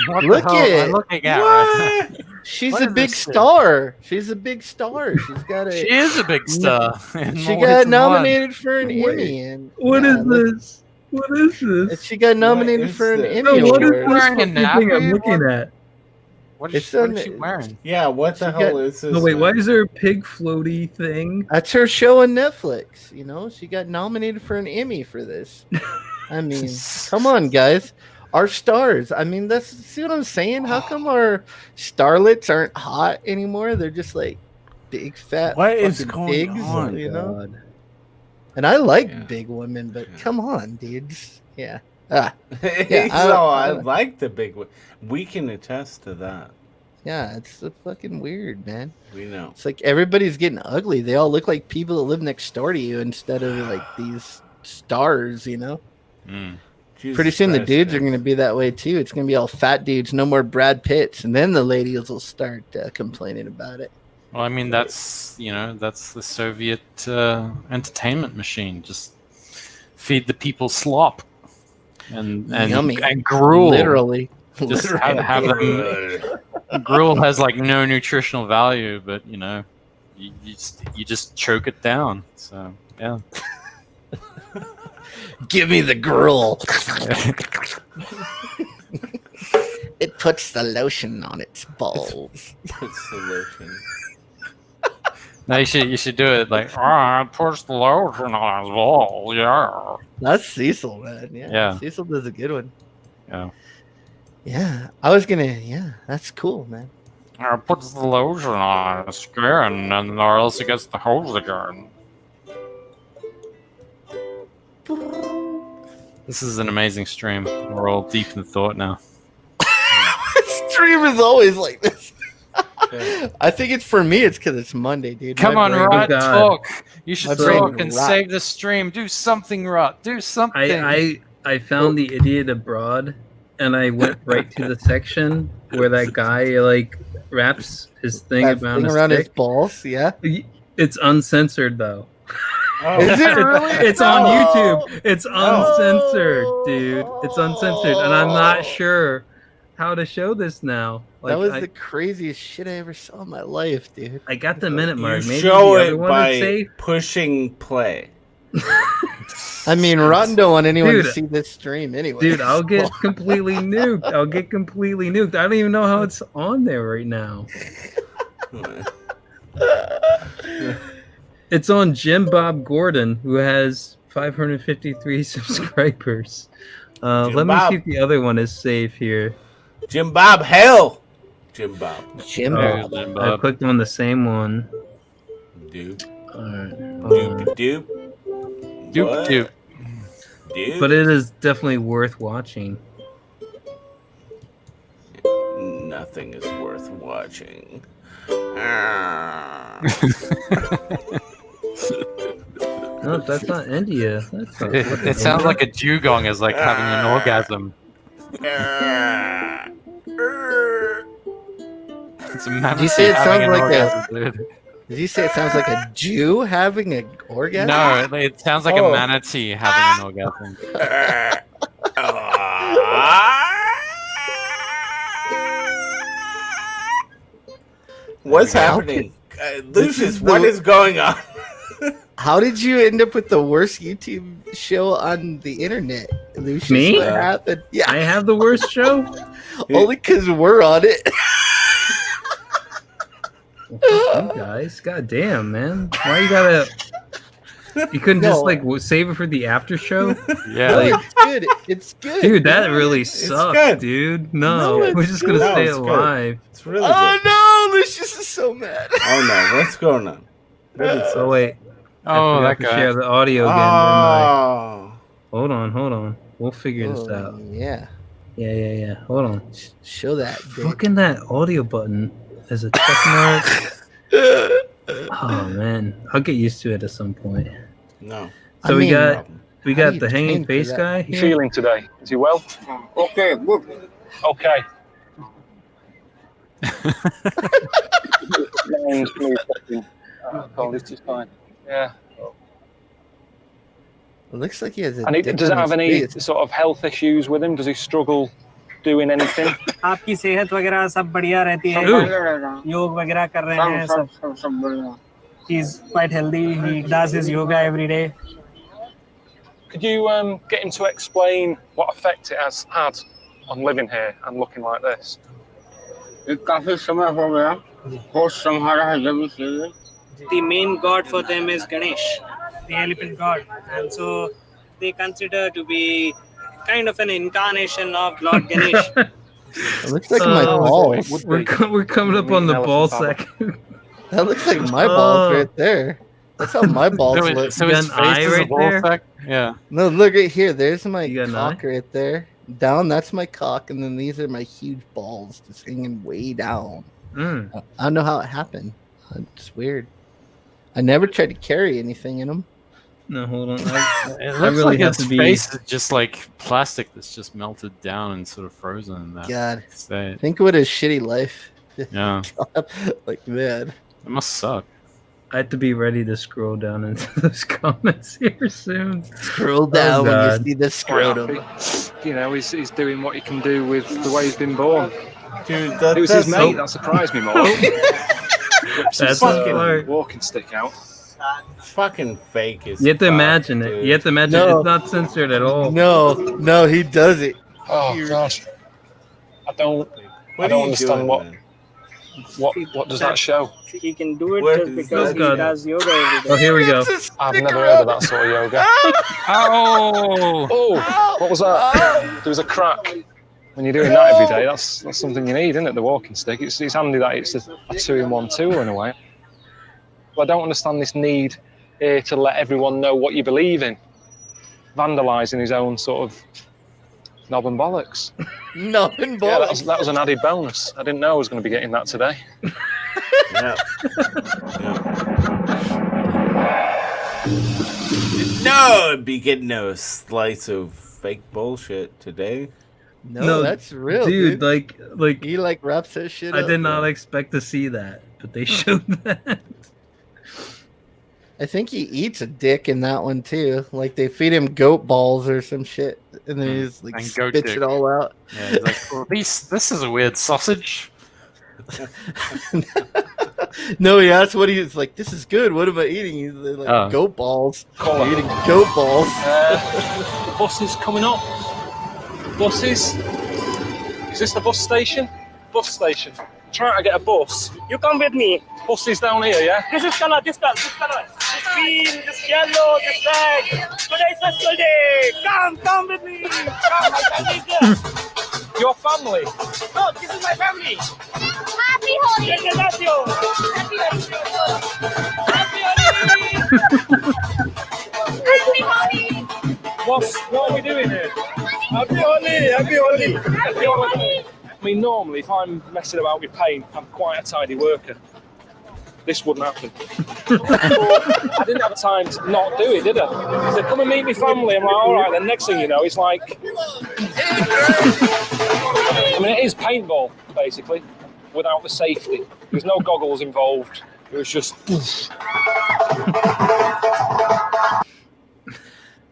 What Look the hell am I at- looking at right now? She's What a is big this thing? star. She's a big star. She's got a. She is a big star. in She more got ways than nominated for an Wait, Emmy. And What yeah, is look- this? What is this? She got nominated is for an this? Emmy No, what is award. this Wearing a fucking thing I'm nappy? looking at? What It's what on is she the- wearing? Yeah, what the She hell got- is this? No, wait, why man? is there a pig floaty thing? That's her show on Netflix. You know, she got nominated for an Emmy for this. I mean, come on, guys. Our stars. I mean, that's see what I'm saying? How come our starlets aren't hot anymore? They're just like big fat What is fucking going pigs, on? you know? God. And I like Yeah. big women, but Yeah. come on, dudes. Yeah. Ah, Yeah, I- so I I- like the big one. We can attest to that. yeah, it's so fucking weird, man. We know. It's like everybody's getting ugly. They all look like people that live next door to you instead of like these stars, you know? Jesus Pretty soon the Christ, dudes are man. going to be that way too. It's going to be all fat dudes, no more Brad Pitts, and then the ladies will start complaining about it. Well, I mean, that's that's the Soviet entertainment machine. Just feed the people slop and Yummy. and gruel. Literally. Just Literally. have them. Gruel has like no nutritional value, but you you just choke it down. So yeah. Give me the gruel. It puts the lotion on its balls. Puts the lotion. No, you should do it like push the lotion on his ball. Yeah. That's Cecil, man. Yeah. Cecil does a good one. Yeah. Yeah, I was gonna. Yeah, that's cool, man. Puts the lotion on his skin, and or else he gets the hose again. This is an amazing stream. We're all deep in thought now. Stream is always like this. I think it's for me. It's because it's Monday, dude. Come My on, brain- Rod, talk. You should My brain talk and rot. save the stream. Do something, Rod. Do something. I found the idiot abroad, and I went right to the section where that guy like wraps his thing That around thing his around his stick. balls. Yeah. It's uncensored though. Oh. Is it really? It's on YouTube. It's uncensored, dude. It's uncensored, and I'm not sure how to show this now. Like, That was I, the craziest shit I ever saw in my life, dude. I got the minute mark. You Maybe show the it other one by is safe. pushing play. I mean, Rotten don't want anyone to Dude. see this stream anyway. Dude, I'll get completely nuked. I'll get completely nuked. I don't even know how it's on there right now. It's on Jim Bob Gordon, who has 553 subscribers. Let me Bob. see if the other one is safe here. Jim Bob, hell! Jim Bob. Jim Oh, Bob. Jim I Bob. clicked on the same one. Dude. Alright. Doop. Doop What? doop. Dude. But it is definitely worth watching. Nothing is worth watching. No, that's not India. That's not It sounds like a dugong is like having an orgasm. It's a Did you say it having sounds an like orgasm, dude. Did you say it sounds like a Jew having an orgasm? No, it sounds like Oh. a manatee having an orgasm. What's How happening? This Lucius, is what the- is going on? How did you end up with the worst YouTube show on the internet, Lucius? Me? What happened? Yeah, I have the worst show? only because we're on it. Well, fuck you guys. God damn, man. Why you gotta... You couldn't just, No. like, save it for the after show? Yeah. Like, It's good. It's good. dude, that man. really good. sucked, dude. No, No, we're it's just gonna good. stay No, it's good. alive. It's really Oh good. no, Lucius is so mad. Oh no, what's going on? So wait. I Oh, forgot that to guy. share the audio again. didn't I? Oh. Hold on. We'll figure this out. Oh, yeah, Yeah. Hold on. show that. dick. Fucking that audio button is a check mark. Oh man, I'll get used to it at some point. No. So I we mean, got How the do you hanging train for face that? guy. How you here. feeling today? Is he well? Okay, good. Okay. Names, please. Oh, this is fine. Yeah. It looks like he has a. And dick does it on have his any face. sort of health issues with him? Does he struggle doing anything? आपकी सेहत वगैरह सब बढ़िया रहती है योग वगैरह कर रहे हैं सब he's quite healthy he does his yoga every day. Could you get him to explain what effect it has had on living here and looking like this? काफी समय हो गया होश संभाला है जब से The main god for them is Ganesh, the elephant god, and so they consider to be kind of an incarnation of Lord Ganesh. It looks like my balls. We're coming up on the ball section. That looks like my balls right there. That's how my balls look. So You his got an eye face is a right ball there? sack? Yeah. No, look right here. There's my You got an cock right there. Down, that's my cock, and then these are my huge balls just hanging way down. Mm. I don't know how it happened. It's weird. I never tried to carry anything in them. No, hold on. It I looks really like have his to be. face is just like plastic that's just melted down and sort of frozen in that. God, state. think what a shitty life. Yeah. Like, man. It must suck. I have to be ready to scroll down into those comments here soon. Scroll down when God. you see the scrotum. You know, he's doing what he can do with the way he's been born. Dude, It was his mate that surprised me more. Rips his walking stick out. Fucking fake is. You have to imagine it. You have to imagine it's not censored at all. No, he does it. Oh gosh, I don't understand what does that show? He can do it just because he does yoga every day. Oh, here we go. I've never heard of that sort of yoga. Oh, what was that? There was a crack. When you're doing that every day, that's something you need, isn't it? The walking stick. It's handy that it's a 2-in-1 tool in a way. But I don't understand this need here to let everyone know what you believe in. Vandalising his own sort of knob and bollocks. Knob and Yeah, bollocks. that was an added bonus. I didn't know I was going to be getting that today. Yeah. No, I'd be getting a slice of fake bullshit today. No, that's real, dude. dude. Like he wraps that shit I up. did not expect to see that, but they showed that. I think he eats a dick in that one too. Like they feed him goat balls or some shit, and then he just like And goat spits dick. it all out. Yeah, he's like, well, this is a weird sausage. No, he asked what he's like. This is good. What am I eating? He's like goat balls. You're eating goat balls. The bus is coming up. Buses. Is this the bus station? Bus station. Trying to get a bus. You come with me. Bus is down here, yeah? This is color, this color, this color. This green, this yellow, this red. Today's festival day. Come with me. Come, my family is here. Your family? No, this is my family. Happy Holi! Happy Holi! What are we doing here? Happy Holi! Happy Holi! Happy Holi! I mean, normally, if I'm messing about with paint, I'm quite a tidy worker. This wouldn't happen. I didn't have time to not do it, did I? He said, come and meet my family. I'm like, all right. Then next thing you know, it's like... I mean, it is paintball, basically, without the safety. There's no goggles involved. It was just...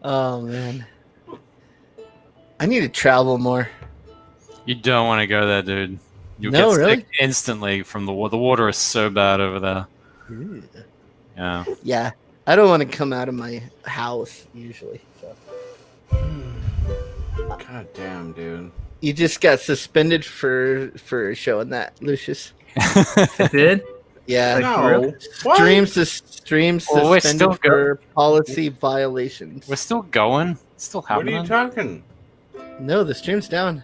Oh, man. I need to travel more. You don't want to go there, dude. You'll No, get really? sick instantly from the water. The water is so bad over there. Yeah. Yeah. I don't want to come out of my house, usually. So. God damn, dude. You just got suspended for showing that, Lucius. It did? Yeah. No. Stream Well, we're suspended still for policy violations. We're still going. It's still What happening. are you talking? No, the stream's down.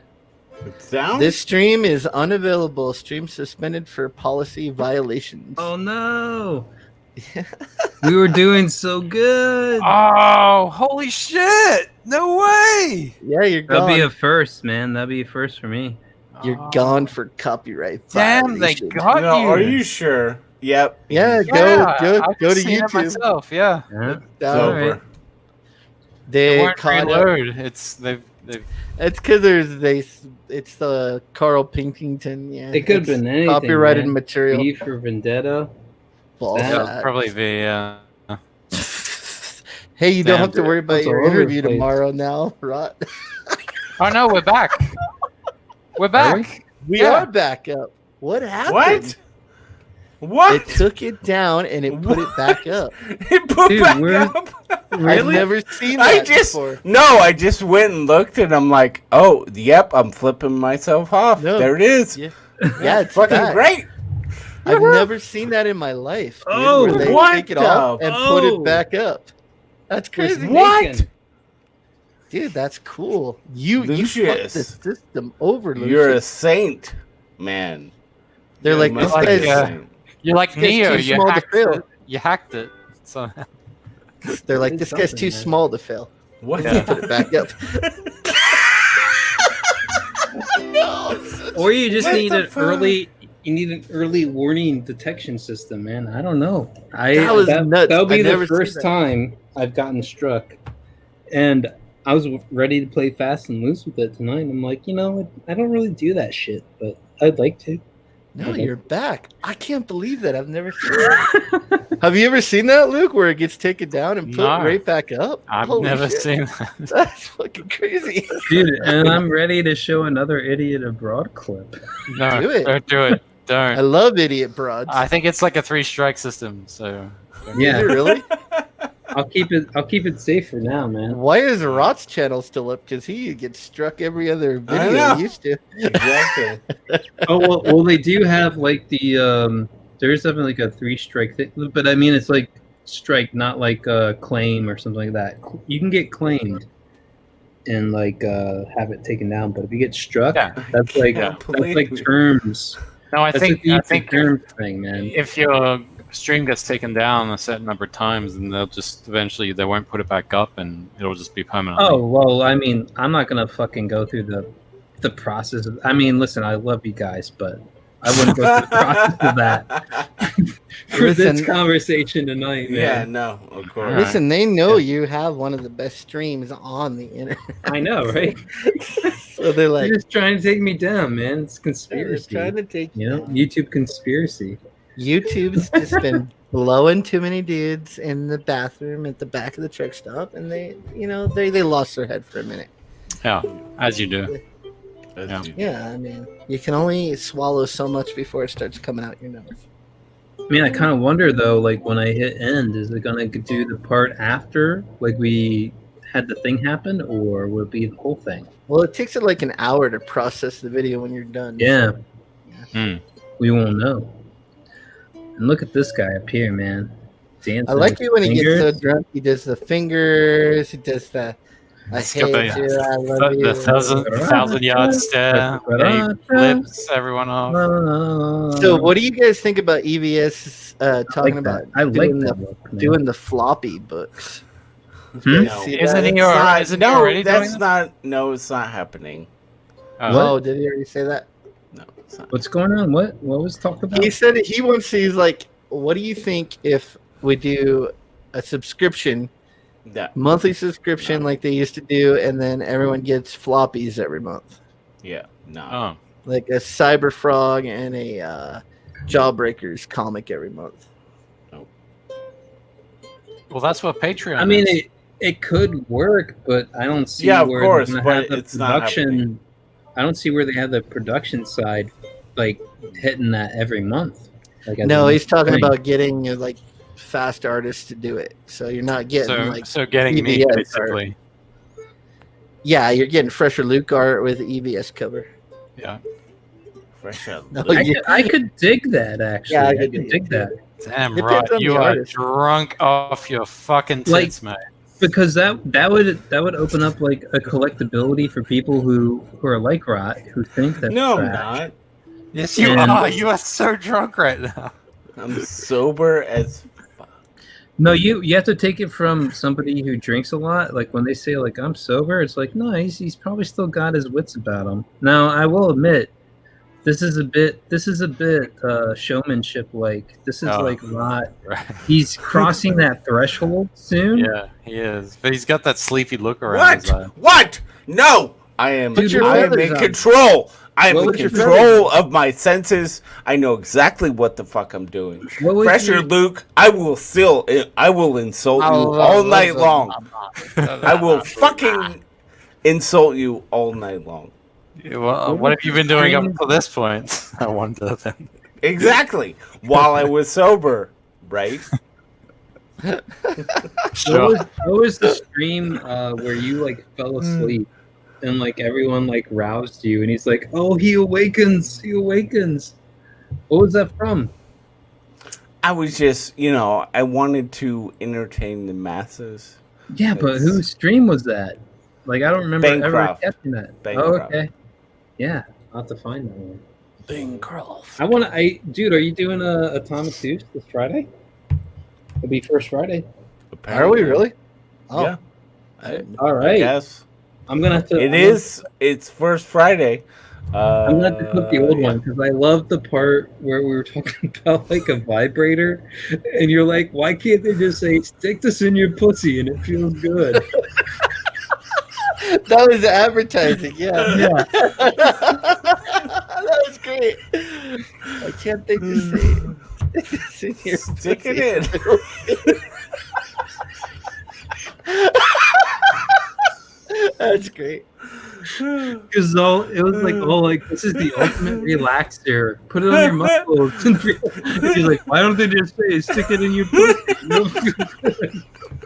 It's down? This stream is unavailable. Stream suspended for policy violations. Oh no! We were doing so good. Oh, holy shit! No way! Yeah, you're gone. That'd be a first, man. That'd be a first for me. You're gone for copyright. Damn, they violation. got No, you. are you sure? Yep. Yeah, Yeah, go I've to seen it YouTube. myself. Yeah. Yeah. It's over. Alright. They It caught won't up. reload. It's they've It's because it's the Carl Pilkington. Yeah, It could have it's been anything. copyrighted man. material. V for Vendetta. Balls That- fat. probably the Hey, you don't Damn, have to worry about That's your all over the interview place. tomorrow now, Rot. Oh no, we're back. We're back. We Yeah. are back up. What happened? What? What? It took it down and it put it back up. It put Dude, back we're- up. I've Really? never seen that before. I just went and looked and I'm like, oh, yep, I'm flipping myself off. No. There it is. Yeah, yeah, it's Fucking back. great. I've never seen that in my life. Dude, Oh, where they what take it off the- and put Oh. it back up. That's crazy. What? Dude, that's cool. You fucked Lucius. the system over, Lucius. You're a saint, man. They're You like, must this be guy's- a saint. You're like This guy's Neo. too You small to hacked fail. it. You hacked it. So They're like, Did this guy's something, too man. small to fail. What? Yeah. Put it back up. Or you just What need the an fuck? early. You need an early warning detection system, man. I don't know. That was nuts. That'll be I've the never seen first that. time I've gotten struck, and I was ready to play fast and loose with it tonight. And I'm like, you know, I don't really do that shit, but I'd like to. No, you're back. I can't believe that. I've never seen that. Have you ever seen that, Luke, where it gets taken down and put No. right back up? I've Holy never shit. seen that. That's fucking crazy. Dude, and I'm ready to show another idiot abroad clip. No, Do it. don't do it. I Don't. love idiot broads. I think it's like a 3-strike system. So Yeah. Is it really? I'll keep it safe for now, man. Why is Rot's channel still up? Because he gets struck every other I video know. he used to. Exactly. Oh well, they do have like the there's definitely like a 3-strike thing, but I mean it's like strike, not like claim or something like that. You can get claimed and like have it taken down, but if you get struck, that's like terms. No, I That's think a terms thing, man. if your stream gets taken down a certain number of times, then they'll just eventually they won't put it back up, and it'll just be permanent. Oh well, I mean, I'm not gonna fucking go through the process of. I mean, listen, I love you guys, but I wouldn't go through the process of that for this conversation tonight, man. Yeah, no, of course. Listen, they know you have one of the best streams on the internet. I know, right? So they're like, just trying to take me down, man. It's conspiracy. They're trying to take you know, YouTube conspiracy. YouTube's just been blowing too many dudes in the bathroom at the back of the truck stop, and they lost their head for a minute. Yeah, as you do. Yeah, I mean, you can only swallow so much before it starts coming out your nose. I mean, I kind of wonder though, like when I hit end, is it gonna do the part after, like we had the thing happen, or will it be the whole thing? Well, it takes it like an hour to process the video when you're done. Yeah. So, We won't know. And look at this guy up here, man. Dancing. I like with it when he fingers. gets so drunk. He does the fingers. He does the I It's got hate you. I love you. the thousand yard stare. Yeah, he flips everyone off. So, what do you guys think about EVS talking about I like doing, that the, look, man. doing the floppy books? No, See Isn't that? he already- isn't he already doing that's that? not. No, it's not happening. Oh, did he already say that? No, it's not. What's going on? What was talked about? He said he wants to. He's like, what do you think if we do a subscription, monthly subscription like they used to do, and then everyone gets floppies every month? Yeah, no. Oh. Like a Cyber Frog and a Jawbreakers comic every month. Well, that's what Patreon. I mean, is. it could work, but I don't see Yeah, of where course, they're gonna have but the it's not production. I don't see where they have the production side like hitting that every month. Like as No, a he's talking thing. about getting like fast artists to do it. So you're not getting so getting me EVS art. basically. Yeah, you're getting Fresher Luke art with EVS cover. Yeah. Fresh out. No, I could dig that actually. Yeah, I I could could dig dig that. Damn Depends right, on you the are artist. drunk off your fucking tits, mate. Because that would open up like a collectability for people who are like Rot, who think that. No, I'm not. Yes, you And- are. You are so drunk right now. I'm sober as. No, you have to take it from somebody who drinks a lot. Like when they say like I'm sober, it's like no, he's probably still got his wits about him. Now I will admit, this is a bit showmanship like. This is like Rot. Right. He's crossing that threshold soon. Yeah, he is. But he's got that sleepy look around his eye. What? No, I am. Put your I am feathers in on. control. I am What in was your control of my senses. I know exactly what the fuck I'm doing. What was Fresher your- Luke, I will insult you all night long. I will fucking insult you all night long. Yeah, well, what have you been doing up to this point? I wonder then. Exactly. While I was sober, right? Sure. What was the stream where you like fell asleep and like everyone like roused you and he's like, oh, he awakens. What was that from? I was just, I wanted to entertain the masses. Yeah, but whose stream was that? Like I don't remember ever Bancroft. catching that. Oh, Bancroft. okay. Yeah, I'll have to find that one. Bancroft. Dude, are you doing a Thomas Hughes this Friday? It'll be first Friday. Are we really? Oh, Yeah. All I right. guess. I'm gonna have to. It's first Friday. I'm gonna have to clip the old one because I love the part where we were talking about like a vibrator, and you're like, why can't they just say stick this in your pussy and it feels good? that was advertising. Yeah. Yeah. That was great. Why can't they just say Stick it in. That's great. Because it was like, oh, like this is the ultimate relaxer. Put it on your muscles. And he's like, why don't they just say stick it in your pussy?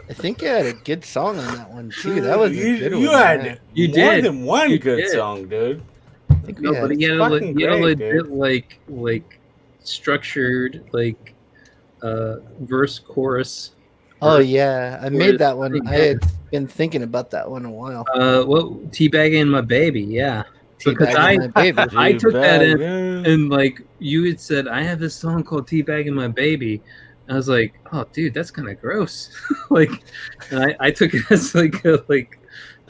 I think you had a good song on that one too. That was a good one. You had more than one You good did. song, dude. I think No, but he had fucking a great, legit like structured like verse chorus. Oh yeah, I made that one. Pretty I had been thinking about that one a while. What teabagging my baby? Yeah, because Teabagging my baby. I took that in, Teabagging. and like you had said, I have this song called "Teabagging My Baby." I was like, oh, dude, that's kind of gross. Like, and I took it as like a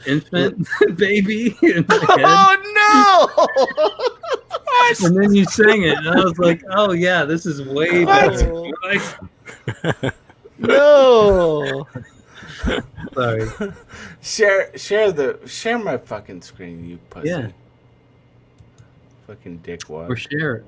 infant baby in my head. Oh no! And then you sang it, and I was like, oh yeah, this is way better. Like, No. sorry. Share my fucking screen, you pussy. Yeah. Fucking dickwad. Or share it.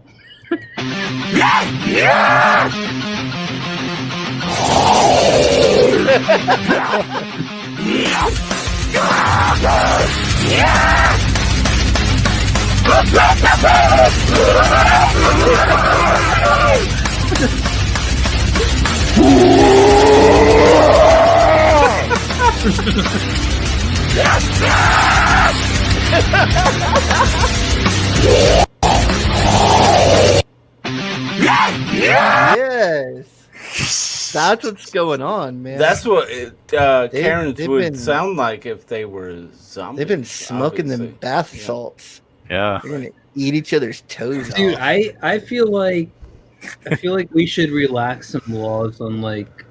Yes. That's what's going on, man. That's what Karens they've would been- sound like if they were zombies. They've been smoking them obviously. bath salts. Yeah. They're gonna eat each other's toes Dude, off. I feel like we should relax some laws on like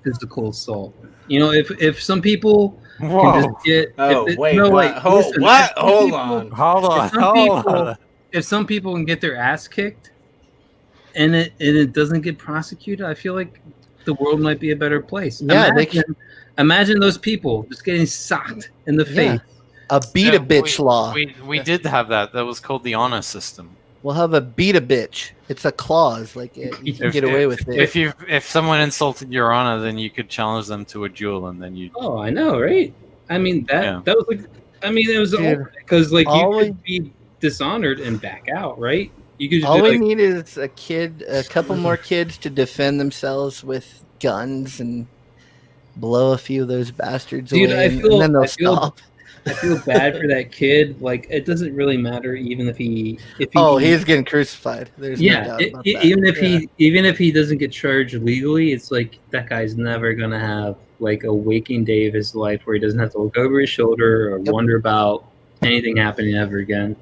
physical assault. You know, if some people can just get Oh, if wait, no, what? like, listen, What? if some Hold people- on. Hold on. If some Hold people, on. if some people can get their ass kicked and it doesn't get prosecuted, I feel like the world might be a better place. Yeah, imagine those people just getting socked in the Yeah. face. A beat a bitch law. We did have that. That was called the honor system. We'll have a beat a bitch. It's a clause. Like you can get away with it. If someone insulted your honor, then you could challenge them to a duel, and then you. Oh, I know, right? I mean that was like, I mean it was Dude, because like you all could be dishonored and back out, right? You could just All be we like, need is a couple more kids to defend themselves with guns and blow a few of those bastards dude, away, I and feel then they'll I feel stop. I feel bad for that kid. Like it doesn't really matter even if he Oh, he's getting crucified. There's no yeah, doubt about that. even if he doesn't get charged legally, it's like that guy's never gonna have like a waking day of his life where he doesn't have to look over his shoulder or wonder about anything happening ever again.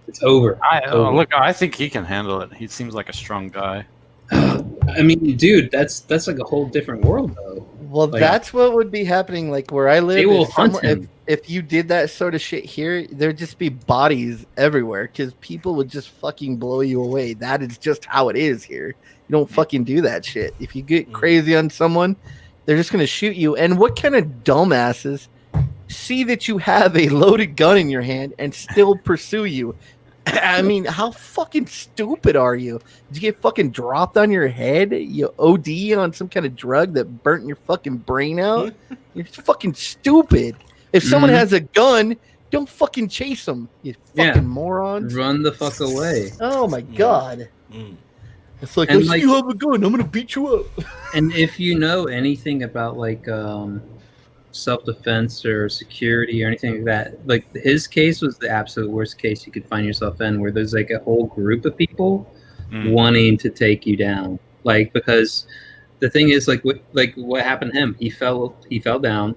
It's over. Over. Look, I think he can handle it. He seems like a strong guy. I mean, dude, that's like a whole different world, though. Well, Like, that's what would be happening. Like where I live, They will if hunt someone- him. if you did that sort of shit here, there'd just be bodies everywhere because people would just fucking blow you away. That is just how it is here. You don't fucking do that shit. If you get crazy on someone, they're just gonna shoot you. And what kind of dumbasses see that you have a loaded gun in your hand and still pursue you? I mean, how fucking stupid are you? Did you get fucking dropped on your head? You OD on some kind of drug that burnt your fucking brain out? You're fucking stupid. If someone Mhm. has a gun, don't fucking chase them, you fucking morons. Run the fuck away. Oh my god. It's like, And I see you have a gun, I'm gonna beat you up. And if you know anything about like self-defense or security or anything like that, like his case was the absolute worst case you could find yourself in, where there's like a whole group of people wanting to take you down. Like, because the thing is, like what happened to him, he fell down.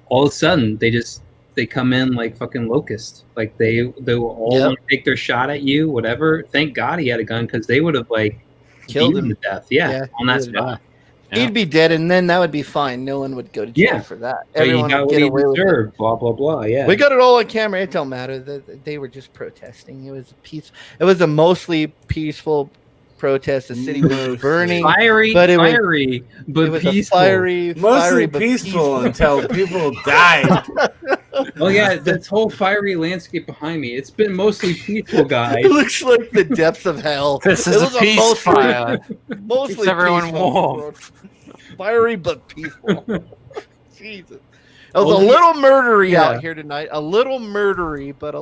All of a sudden they come in like fucking locusts. Like they will all want to take their shot at you, whatever. Thank God he had a gun, because they would have like Killed beat him to death. Yeah, on that he would've- spot. He'd be dead, and then that would be fine. No one would go to jail Yeah. for that. So he Everyone got would what get he away with it. deserved. Blah blah blah. Yeah, We got it all on camera. It don't matter. They were just protesting. It was It was a mostly peaceful protest. The city was burning, fiery, but it fiery, was, but it was peaceful. A fiery, Mostly fiery, but peaceful until people died. Oh yeah, this whole fiery landscape behind me. It's been mostly peaceful, guys. It looks like the depths of hell. This It is a was peace mostly- fire. Mostly Keeps everyone peaceful. warm. Fiery but peaceful. Jesus. I was Only- a little murdery Yeah. out here tonight. A little murdery, but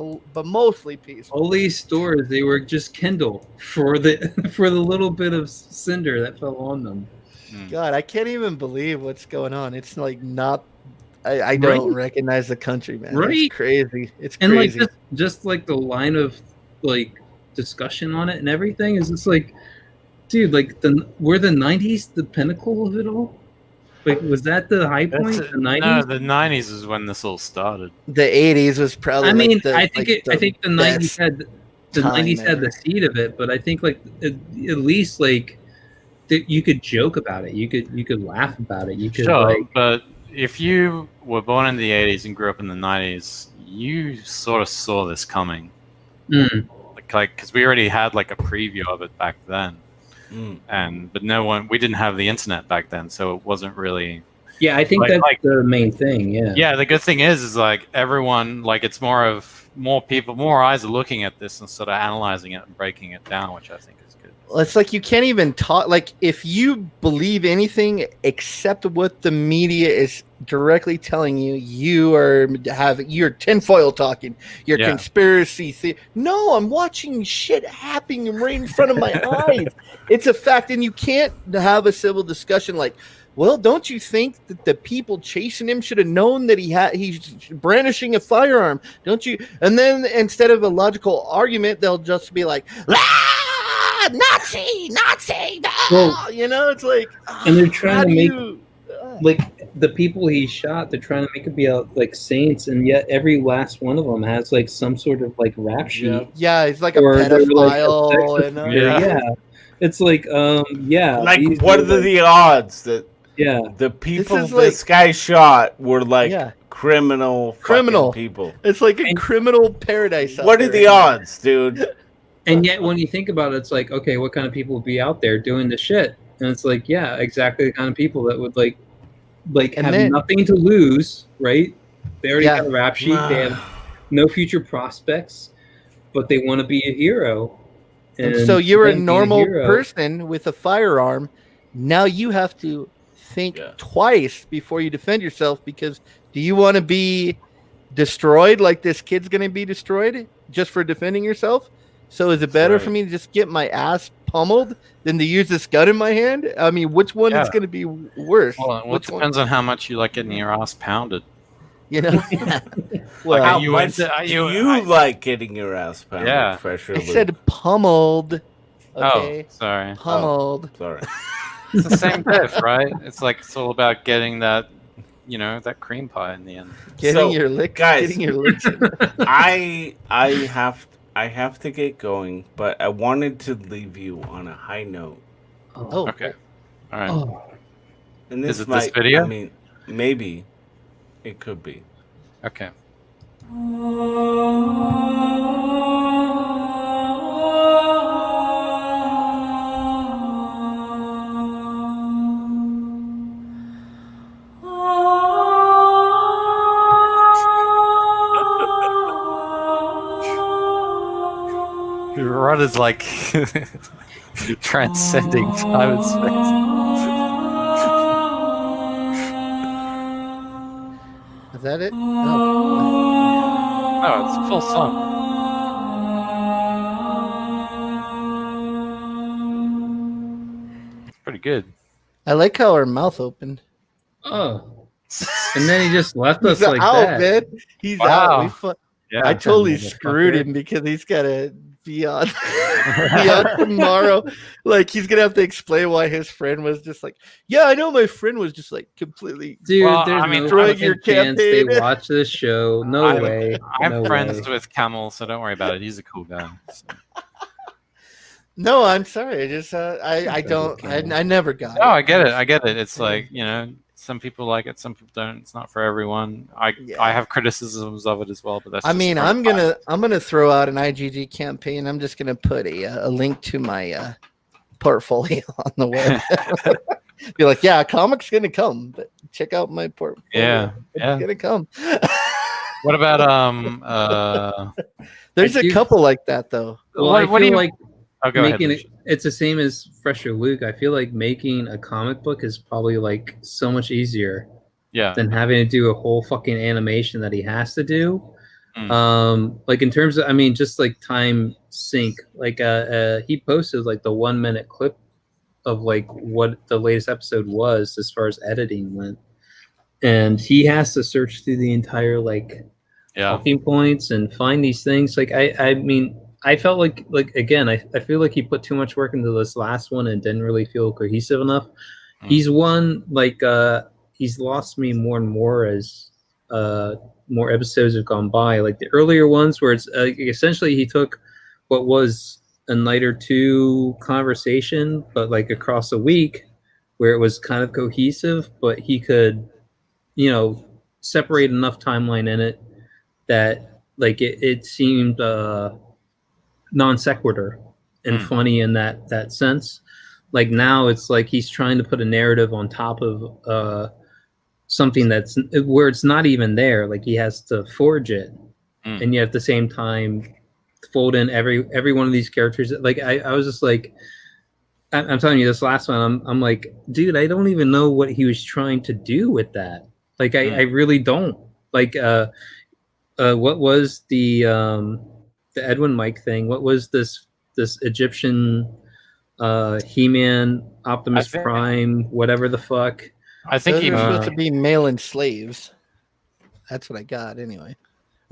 mostly peaceful. All these stores, they were just Kindle for the for the little bit of cinder that fell on them. God, I can't even believe what's going on. It's like not. I don't Right? recognize the country, man. Right? It's crazy. It's And like crazy. just like the line of like discussion on it and everything is just like, dude, like were the 90s the pinnacle of it all? Like, was that the high point? The 90s? No, the 90s is when this all started. The 80s was probably. I mean, like the, I think the 90s had the time 90s had ever. the seed of it, but I think like at least like you could joke about it. You could laugh about it. You could Sure, like but if you were born in the 80s and grew up in the 90s, you sort of saw this coming. Mm. Like, because we already had like a preview of it back then, but we didn't have the internet back then, so it wasn't really. yeah, I think Like- that's like- the main thing. Yeah. Yeah, the good thing is like everyone, like it's more people, more eyes are looking at this and sort of analyzing it and breaking it down, which I think is good. Well, it's like you can't even talk. Like, if you believe anything except what the media is directly telling you, you're tinfoil talking. You're Yeah. conspiracy. No, I'm watching shit happening right in front of my eyes. It's a fact, and you can't have a civil discussion like, well, don't you think that the people chasing him should have known that he's brandishing a firearm? Don't you? And then instead of a logical argument, they'll just be like, ah, Nazi, no! Well, You know, it's like, and they're trying how to do make you- like the people he shot. They're trying to make it be out like saints, and yet every last one of them has like some sort of like rap sheet. Yeah, he's like a Or they're, like, a pedophile, sex and offender. Yeah. It's like yeah. Like, these what are, are the odds that the people is this like- guy shot were like Yeah. criminal people? It's like a criminal paradise. out What are there the right now. odds, dude? And yet, when you think about it, it's like, okay, what kind of people would be out there doing this shit? And it's like, yeah, exactly the kind of people that would like And have then- nothing to lose, right? They already Yeah. have a rap sheet. They have no future prospects, but they want to be a hero. And so you're for a them to be normal hero- person with a firearm. Now you have to think twice before you defend yourself, because do you want to be destroyed like this kid's going to be destroyed just for defending yourself? So is it better for me to just get my ass pummeled than to use this gun in my hand? I mean, which one is Yeah. going to be worse? Well, it Which one? depends on how much you like getting your ass pounded. You know? Like, How are you much into- are do you- you like getting your ass pounded? Yeah. Pressure I Luke? said pummeled. Okay. Oh, sorry. Pummeled. Sorry. It's the same diff, right? It's like it's all about getting that, that cream pie in the end. Getting your licks. guys. Getting your licks. I have to get going, but I wanted to leave you on a high note. Oh, Okay. All right. Oh. And Is this it this might, video? I mean, maybe it could be. Okay. Rod is like transcending time and space. Is that it? Oh. No, it's a full song. It's pretty good. I like how her mouth opened. Oh. And then he just left us He's like out, that. man. He's Wow. out. Yeah, I totally motherfucker. screwed him because he's got to be on, be on tomorrow. Like, he's going to have to explain why his friend was just like, yeah, I know my friend was just like completely Dude, Well, there's I mean, no destroying your fucking chance they campaign. watch this show. No way. I'm No friends way. with Camel, so don't worry about it. He's a cool guy. So. No, I'm sorry. I just, I don't, I never got No, it. I get it. I get it. It's like, some people like it, some people don't. It's not for everyone. I have criticisms of it as well, but that's. I just mean, part I'm of it. gonna throw out an IGG campaign. I'm just gonna put a link to my portfolio on the web. Be like, yeah, a comic's gonna come, but check out my portfolio. Yeah, yeah. It's gonna come. What about There's I a do- couple like that though. Well, What- I what do feel you- like Oh, go ahead, making Lucian. it's the same as Fresher Luke. I feel like making a comic book is probably like so much easier Yeah. than having to do a whole fucking animation that he has to do. Like in terms of, I mean, just like time sync, like he posted like the 1 minute clip of like what the latest episode was as far as editing went, and he has to search through the entire like talking points and find these things. Like I mean, I felt like again, I feel like he put too much work into this last one and didn't really feel cohesive enough. He's one like he's lost me more and more as more episodes have gone by. Like the earlier ones where it's essentially he took what was a night or two conversation, but like across a week, where it was kind of cohesive, but he could, you know, separate enough timeline in it that like it seemed non sequitur and funny in that sense. Like now it's like he's trying to put a narrative on top of something that's where it's not even there. Like he has to forge it, and yet at the same time fold in every one of these characters. Like I was just like, I'm telling you, this last one, I'm like, dude, I don't even know what he was trying to do with that. Like I really don't. Like what was the Edwin Mike thing? What was this Egyptian He-Man, Optimus Prime, whatever the fuck? I think those are supposed to be male-in slaves. That's what I got anyway.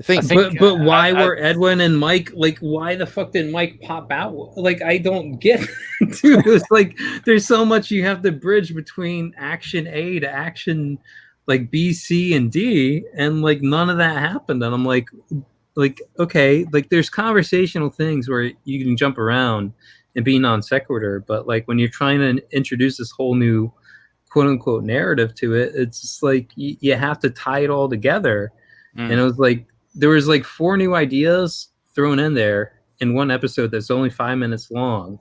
I think but why were Edwin and Mike, like, why the fuck did Mike pop out? Like, I don't get it. Dude, it's like there's so much you have to bridge between action A to action like B, C, and D, and like none of that happened. And I'm like okay, like there's conversational things where you can jump around and be non sequitur, but like when you're trying to introduce this whole new quote unquote narrative to it, it's just like you have to tie it all together. And it was like there was like 4 new ideas thrown in there in one episode that's only 5 minutes long,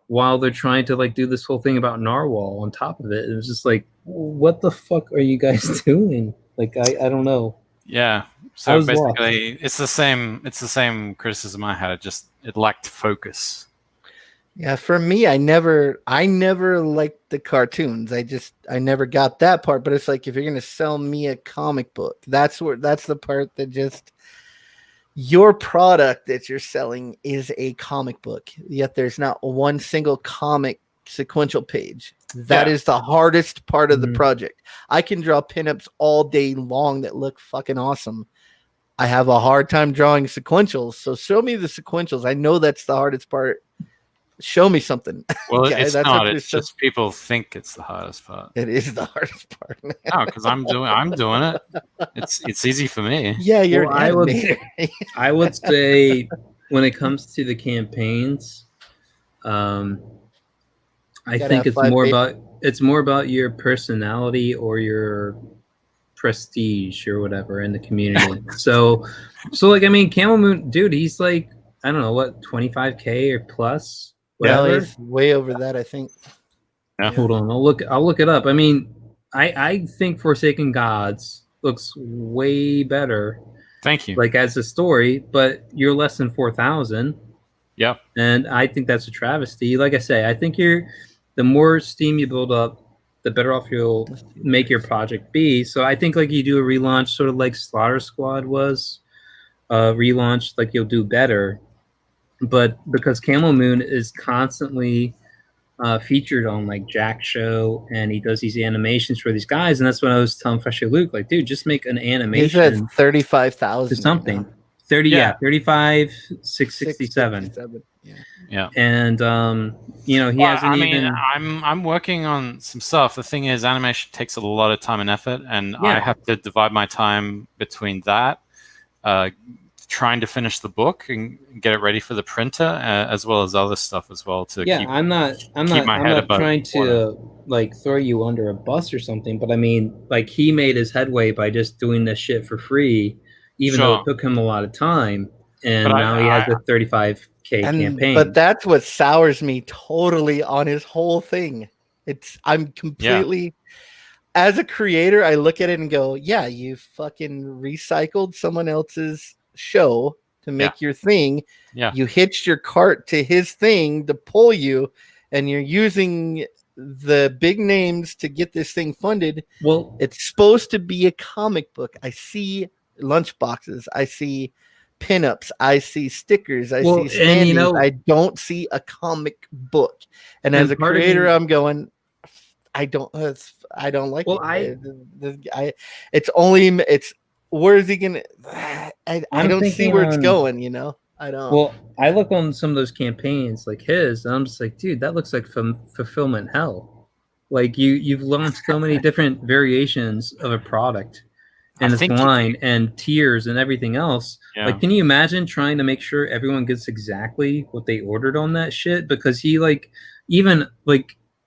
while they're trying to like do this whole thing about narwhal on top of it. It was just like, what the fuck are you guys doing? Like I don't know. Yeah. So basically it's the same criticism I had. It lacked focus. Yeah, for me, I never liked the cartoons. I never got that part. But it's like if you're gonna sell me a comic book, that's the part that just your product that you're selling is a comic book. Yet there's not one single comic sequential page. That is the hardest part of the project. I can draw pinups all day long that look fucking awesome. I have a hard time drawing sequentials. So show me the sequentials. I know that's the hardest part. Show me something. Well, it's not. It's just people think it's the hardest part. It is the hardest part. No, because I'm doing it. It's easy for me. Yeah, you're an animator. I would say when it comes to the campaigns, I think it's more about your personality or your prestige or whatever in the community. so like I mean, Camel Moon, dude, he's like, I don't know what, 25K or plus. Whatever. Yeah, it's way over that, I think. Yeah. Hold on, I'll look it up. I mean, I think Forsaken Gods looks way better. Thank you. Like as a story, but you're less than 4,000. Yep. And I think that's a travesty. Like I say, I think the more steam you build up, the better off you'll make your project be. So I think like you do a relaunch, sort of like Slaughter Squad was relaunched, like you'll do better. But because Camel Moon is constantly featured on like Jack's show, and he does these animations for these guys, and that's when I was telling Fresher Luke, like, dude, just make an animation. He's at 35,000 to something. 35, 667. Yeah. And you know, he hasn't even. I'm working on some stuff. The thing is, animation takes a lot of time and effort, and I have to divide my time between that, trying to finish the book and get it ready for the printer, as well as other stuff as well to keep. I'm not trying to like throw you under a bus or something, but I mean, like he made his headway by just doing this shit for free, even though it took him a lot of time, and now he has a 35K campaign. But that's what sours me totally on his whole thing. I'm completely. As a creator, I look at it and go, yeah, you fucking recycled someone else's show to make your thing. You hitched your cart to his thing to pull you, and you're using the big names to get this thing funded. Well, it's supposed to be a comic book. I see lunch boxes. I see pinups. I see stickers. I see standees. I don't see a comic book. And as a creator, I'm going, I don't like it. It's where is he gonna? I don't see where it's going. You know, I don't. Well, I look on some of those campaigns like his, and I'm just like, dude, that looks like fulfillment hell. Like you've launched so many different variations of a product and its line and tiers and everything else. Yeah. Like, can you imagine trying to make sure everyone gets exactly what they ordered on that shit? Because he even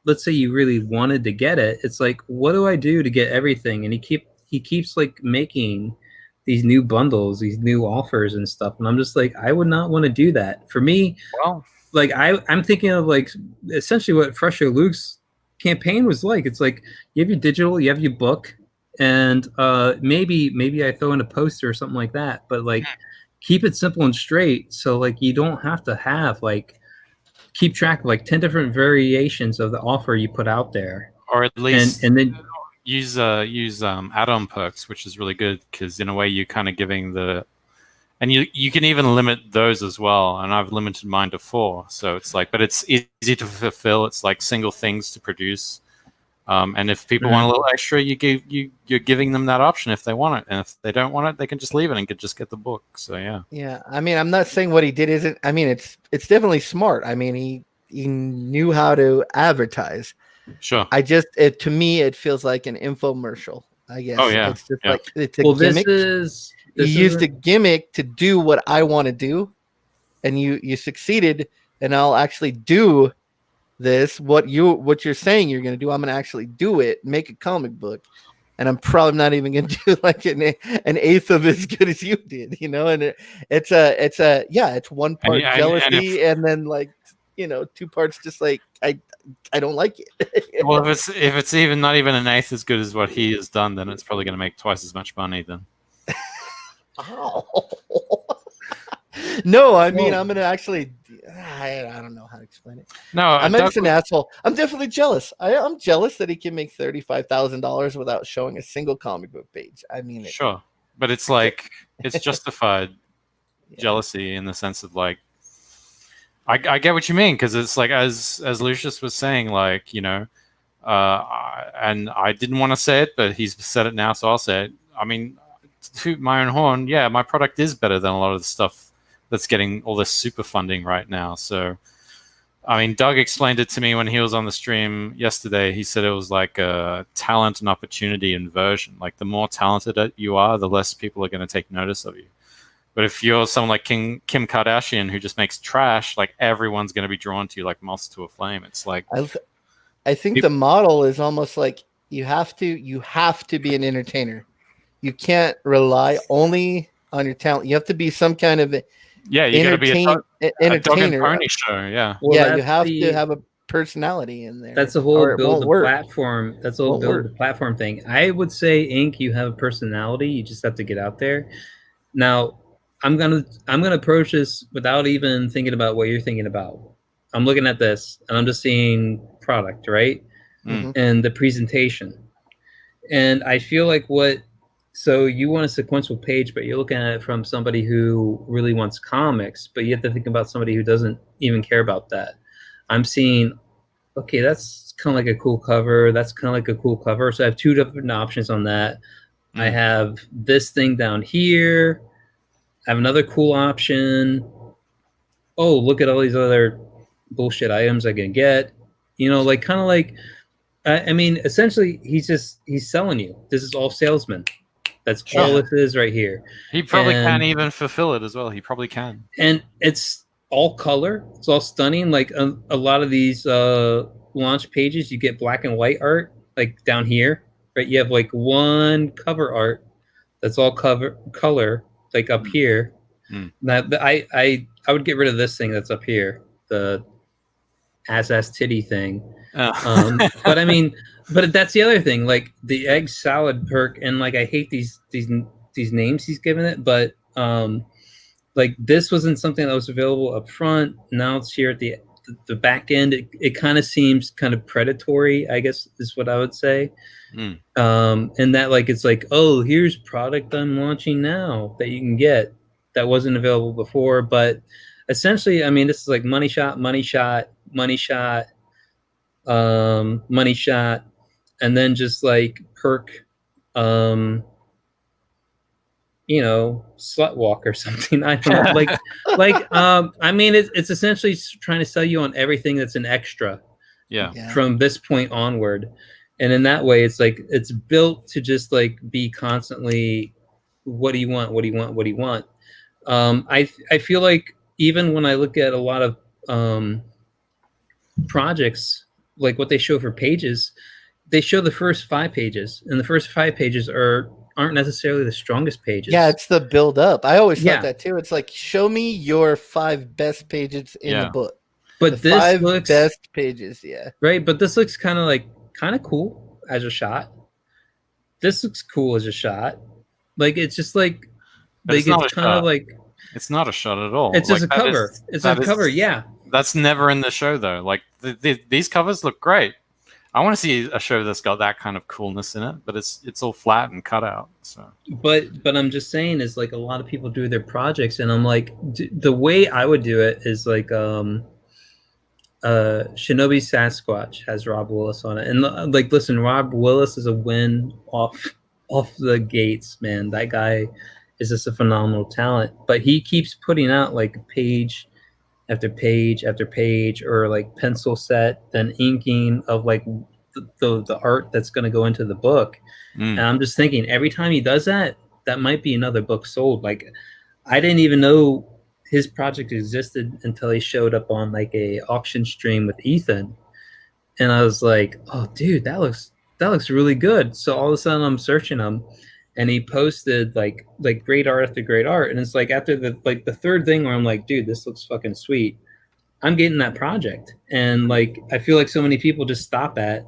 let's say you really wanted to get it, it's like, what do I do to get everything? And he keeps like making these new bundles, these new offers and stuff, and I'm just like, I would not want to do that. For me, well, like I'm thinking of like essentially what Fresher Luke's campaign was like. It's like you have your digital, you have your book, and maybe I throw in a poster or something like that, but like keep it simple and straight, so like you don't have to have like keep track of like 10 different variations of the offer you put out there, or at least and then use add-on perks, which is really good because in a way you're kind of giving and you can even limit those as well, and I've limited mine to 4, so it's like, but it's easy to fulfill. It's like single things to produce, and if people want a little extra, you're giving them that option if they want it, and if they don't want it, they can just leave it and just get the book. So yeah, I mean, I'm not saying what he did isn't, I mean, it's definitely smart. I mean, he knew how to advertise. Sure. To me, it feels like an infomercial, I guess. Oh yeah. It's just like, it's a gimmick. You used a gimmick to do what I want to do, and you succeeded, and I'll actually do this. What you're saying you're going to do, I'm going to actually do it, make a comic book, and I'm probably not even going to do like an eighth of as good as you did, you know. And it's one part jealousy, and then like, you know, 2 parts just like I don't like it. Well, if it's even not even an eighth as good as what he has done, then it's probably going to make twice as much money then. Oh. No, I mean, I'm gonna actually. I don't know how to explain it. No, I'm just an asshole. I'm definitely jealous. I'm jealous that he can make $35,000 without showing a single comic book page. I mean, sure, but it's like it's justified jealousy in the sense of like, I get what you mean, because it's like as Lucius was saying, like, you know, and I didn't want to say it, but he's said it now, so I'll say it. I mean, to toot my own horn, yeah, my product is better than a lot of the stuff that's getting all this super funding right now. So, I mean, Doug explained it to me when he was on the stream yesterday. He said it was like a talent and opportunity inversion. Like the more talented you are, the less people are going to take notice of you. But if you're someone like Kim Kardashian who just makes trash, like everyone's going to be drawn to you like moths to a flame. It's like, I think the model is almost like you have to be an entertainer. You can't rely only on your talent. You have to be some kind of you got to be a dog and entertainer. pony show. Yeah. Well, you have to have a personality in there. That's the whole build the platform. That's the whole build the platform thing. I would say, Ink, you have a personality. You just have to get out there. Now, I'm gonna approach this without even thinking about what you're thinking about. I'm looking at this and I'm just seeing product, right? Mm-hmm. And the presentation. And I feel like so you want a sequential page, but you're looking at it from somebody who really wants comics, but you have to think about somebody who doesn't even care about that. I'm seeing, okay, that's kind of like a cool cover. That's kind of like a cool cover. So I have 2 different options on that. I have this thing down here. I have another cool option. Oh, look at all these other bullshit items I can get. You know, like kind of like, I mean, essentially, he's selling you. This is all salesman. That's all this is right here. He probably can't even fulfill it as well. He probably can. And it's all color. It's all stunning. Like a lot of these launch pages, you get black and white art, like down here, right? You have like one cover art that's all color, like up here. That I would get rid of this thing that's up here, the ass titty thing. But I mean, but that's the other thing, like the egg salad perk, and like I hate these names he's given it, but like this wasn't something that was available up front. Now it's here at the the back end, it kind of seems kind of predatory, I guess is what I would say. And that like it's like, oh, here's product I'm launching now that you can get that wasn't available before. But essentially, I mean, this is like money shot, money shot, money shot, money shot, and then just like perk, you know, slut walk or something. I don't know. I mean, it's essentially trying to sell you on everything that's an extra. Yeah. From this point onward. And in that way, it's like it's built to just like be constantly, what do you want? What do you want? What do you want? I feel like even when I look at a lot of projects, like what they show for pages, they show the first 5 pages, and the first 5 pages aren't necessarily the strongest pages. Yeah, it's the build up. I always Yeah. thought that too. It's like, show me your 5 best pages in the Yeah. book. But The this 5 looks best pages, yeah. right. But this looks kind of cool as a shot. This looks cool as a shot. Like it's just like, But it's not it's a kind of shot. like It's not a shot at all. it's just Like, a cover. It's a cover. Yeah. That's never in the show though. Like these covers look great. I want to see a show that's got that kind of coolness in it, but it's all flat and cut out. So, But I'm just saying is like a lot of people do their projects, and I'm like the way I would do it is like Shinobi Sasquatch has Rob Willis on it, and like listen, Rob Willis is a win off the gates, man. That guy is just a phenomenal talent, but he keeps putting out like page after page after page, or like pencil set, then inking of like the art that's going to go into the book. And I'm just thinking every time he does that, that might be another book sold. Like I didn't even know his project existed until he showed up on like a auction stream with Ethan, and I was like, oh dude, that looks really good. So all of a sudden I'm searching him, and he posted like great art after great art, and it's like after the third thing where I'm like, dude, this looks fucking sweet, I'm getting that project. And like I feel like so many people just stop at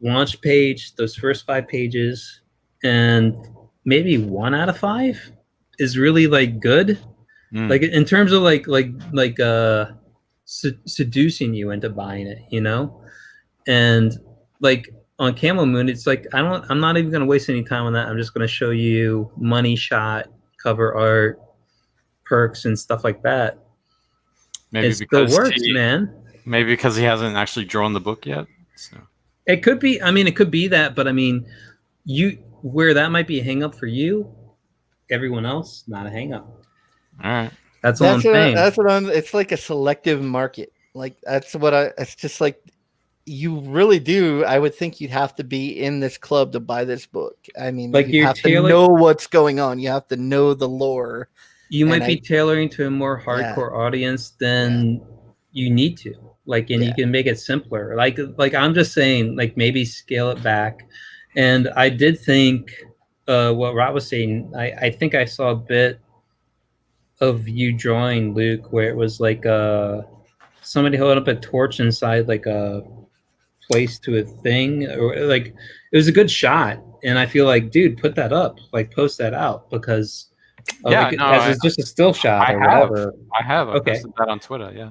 launch page, those first 5 pages, and maybe 1 out of 5 is really like good. Like in terms of seducing you into buying it, you know. And like on Camel Moon, it's like I'm not even going to waste any time on that. I'm just going to show you money shot, cover art, perks, and stuff like that. maybe It still because works, man. Maybe because he hasn't actually drawn the book yet. So. It could be. I mean, it could be that, but I mean, where that might be a hang up for you, everyone else, not a hang up. All right. That's all I'm saying. That's what I'm. It's like a selective market. Like that's what I. It's just like you really do. I would think you'd have to be in this club to buy this book. I mean, Like you have to know what's going on. You have to know the lore. You might be tailoring to a more hardcore audience than you need to. Like, and you can make it simpler. Like I'm just saying, like maybe scale it back. And I did think what Rob was saying. I think I saw a bit of you drawing, Luke, where it was like somebody held up a torch inside like a place to a thing, or like it was a good shot. And I feel like, dude, put that up, like post that out, because it's just a still shot or whatever. I posted that on Twitter. Yeah,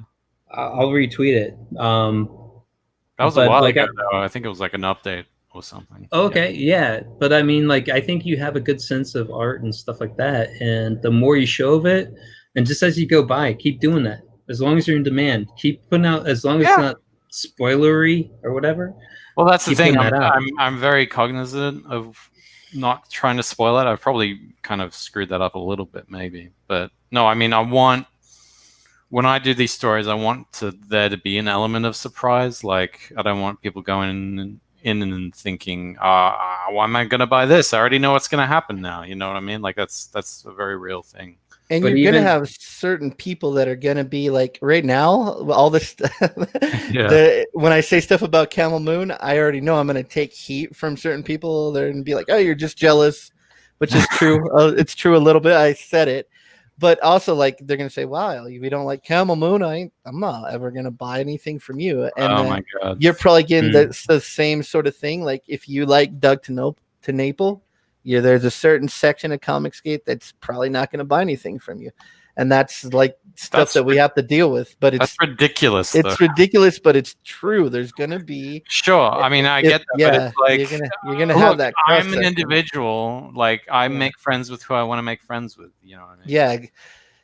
I'll retweet it. That was a while ago, though. I think it was like an update or something. Okay, yeah. But I mean, like, I think you have a good sense of art and stuff like that. And the more you show of it, and just as you go by, keep doing that. As long as you're in demand, keep putting out, as long as it's not spoilery or whatever. Well, that's the thing. I'm very cognizant of not trying to spoil it. I've probably kind of screwed that up a little bit, maybe. But no, I mean, when I do these stories, I want there to be an element of surprise. Like, I don't want people going in and thinking, why am I going to buy this? I already know what's going to happen now. You know what I mean? Like, that's a very real thing. And you're going to have certain people that are going to be like, right now, all this when I say stuff about Camel Moon, I already know I'm going to take heat from certain people. They're going to be like, oh, you're just jealous, which is true. It's true a little bit. I said it. But also, like, they're going to say, wow, if you don't like Camel Moon, I'm not ever going to buy anything from you. And my God. You're probably getting the same sort of thing. Like, if you like Doug to Naple, there's a certain section of Comicsgate that's probably not going to buy anything from you. and that's like stuff that we have to deal with. But that's ridiculous. It's ridiculous, but it's true. There's gonna be sure. I mean, I get that, but it's like you're gonna have that. I'm an individual. Like I make friends with who I want to make friends with. You know what I mean?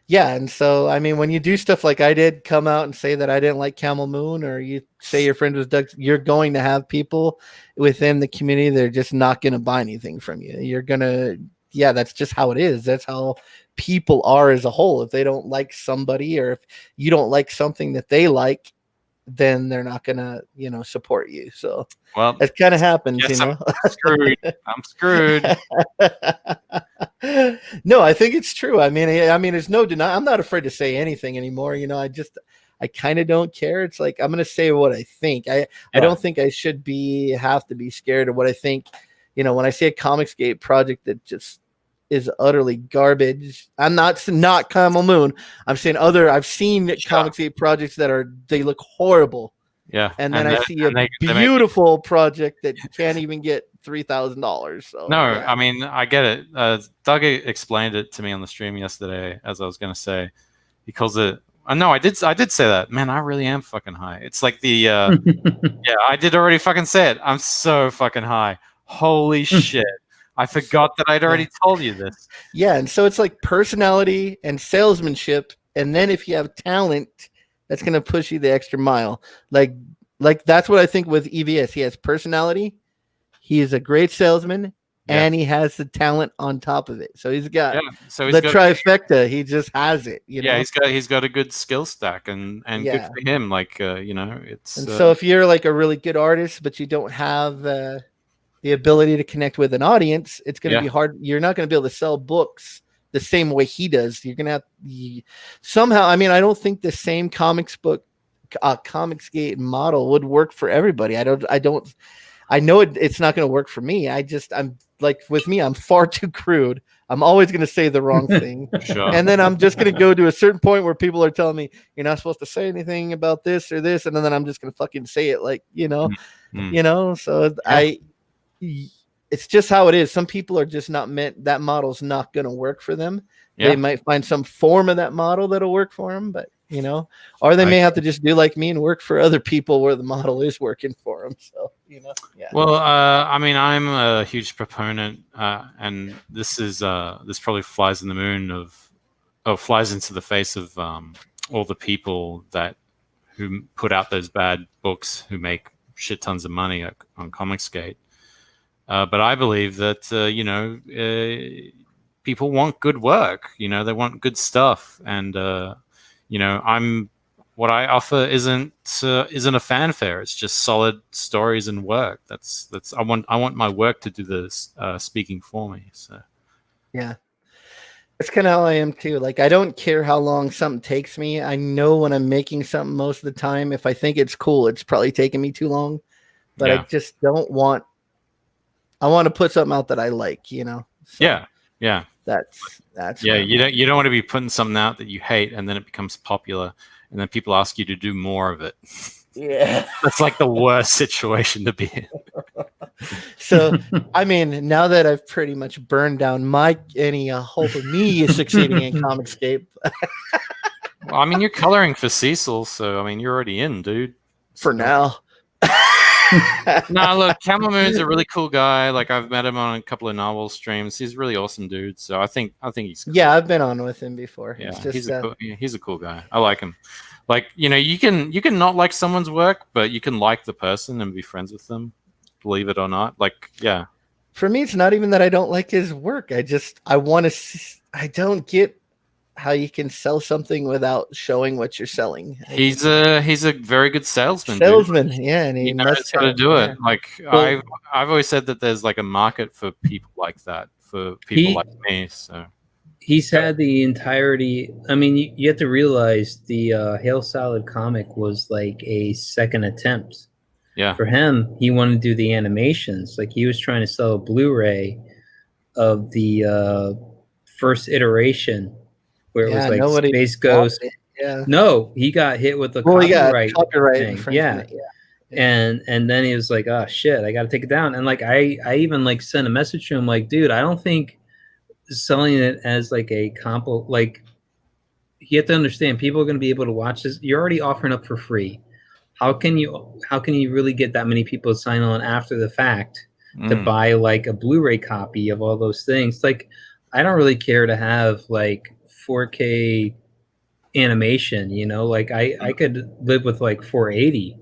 Yeah, and so I mean, when you do stuff like I did, come out and say that I didn't like Camel Moon, or you say your friend was Doug, you're going to have people within the community that are just not going to buy anything from you. You're gonna, that's just how it is. That's how people are as a whole. If they don't like somebody, or if you don't like something that they like, then they're not gonna, support you. So it kind of happens, I'm screwed. I'm screwed. No, I think it's true. I mean, there's no deny. I'm not afraid to say anything anymore. I kind of don't care. It's like I'm gonna say what I think. I don't think I should have to be scared of what I think. When I see a Comicsgate project that just is utterly garbage, I'm not Camel Moon. I'm saying I've seen Comicsgate projects they look horrible. Yeah, and then I see a beautiful project that can't even get $3,000. So no, I mean I get it. Doug explained it to me on the stream yesterday. As I was going to say, he calls it. No, I did say that. Man, I really am fucking high. It's like the yeah, I did already fucking say it. I'm so fucking high. Holy shit. I forgot that I'd already told you this. Yeah, and so it's like personality and salesmanship, and then if you have talent, that's going to push you the extra mile. Like that's what I think with EVS. He has personality, he is a great salesman, and he has the talent on top of it. So he's got the trifecta. He just has it. He's got a good skill stack, and good for him. Like it's. And so if you're like a really good artist, but you don't have the ability to connect with an audience, it's going to be hard. You're not going to be able to sell books the same way he does. You're going to have somehow. I mean, I don't think the same Comicsgate model would work for everybody. I know it's not going to work for me. I'm like, with me, I'm far too crude. I'm always going to say the wrong thing. Sure. And then I'm just going to go to a certain point where people are telling me, you're not supposed to say anything about this or this. And then I'm just going to fucking say it like, so it's just how it is. Some people are just not meant, that model's not going to work for them. Yeah. They might find some form of that model that'll work for them, but or they may have to just do like me and work for other people where the model is working for them. So, Well, I mean, I'm a huge proponent, and this probably flies in the moon flies into the face of all the people who put out those bad books, who make shit tons of money on Comicsgate. But I believe that people want good work. They want good stuff, and what I offer isn't a fanfare. It's just solid stories and work. I want my work to do this speaking for me. So yeah, it's kind of how I am too. Like, I don't care how long something takes me. I know when I'm making something most of the time. If I think it's cool, it's probably taking me too long. But I just don't want. I want to put something out that I like. So, yeah. That's you don't want to be putting something out that you hate and then it becomes popular and then people ask you to do more of it. Yeah. That's like the worst situation to be in. So, I mean, now that I've pretty much burned down any hope of me succeeding in Comicsgate. Well, I mean, you're coloring for Cecil, so I mean, you're already in, dude. For now. No, look, Camel Moon's a really cool guy. Like, I've met him on a couple of novel streams. He's a really awesome dude. So I think he's cool. Yeah, I've been on with him before. Yeah, he's a cool guy. I like him. Like, you can not like someone's work, but you can like the person and be friends with them. Believe it or not. Like, yeah. For me, it's not even that I don't like his work. I want to see. I don't get how you can sell something without showing what you're selling. He's a very good salesman. Yeah, and he knows how to do it. Like, I've always said that there's like a market for people like that, for people like me. So he's had the entirety. I mean, you have to realize the Hail Salad comic was like a second attempt. Yeah. For him, he wanted to do the animations. Like, he was trying to sell a Blu-ray of the first iteration. Where it was like Space Ghost. Yeah. No, he got hit with the copyright thing. Yeah. And then he was like, oh shit, I gotta take it down. And like I even like sent a message to him like, dude, I don't think selling it as like a you have to understand, people are going to be able to watch this. You're already offering up for free. How can you really get that many people to sign on after the fact to buy like a Blu-ray copy of all those things? Like, I don't really care to have like 4K animation, you know, like I could live with like 480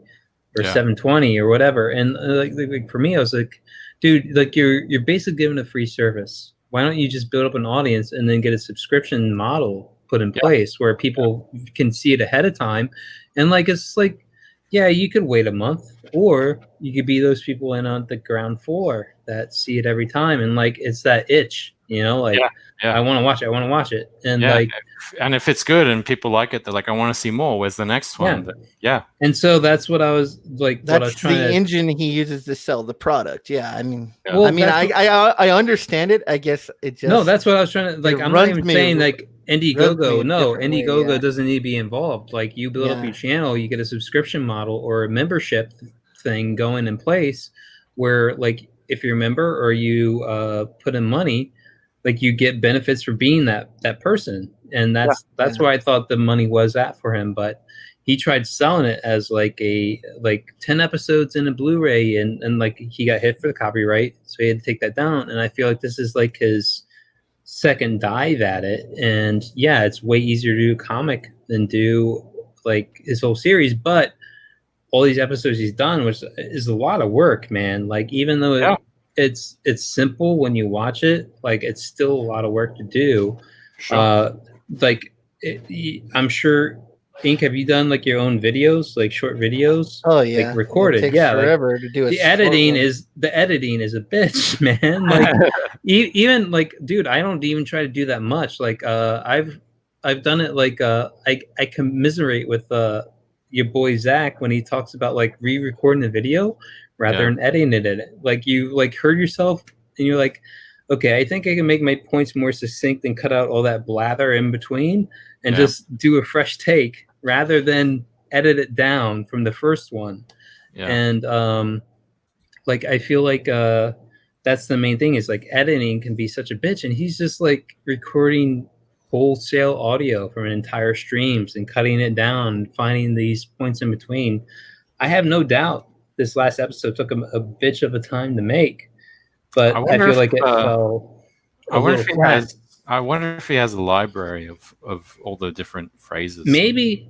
or 720 or whatever. And like for me, I was like, dude, like you're basically giving a free service. Why don't you just build up an audience and then get a subscription model put in place where people can see it ahead of time? And like, it's like, yeah, you could wait a month, or you could be those people in on the ground floor that see it every time. And like, it's that itch, you know, like I want to watch it. I want to watch it. And like, and if it's good and people like it, they're like, I want to see more. Where's the next one? But, and so that's what I was like. That's what I was trying the to engine he uses to sell the product. Yeah, I mean, Well, I understand it. I guess it just no. That's what I was trying to like. I'm not even saying like Indiegogo. No, Indiegogo way, doesn't need to be involved. Like you build up your channel, you get a subscription model or a membership thing going in place, where like if you're a member or you put in money, like you get benefits for being that person. And that's where I thought the money was at for him. But he tried selling it as like 10 episodes in a Blu-ray, and like he got hit for the copyright, so he had to take that down. And I feel like this is like his second dive at it. And yeah, it's way easier to do a comic than do like his whole series. But all these episodes he's done, which is a lot of work, man. Like even though it's simple when you watch it, like it's still a lot of work to do. I'm sure, Ink, have you done like your own videos, like short videos? Oh yeah, like recorded. It takes forever to do it. The editing is a bitch, man. Like even like, dude, I don't even try to do that much. Like I've done it. Like I commiserate with your boy Zach when he talks about like re-recording the video rather than editing it. Like you like heard yourself and you're like, okay, I think I can make my points more succinct and cut out all that blather in between and just do a fresh take rather than edit it down from the first one. And like I feel like that's the main thing, is like editing can be such a bitch, and he's just like recording wholesale audio from entire streams and cutting it down and finding these points in between. I have no doubt this last episode took him a bitch of a time to make, but I feel like it fell. I wonder if he has a library of all the different phrases. Maybe.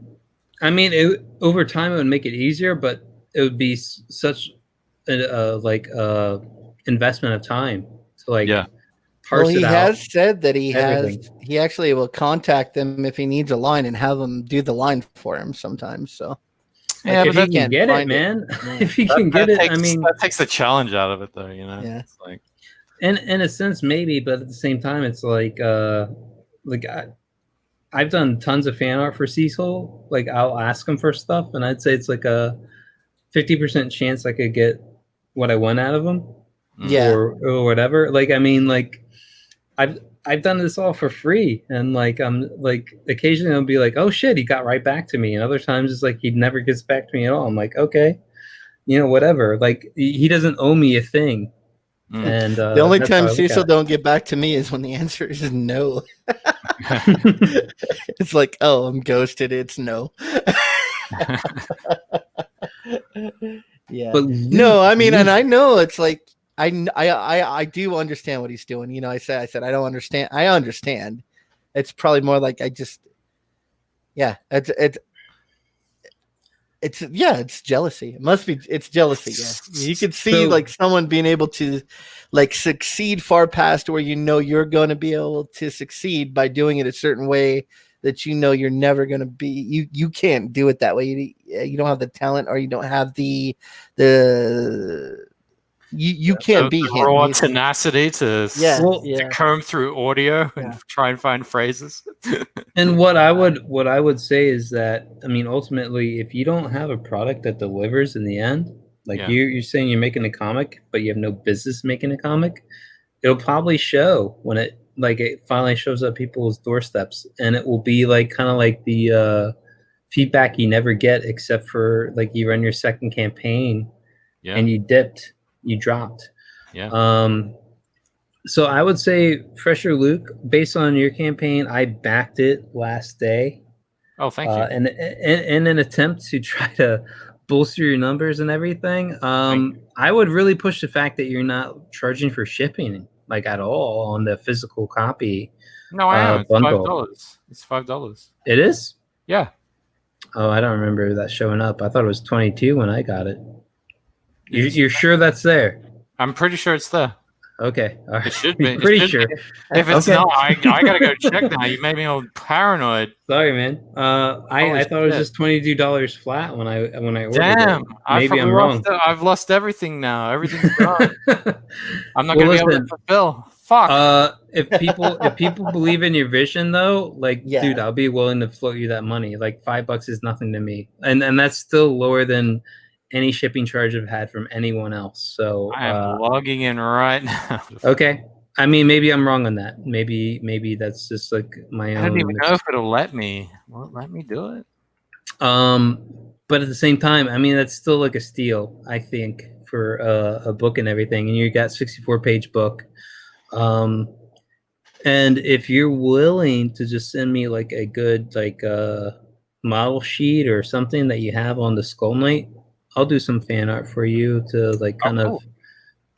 I mean, over time it would make it easier, but it would be such a investment of time to like parse he it out. has said that he everything. he actually will contact them if he needs a line and have them do the line for him sometimes. So yeah, if he can get it, man. If he can get it, I mean, that takes the challenge out of it, though. You know, it's like, in a sense, maybe, but at the same time, it's like I've done tons of fan art for Cecil. Like I'll ask him for stuff, and I'd say it's like a 50% chance I could get what I want out of him, or whatever. Like I mean, like I've done this all for free, and like I'm like occasionally I'll be like, oh shit, he got right back to me, and other times it's like he never gets back to me at all. I'm like, okay, you know, whatever. Like he doesn't owe me a thing. And the only time Cecil don't get back to me is when the answer is no. It's like, oh, I'm ghosted. It's no. Yeah. But no, I mean, and I know it's like I do understand what he's doing. You know, I said I don't understand. I understand. It's probably more like I just it's jealousy. It must be. It's jealousy. Yeah, you could see like someone being able to like succeed far past where you know you're going to be able to succeed by doing it a certain way that you know you're never going to be. You can't do it that way. You don't have the talent, or you don't have the you can't be him. Raw tenacity to comb through audio and try and find phrases. And what I would say is that, I mean, ultimately, if you don't have a product that delivers in the end, like you're saying you're making a comic, but you have no business making a comic, it'll probably show when it finally shows up people's doorsteps, and it will be like kind of like the feedback you never get except for like you run your second campaign and you dropped. So I would say Fresher Luke, based on your campaign, I backed it last day. Oh, thank you. And in an attempt to try to bolster your numbers and everything, I would really push the fact that you're not charging for shipping like at all on the physical copy. No, I am. It's bundle. $5. It's $5. It is? Yeah. Oh, I don't remember that showing up. I thought it was 22 when I got it. You're sure that's there? I'm pretty sure it's there. Okay. All right. It should be. Pretty sure. If it's not, I gotta go check now. You made me all paranoid. Sorry, man. I thought it was just $22 flat when I ordered Damn, it. Maybe I'm wrong. I've lost everything now. Everything's gone. I'm not gonna be able to fulfill. Fuck. If people believe in your vision though, like dude, I'll be willing to float you that money. Like $5 is nothing to me, and that's still lower than any shipping charge I've had from anyone else. So I am logging in right now. Okay. I mean, maybe I'm wrong on that. Maybe that's just like my own. I don't even know if it'll let me. Will it let me do it? But at the same time, I mean, that's still like a steal, I think, for a book and everything. And you got 64-page book. And if you're willing to just send me like a good model sheet or something that you have on the Skull Knight, I'll do some fan art for you to like kind of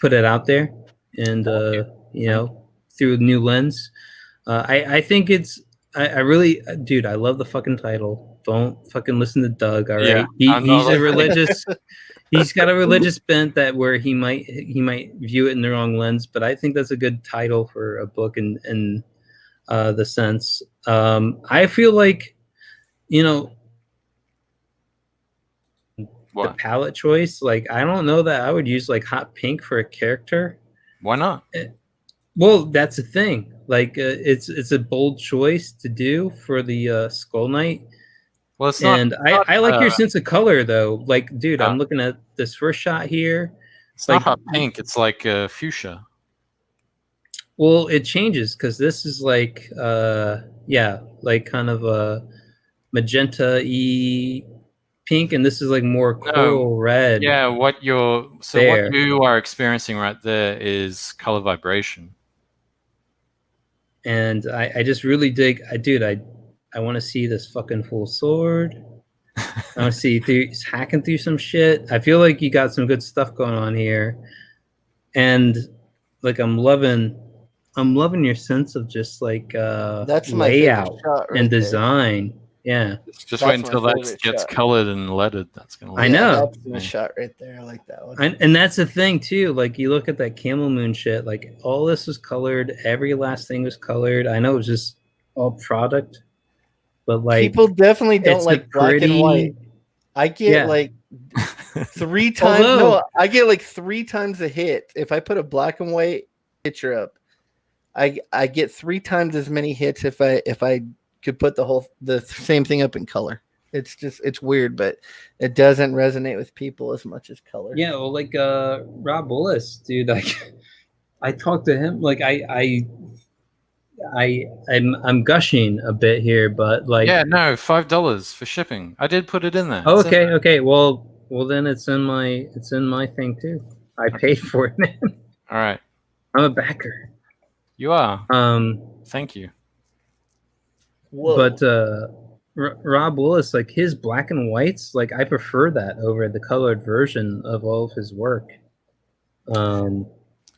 put it out there and you know, through a new lens. I think it's I really, dude, I love the fucking title. Don't fucking listen to Doug, all right? Yeah, He's a religious he's got a religious bent that where he might view it in the wrong lens, but I think that's a good title for a book in the sense. I feel like, you know, the palette choice, like I don't know that I would use like hot pink for a character. Why not? Well, that's the thing. Like it's a bold choice to do for the Skull Knight. Well, it's and not, I like your sense of color though. Like, dude, I'm looking at this first shot here. It's like, not hot pink. It's like fuchsia. Well, it changes because this is like yeah, like kind of a magenta-y pink, and this is like more coral red. Yeah, what you are experiencing right there is color vibration. And I just really dig. I want to see this fucking full sword. I want to see he's hacking through some shit. I feel like you got some good stuff going on here, and like I'm loving your sense of just like that's my layout shot right and design. Yeah, just wait until that gets colored and leaded. That's gonna. I know. That's the shot right there. I like that one. And that's the thing too. Like you look at that camel moon shit. Like all this was colored. Every last thing was colored. I know it was just all product, but like people definitely don't like black and white. I get like 3 times. No, I get like 3 times a hit if I put a black and white picture up. I get 3 times as many hits if I could put the same thing up in color. It's weird, but it doesn't resonate with people as much as color. Yeah, well, like Rob Willis, dude. Like I talked to him. Like I'm gushing a bit here, but like no, $5 for shipping. I did put it in there. Oh, okay. Well then it's in my thing too. I paid for it, man. All right. I'm a backer. You are. Thank you. Whoa. But Rob Willis, like his black and whites, like I prefer that over the colored version of all of his work. Well,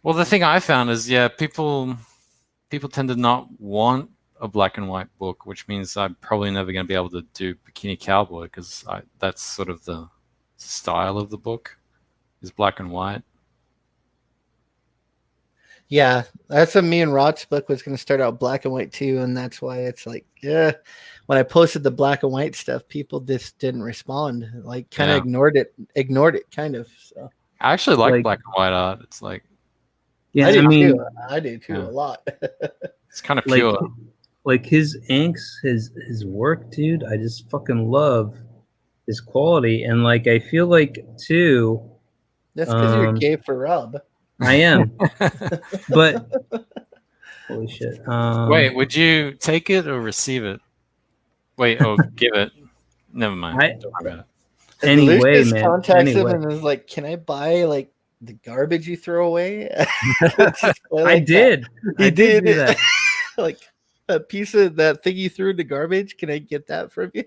the thing I found is, people tend to not want a black and white book, which means I'm probably never going to be able to do Bikini Cowboy because that's sort of the style of the book is black and white. Yeah, that's what me and Rod's book was going to start out black and white too, and that's why it's like, when I posted the black and white stuff, people just didn't respond, like kind of ignored it, kind of. So I actually like black and white art. It's like, I do too a lot. It's kind of pure. Like his inks, his work, dude. I just fucking love his quality, and like I feel like too. That's because you're gay for Rob. I am, but holy shit! Wait, would you take it or receive it? Wait, give it. Never mind. Don't worry about it. Anyway, Lucas man. contacts him and is like, "Can I buy like the garbage you throw away. I did. You I did do did that. like a piece of that thing you threw in the garbage. Can I get that from you?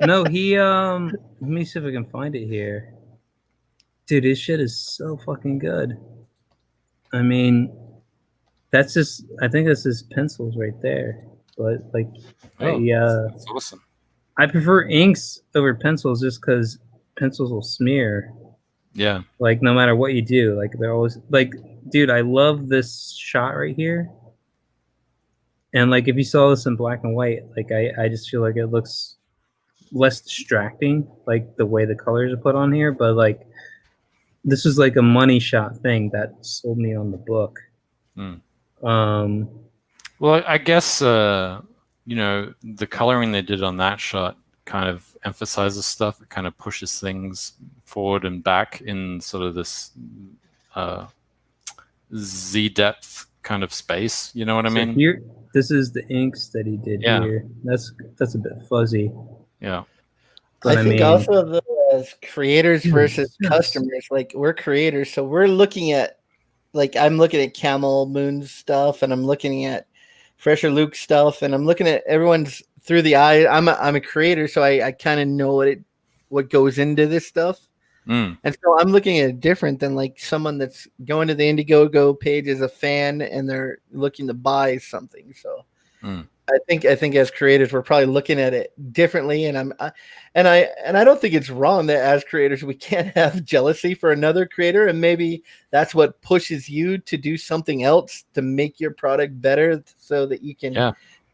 No, he let me see if I can find it here. Dude, his shit is so fucking good. I mean, that's just I think that's his pencils right there. But like That's awesome. I prefer inks over pencils just because pencils will smear. Yeah. Like no matter what you do, like they're always like, dude, I love this shot right here. And like if you saw this in black and white, like I just feel like it looks less distracting, like the way the colors are put on here. But like this is like a money shot thing that sold me on the book. Well, I guess you know, the coloring they did on that shot kind of emphasizes stuff. It kind of pushes things forward and back in sort of this Z depth kind of space. You know what I mean? Here, this is the inks that he did here. That's a bit fuzzy. Yeah. But I think mean, also the as creators Dude, versus yes. customers, like we're creators, so we're looking at, like I'm looking at Camel Moon stuff, and I'm looking at Fresher Luke stuff, and I'm looking at everyone's through the eye. I'm a creator, so I kind of know what goes into this stuff. And so I'm looking at it different than like someone that's going to the Indiegogo page as a fan and they're looking to buy something. So I think as creators we're probably looking at it differently, and I don't think it's wrong that as creators we can't have jealousy for another creator, and maybe that's what pushes you to do something else to make your product better so that you can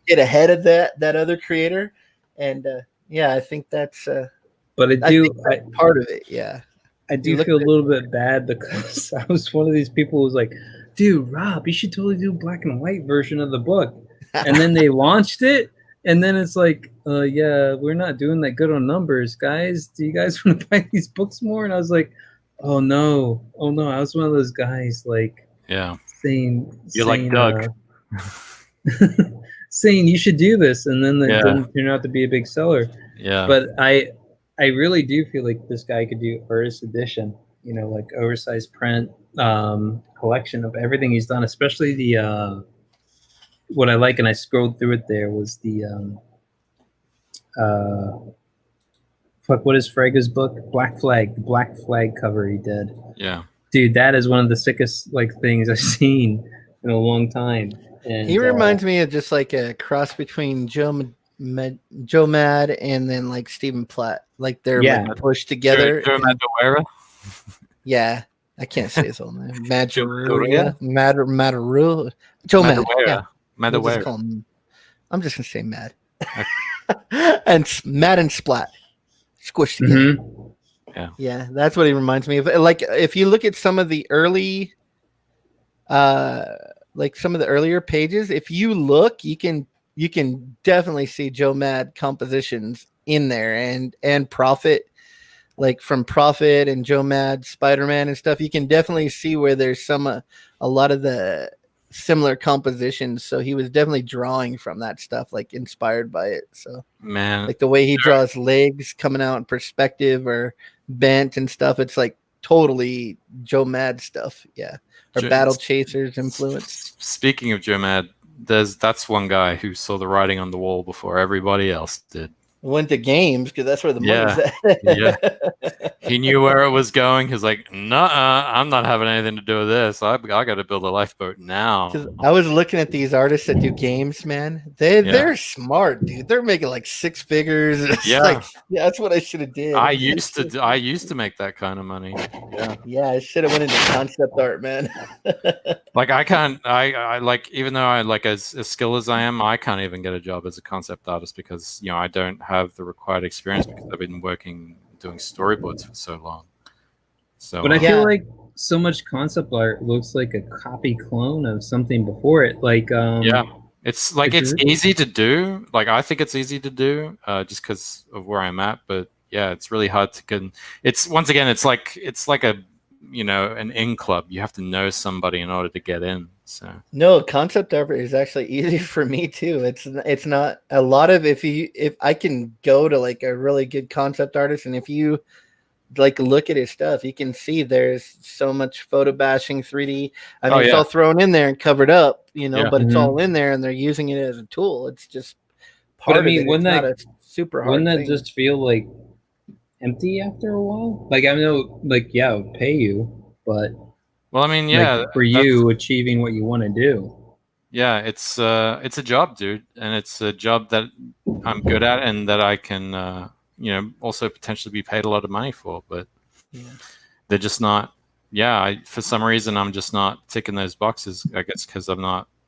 get ahead of that other creator. And I think that's but I think that's part of it. Yeah. I do feel a little bit bad because I was one of these people who was like, dude, Rob, you should totally do a black and white version of the book. And then they launched it, and then it's like, yeah, we're not doing that good on numbers, guys. Do you guys want to buy these books more? And I was like, oh no. I was one of those guys like saying like Doug. saying you should do this, and then it didn't turn out to be a big seller. Yeah. But I really do feel like this guy could do artist edition, you know, like oversized print collection of everything he's done, especially the what I like, and I scrolled through it there, was the what is Fraga's book? Black Flag, the Black Flag cover he did. Yeah. Dude, that is one of the sickest like things I've seen in a long time. And he reminds me of just like a cross between Joe Mad and then like Stephen Platt. Like they're like pushed together. Joe Madureira? Yeah. I can't say his whole name. Madureira? Madaru. Joe Mad. Yeah. Madureira. I'm just gonna say Mad. And Mad and Splat. Squished together. Yeah, that's what he reminds me of. Like if you look at some of the early like some of the earlier pages, if you look, you can definitely see Joe Mad compositions in there, and Prophet, like from Prophet and Joe Mad Spider-Man and stuff. You can definitely see where there's a lot of the similar compositions. So he was definitely drawing from that stuff, like inspired by it. So man, like the way he draws legs coming out in perspective or bent and stuff, it's like totally Joe Mad stuff. Yeah. Or Battle Chasers influence. Speaking of Joe Mad, that's one guy who saw the writing on the wall before everybody else did. Went to games because that's where the money's at. He knew where it was going. He's like, "Nuh-uh, I'm not having anything to do with this. I got to build a lifeboat now." I was looking at these artists that do games, man. They're smart, dude. They're making like six figures. It's that's what I should have did. I used to make that kind of money. Yeah, I should have went into concept art, man. Like I can't. I like, even though I like as skilled as I am, I can't even get a job as a concept artist because I don't have the required experience because I've been doing storyboards for so long. So, but I feel like so much concept art looks like a copy clone of something before it. Like, it's like it's easy to do. Like I think it's easy to do, just because of where I'm at. But yeah, it's really hard to get. It's once again, it's like a an in club. You have to know somebody in order to get in. So no, concept art is actually easy for me too. It's not a lot of if I can go to like a really good concept artist, and if you like look at his stuff, you can see there's so much photo bashing 3D. I mean, Oh, it's yeah. all thrown in there and covered up, you know, Yeah. but it's Mhm. all in there and they're using it as a tool. It's just But part I mean, of it. It's not a super hard wouldn't that thing. just feel like empty after a while? Like I know, like yeah, it would pay you, but Well, I mean, yeah, like for that's, you achieving what you want to do. yeah, it's a job, dude, and it's a job that I'm good at and that I can, also potentially be paid a lot of money for. But they're just not. Yeah, for some reason, I'm just not ticking those boxes. I guess because I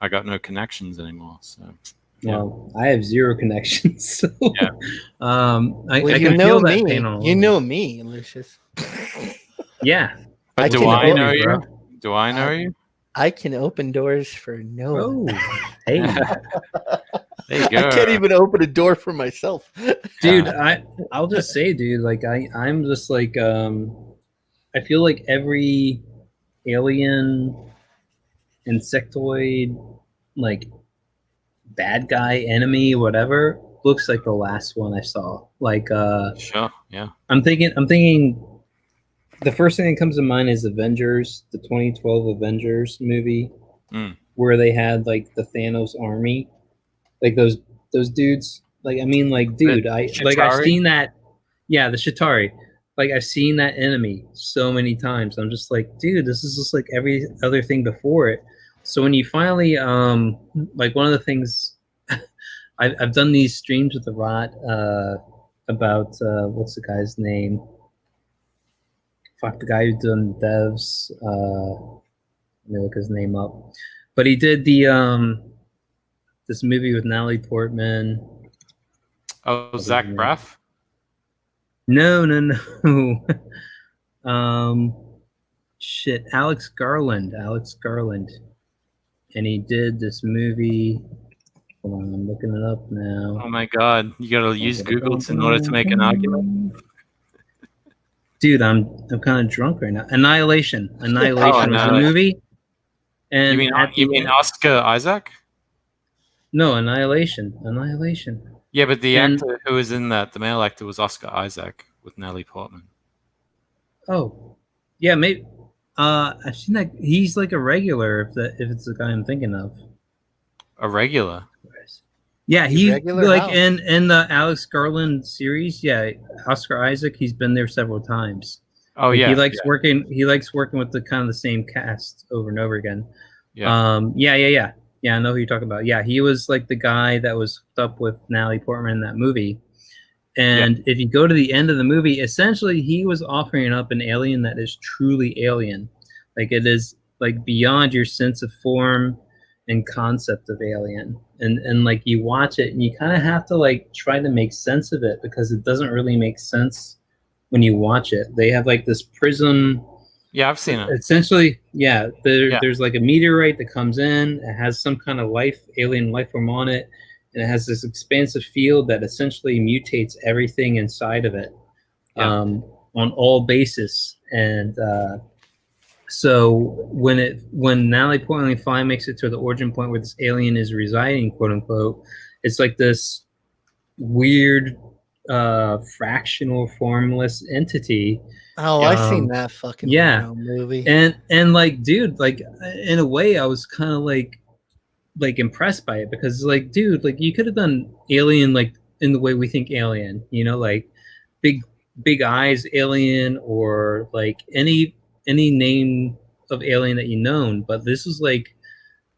got no connections anymore. So. Yeah. Well, I have zero connections, so Yeah. I Well, can feel that pain on. You know me, Lucius. Yeah, But do I know you? Do I know you? I can open doors for no one. Hey, there you go. I can't even open a door for myself, dude. I'll just say, dude, like I'm just like I feel like every alien, insectoid, like bad guy, enemy, whatever, looks like the last one I saw. Like sure, yeah. I'm thinking the first thing that comes to mind is Avengers, the 2012 Avengers movie, where they had like the Thanos army, like those dudes. Like I mean, like dude, I've Chitauri? seen that. Yeah, the Chitauri. Like I've seen that enemy so many times. I'm just like, dude, this is just like every other thing before it. So when you finally, like one of the things, I've done these streams with the Rot about what's the guy's name? Fuck, the guy who's done devs. Let me look his name up. But he did the this movie with Natalie Portman. Oh, Zach Braff? No. Shit, Alex Garland. And he did this movie. Hold on, I'm looking it up now. Oh my god, you gotta use Google in order to make an argument? Dude, I'm kind of drunk right now. Annihilation was the Annihilation. movie. And you mean Oscar Isaac? No, Annihilation. Yeah, but the actor who was in that, the male actor, was Oscar Isaac with Natalie Portman. Oh, yeah, maybe. I've seen that. He's like a regular. If it's the guy I'm thinking of. A regular. Yeah, he regular like how? in the Alex Garland series. Yeah, Oscar Isaac. He's been there several times. Oh like, yeah, he likes working. He likes working with the kind of the same cast over and over again. Yeah. Yeah. I know who you're talking about. Yeah, he was like the guy that was hooked up with Natalie Portman in that movie. And if you go to the end of the movie, essentially he was offering up an alien that is truly alien. Like it is like beyond your sense of form and concept of alien. And like you watch it and you kind of have to like try to make sense of it because it doesn't really make sense when you watch it. They have like this prism. Yeah, I've seen it. Essentially, there's like a meteorite that comes in. It has some kind of alien life form on it. And it has this expansive field that essentially mutates everything inside of it on all bases. And so when Natalie Portman finally makes it to the origin point where this alien is residing, quote unquote, it's like this weird fractional formless entity. Oh, I've seen that fucking movie. And like, dude, like in a way, I was kind of like impressed by it because like, dude, like you could have done alien like in the way we think alien, you know, like big eyes alien or like any name of alien that you known, but this was like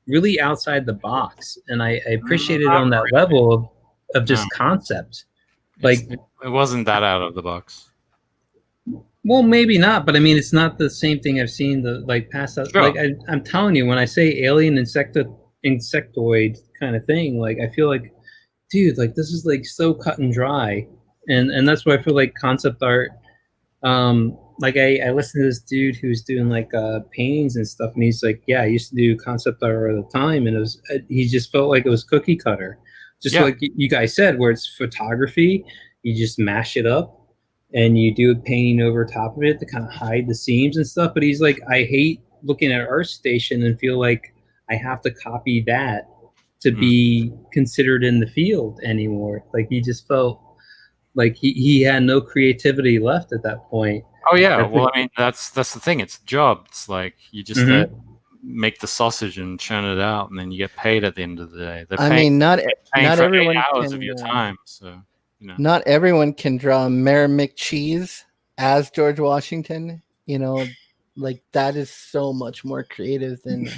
really outside the box, and I appreciated it on that level of just concept. Like it wasn't that out of the box. Well, maybe not, but I mean, it's not the same thing I've seen the like past out. Sure. Like I'm telling you, when I say alien insectoid kind of thing, like I feel like, dude, like this is like so cut and dry, and that's why I feel like concept art. Like I listened to this dude who's doing like paintings and stuff, and he's like, yeah, I used to do concept art all the time, and it was he just felt like it was cookie cutter, just like you guys said, where it's photography, you just mash it up. And you do a painting over top of it to kind of hide the seams and stuff. But he's like, I hate looking at ArtStation and feel like I have to copy that to be considered in the field anymore. Like he just felt Like he had no creativity left at that point. Oh yeah, That's well, like- I mean, that's the thing. It's a job. It's like you just make the sausage and churn it out, and then you get paid at the end of the day. They're I paying, mean, not paying for 8 everyone hours can. of your time, so you know. Not everyone can draw Mayor McCheese as George Washington. You know, like that is so much more creative than,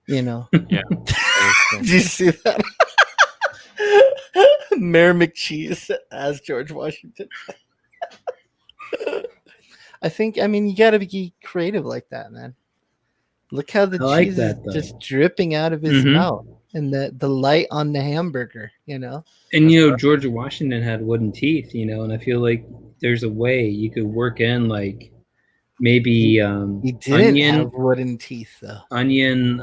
you know. Yeah. Did you see that? Mayor McCheese as George Washington. I mean, you got to be creative like that, man. Look how the I like cheese that, is though. just dripping out of his Mhm. mouth, and the light on the hamburger, you know. And George Washington had wooden teeth, and I feel like there's a way you could work in like maybe He didn't onion have wooden teeth though. Onion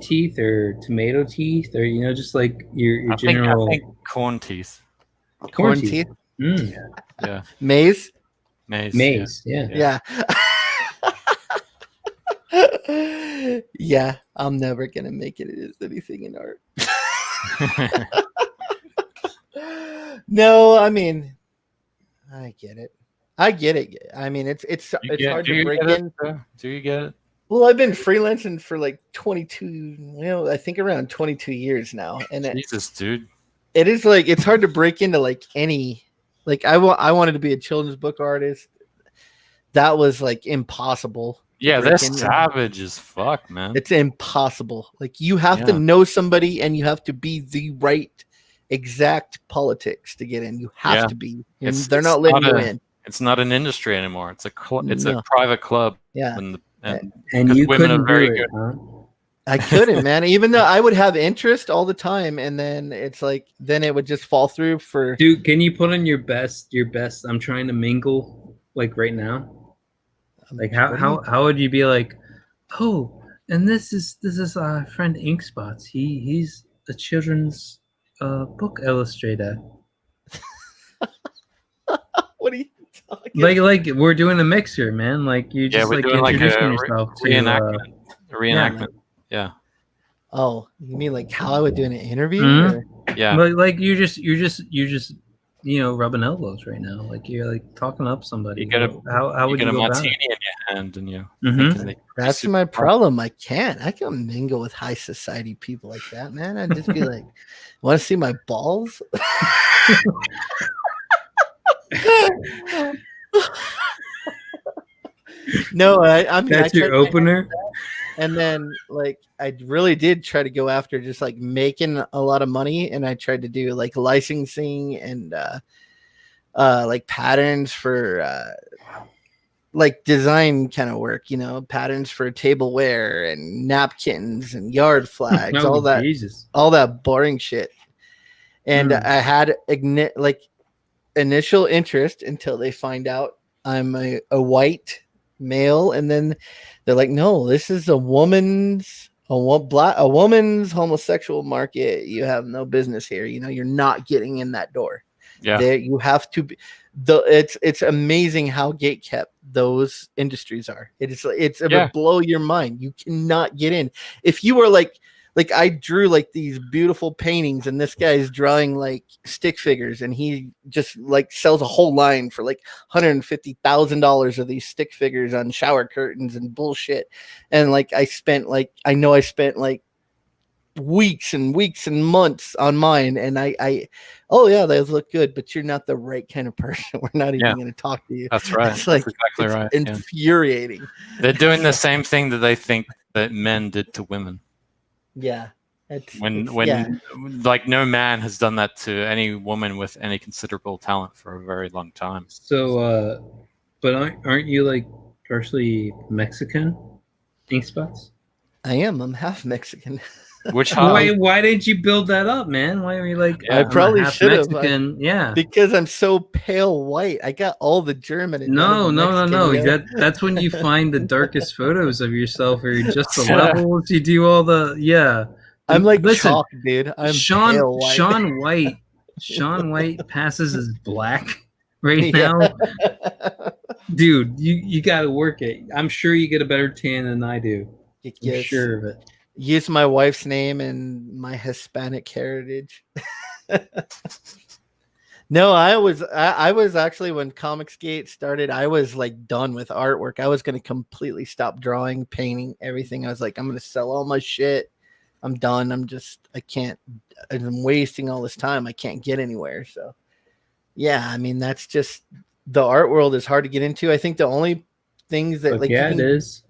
teeth or tomato teeth, or just like your I general think corn teeth. corn teeth. Mm. Yeah. Maize. Maize. Yeah. Yeah. Yeah, I'm never gonna make it as anything in art. No, I mean, I get it. I mean, it's hard to break in. Do you get it? Well, I've been freelancing for like 22, I think around 22 years now, and Jesus, dude. it is like it's hard to break into like any. Like I wanted to be a children's book artist. That was like impossible. Yeah, they're savage as fuck, man. It's impossible. Like you have to know somebody, and you have to be the right exact politics to get in. You have to be. And they're not letting you in. It's not an industry anymore. It's a private club. Yeah, and women you couldn't are very do it, good. huh? I couldn't, man. Even though I would have interest all the time, and then it's like then it would just fall through for. Dude, can you put on your best? I'm trying to mingle like right now. Like how would you be like, oh, and this is our friend Inkspots. He's a children's book illustrator. What are you talking? Like we're doing a mixer, man. Like you just we're like doing like introducing a yourself to reenactment. Yeah. Oh, you mean like how I would do in an interview? Mhm. Or? Yeah. Like you're just rubbing elbows right now. Like you're like talking up somebody. You get a how would you get a go about martini it? in your hand, and you. That's my problem. I can't. I can mingle with high society people like that, man. I'd just be like, want to see my balls? No, I mean That's your opener. And then like I really did try to go after just like making a lot of money, and I tried to do like licensing and like patterns for like design kind of work, patterns for tableware and napkins and yard flags, Oh, all that Jesus. all that boring shit. And I had initial interest until they find out I'm a white male, and then they're like, no, this is a woman's homosexual market. You have no business here. You're not getting in that door. Yeah. There you have to be. It's amazing how gatekept those industries are. It would blow your mind. You cannot get in. If you were like I drew like these beautiful paintings, and this guy's drawing like stick figures, and he just like sells a whole line for like $150,000 of these stick figures on shower curtains and bullshit. And like I spent like weeks and weeks and months on mine, and I oh yeah, those look good, but you're not the right kind of person. We're not even going to talk to you. That's right. It's like, That's exactly it's right. infuriating. They're doing the same thing that they think that men did to women. Yeah. When like no man has done that to any woman with any considerable talent for a very long time. So, but aren't you like partially Mexican, Inkspots? I am. I'm half Mexican. Which why didn't you build that up, man? Why were you like? I probably should have. Yeah, because I'm so pale white. I got all the German. And no. Yeah. That's when you find the darkest photos of yourself, or just the levels. You do all the I'm like chalk, dude. I'm pale white. Sean White passes as black right now. Dude, you got to work it. I'm sure you get a better tan than I do. I'm sure of it. Use my wife's name and my Hispanic heritage. No, I was actually when Comicsgate started, I was like done with artwork. I was going to completely stop drawing, painting, everything. I was like, I'm going to sell all my shit. I'm done. I can't, I'm wasting all this time. I can't get anywhere. So, yeah, I mean, that's just the art world is hard to get into. I think the only things that Like, yeah, it is.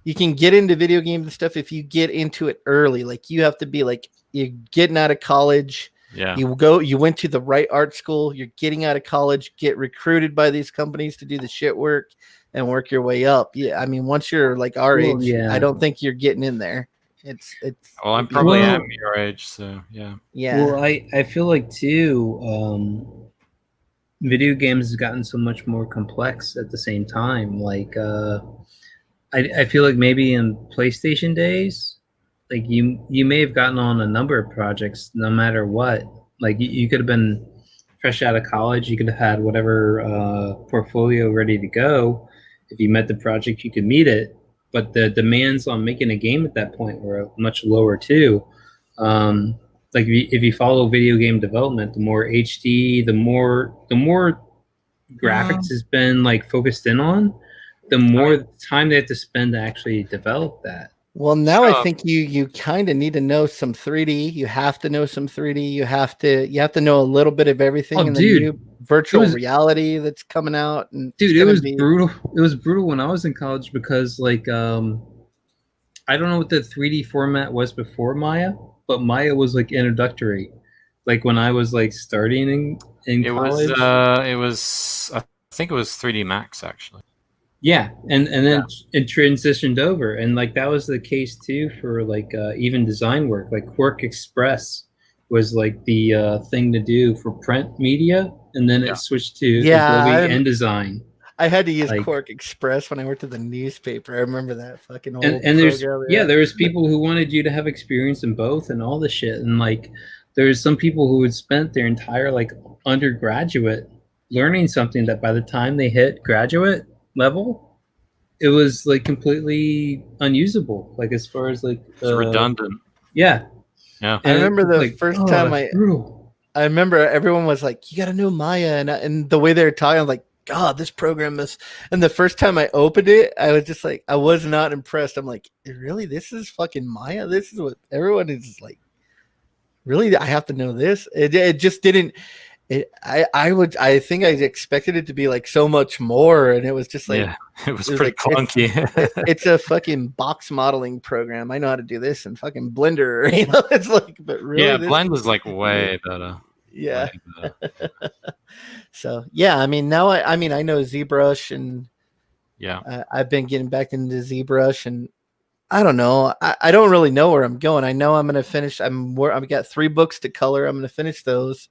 you can get into video games and stuff if you get into it early. Like you have to be like you're getting out of college. Yeah. You went to the right art school, you're getting out of college, get recruited by these companies to do the shit work and work your way up. Yeah. I mean, once you're like our age, yeah. I don't think you're getting in there. Well, I'm probably am your age, so yeah. Yeah. Well, I feel like too, video games has gotten so much more complex at the same time. Like, I feel like maybe in PlayStation days, like you may have gotten on a number of projects no matter what. Like you could have been fresh out of college, you could have had whatever portfolio ready to go. If you met the project, you could meet it. But the demands on making a game at that point were much lower too. Like if you follow video game development, the more HD, the more graphics has been like focused in on, the more time they have to spend to actually develop that. Well, now I think you kind of need to know some 3D. You have to know some 3D. You have to know a little bit of everything. Oh, and dude, the new virtual reality that's coming out. And dude, it was brutal. It was brutal when I was in college because like I don't know what the 3D format was before Maya, but Maya was like introductory. Like when I was like starting in college. It was I think it was 3D Max actually. Yeah, and then it transitioned over, and like that was the case too for like even design work. Like Quark Express was like the thing to do for print media, and then it switched to Adobe InDesign. I had to use like, Quark Express when I worked at the newspaper. I remember that fucking old. And there's there's people who wanted you to have experience in both and all the shit, and like there's some people who had spent their entire like undergraduate learning something that by the time they hit graduate level, it was like completely unusable. Like as far as like it's redundant. Yeah. Yeah. I remember the like, first time I remember everyone was like, "You got to know Maya," and the way they were talking, I was like, "God, this program is." And the first time I opened it, I was just like, I was not impressed. I'm like, really, this is fucking Maya. This is what everyone is like. Really, I have to know this. It just didn't. I think I expected it to be like so much more, and it was just like it was pretty clunky. It's a fucking box modeling program. I know how to do this in fucking Blender. You know, it's like, but really, Blender's like way better. Yeah. Way better. So yeah, I mean now I know ZBrush, and I've been getting back into ZBrush, and I don't know. I don't really know where I'm going. I know I'm gonna finish. I've got 3 books to color. I'm gonna finish those.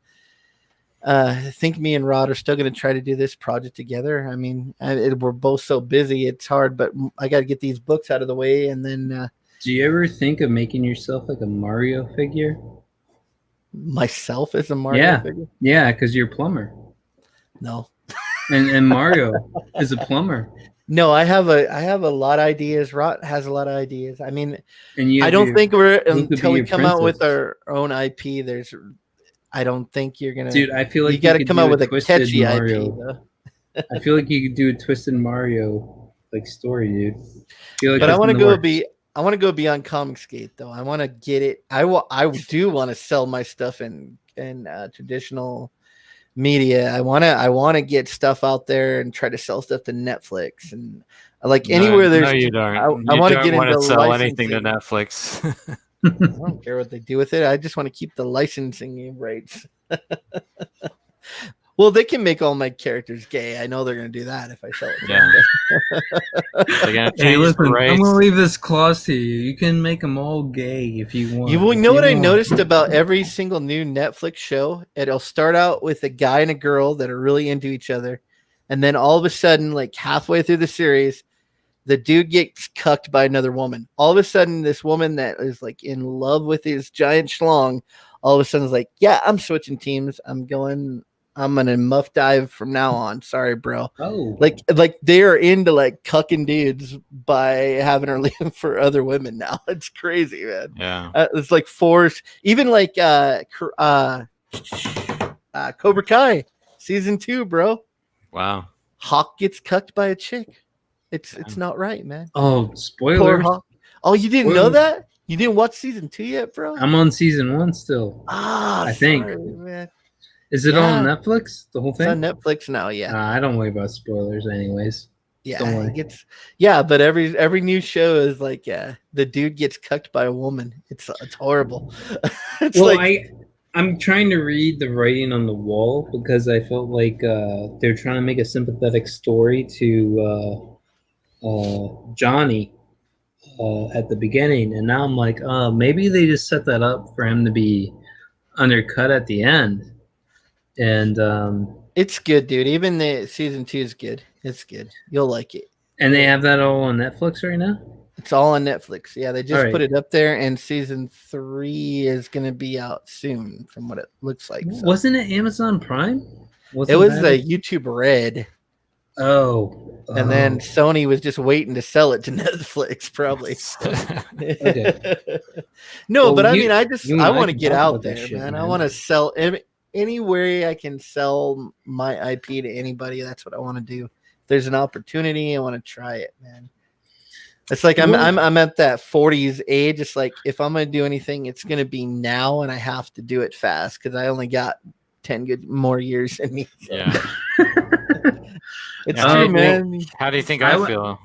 I think me and Rod are still going to try to do this project together. I mean, we're both so busy. It's hard, but I got to get these books out of the way. And then, do you ever think of making yourself like a Mario figure? Myself as a Mario figure? Yeah, because you're a plumber. No. and Mario is a plumber. No, I have a lot of ideas. Rod has a lot of ideas. I mean, and I don't think we're until we come out with our own IP. I don't think you're gonna. Dude, I feel like you got to come out with a catchy Mario. IP. Though. I feel like you could do a twisted Mario like story, dude. But I want to go beyond Comicsgate though. I want to get it. I do want to sell my stuff in traditional media. I want to get stuff out there and try to sell stuff to Netflix and like anywhere there's. No, you don't. I want to get into sell anything to Netflix. I don't care what they do with it. I just want to keep the licensing rights. Well, they can make all my characters gay. I know they're going to do that if I sell it. Yeah. Hey, listen, I'm going to leave this clause to you. You can make them all gay if you want. You know what I noticed about every single new Netflix show? It'll start out with a guy and a girl that are really into each other. And then all of a sudden, like halfway through the series, the dude gets cucked by another woman. All of a sudden, this woman that is like in love with his giant schlong, all of a sudden is like, yeah, I'm switching teams. I'm gonna muff dive from now on. Sorry, bro. Oh, like they are into like cucking dudes by having her leave for other women now. It's crazy, man. Yeah, it's like forced. Even like Cobra Kai. Season 2, bro. Wow. Hawk gets cucked by a chick. It's not right, man. Oh, Poor spoilers. Hawk. Oh, you didn't know Spoilers. that? You didn't watch season 2 yet, bro? I'm on season 1 still. Ah, I think. sorry, man. Is it on Netflix? The whole It's thing? on Netflix now, yeah. I don't worry about spoilers, anyways. Yeah, Don't worry. it gets but every new show is like the dude gets cucked by a woman. It's horrible. It's Well, like I'm trying to read the writing on the wall because I felt like they're trying to make a sympathetic story to Johnny at the beginning, and now I'm like, maybe they just set that up for him to be undercut at the end. And it's good, dude. Even the season 2 is good. It's good. You'll like it. And they have that all on Netflix right now? It's all on Netflix. Yeah, they just All put right. it up there, and season 3 is going to be out soon, from what it looks like. So. Wasn't it Amazon Prime? It was a YouTube Red. Oh. And then Sony was just waiting to sell it to Netflix, probably. Okay. No, Well, but I you- mean, I you and I I want to can get talk out about that there, shit, man. I man. want to sell any way I can sell my IP to anybody. That's what I want to do. If there's an opportunity, I want to try it, man. It's like I'm at that 40s age. It's like if I'm gonna do anything, it's gonna be now, and I have to do it fast because I only got 10 good more years in me. So. Yeah. It's How do true, you man. think- How do you think I I would- feel?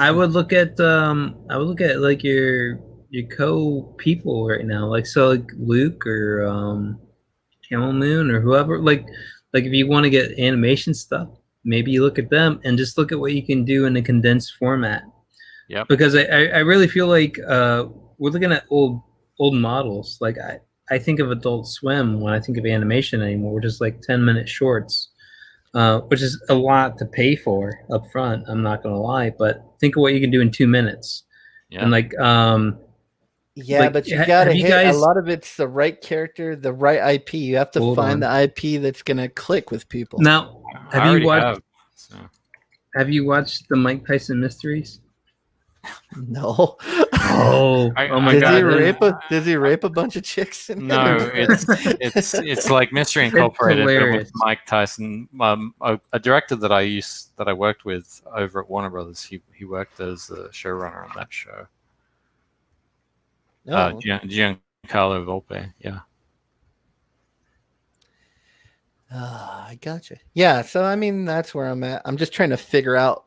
I would look at like your co people right now, like Luke or Camel Moon or whoever. Like if you want to get animation stuff, maybe you look at them and just look at what you can do in a condensed format. Yep. Because I really feel like we're looking at old models. Like I think of Adult Swim when I think of animation anymore. We're just like 10-minute shorts. Which is a lot to pay for up front. I'm not gonna lie, but think of what you can do in 2 minutes. Yeah. And like, but you gotta hit a lot of it's the right character, the right IP. You have to Hold find on. the IP that's gonna click with people. Now, I have you already watched? have, so. Have you watched the Mike Tyson Mysteries? No. Oh my does God! Does he rape a bunch of chicks? No, it's like Mystery Incorporated but with hilarious. Mike Tyson. A director that I worked with over at Warner Brothers. He worked as a showrunner on that show. Oh. Giancarlo Volpe. Yeah. I gotcha. Yeah, so I mean that's where I'm at. I'm just trying to figure out.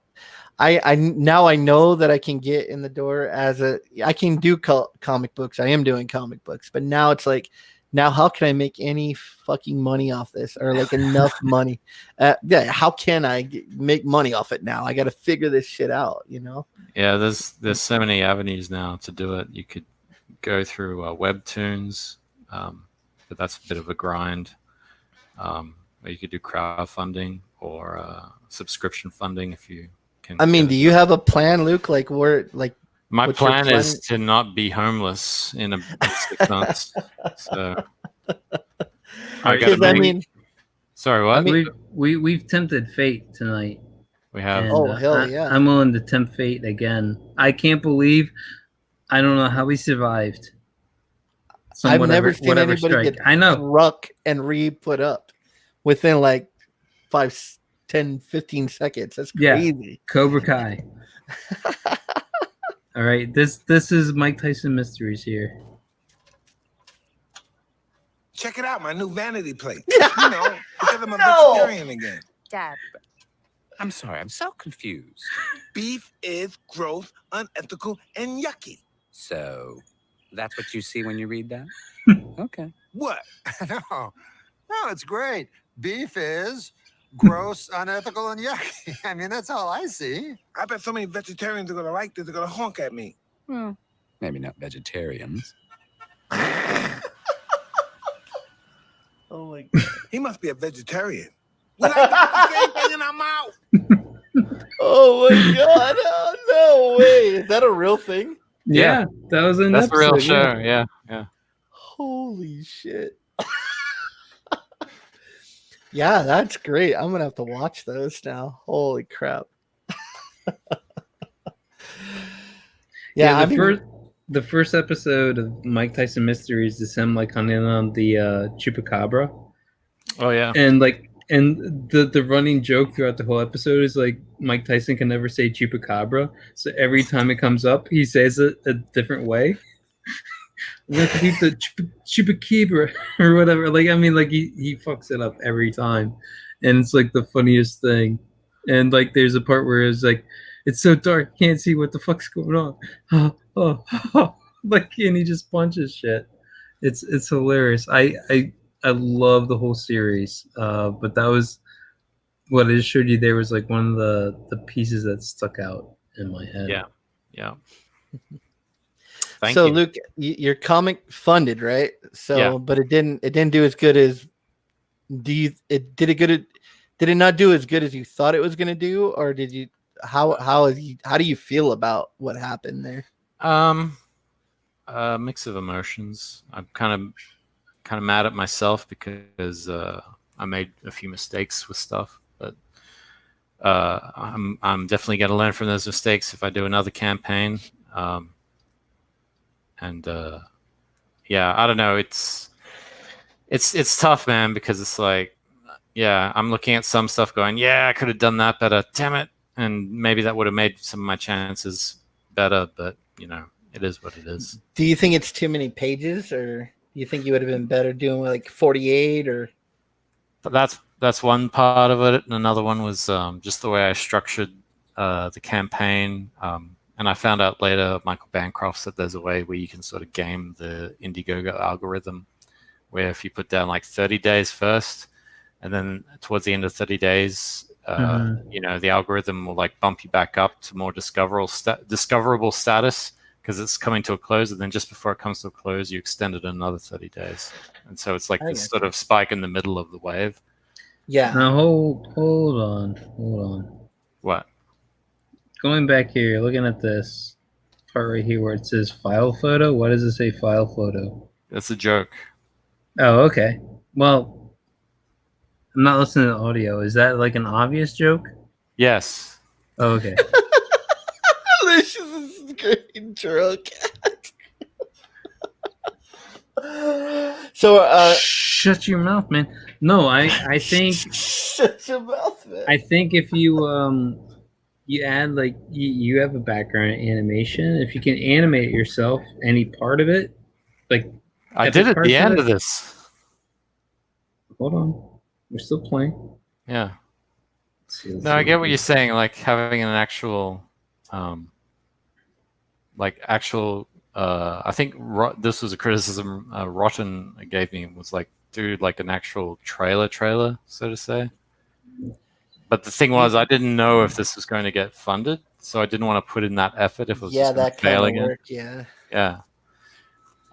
I now I know that I can get in the door I can do comic books. I am doing comic books, but now it's like, now how can I make any fucking money off this or like enough money? How can I make money off it now? I got to figure this shit out, you know? Yeah, there's so many avenues now to do it. You could go through webtoons, but that's a bit of a grind. Or you could do crowdfunding or subscription funding if you can. I mean, do you have a plan, Luke? Like where, like my what's your plan is to not be homeless in 6 months. So I got to Sorry, what? We've tempted fate tonight. We have. And, hell yeah! I'm willing to tempt fate again. I can't believe. I don't know how we survived. I've never seen anybody strike. get I know struck and re-put up within like 5, 10, 15 seconds. That's crazy. Yeah, Cobra Kai. All right, this is Mike Tyson Mysteries here. Check it out, my new vanity plate. You know, because I'm a vegetarian again. Dad, I'm sorry, I'm so confused. Beef is gross, unethical, and yucky. So, that's what you see when you read that? Okay. What? No, it's great. Beef is gross, unethical, and yucky. I mean, that's all I see. I bet so many vegetarians are gonna like this. They're gonna honk at me. Well, maybe not vegetarians. Oh my God. He must be a vegetarian. We like to put the same thing in our mouth. Oh my God! Oh, no way! Is that a real thing? Yeah, that was an That's episode. a real show. Yeah. Holy shit! Yeah, that's great. I'm gonna have to watch those now. Holy crap! The first episode of Mike Tyson Mysteries is him like hunting on the chupacabra. Oh yeah. And And the running joke throughout the whole episode is like Mike Tyson can never say chupacabra, so every time it comes up, he says it a different way. We're gonna beat the chupacabra or whatever. Like I mean, like he fucks it up every time, and it's like the funniest thing. And like there's a part where it's like it's so dark, can't see what the fuck's going on. Like and he just punches shit. It's hilarious. I love the whole series, but that was what I just showed you. There was like one of the pieces that stuck out in my head. Yeah, yeah. Thank So you. Luke, your comic funded, right? So, Yeah. but it didn't do as good as. Did it not do as good as you thought it was going to do, or did you? How do you feel about what happened there? A mix of emotions. I'm kind of mad at myself because I made a few mistakes with stuff, but I'm definitely going to learn from those mistakes if I do another campaign. Yeah, I don't know. It's tough, man, because it's like, yeah, I'm looking at some stuff going, yeah, I could have done that better. Damn it. And maybe that would have made some of my chances better, but you know, it is what it is. Do you think it's too many pages, or do you think you would have been better doing like 48 or? But that's one part of it, and another one was just the way I structured the campaign. And I found out later, Michael Bancroft said there's a way where you can sort of game the Indiegogo algorithm, where if you put down like 30 days first, and then towards the end of 30 days, you know, the algorithm will like bump you back up to more discoverable status because it's coming to a close, and then just before it comes to a close, you extend it another 30 days. And so it's like this sort of spike in the middle of the wave. Yeah. Now hold on. What? Going back here, you're looking at this part right here where it says file photo. What does it say file photo? That's a joke. Oh, okay. Well, I'm not listening to the audio. Is that like an obvious joke? Yes. Oh, okay. Lucius is great drunk. So shut your mouth, man. No, I think shut your mouth, man. I think if you you add like you have a background in animation, if you can animate yourself any part of it, like I did at the end of this. Hold on, we're still playing. Yeah. No, I get what you're saying. Like having an actual, I think this was a criticism Rotten gave me, was like, dude, like an actual trailer, so to say. But the thing was, I didn't know if this was going to get funded, so I didn't want to put in that effort if it was just that fail kind of again. work, yeah. Yeah.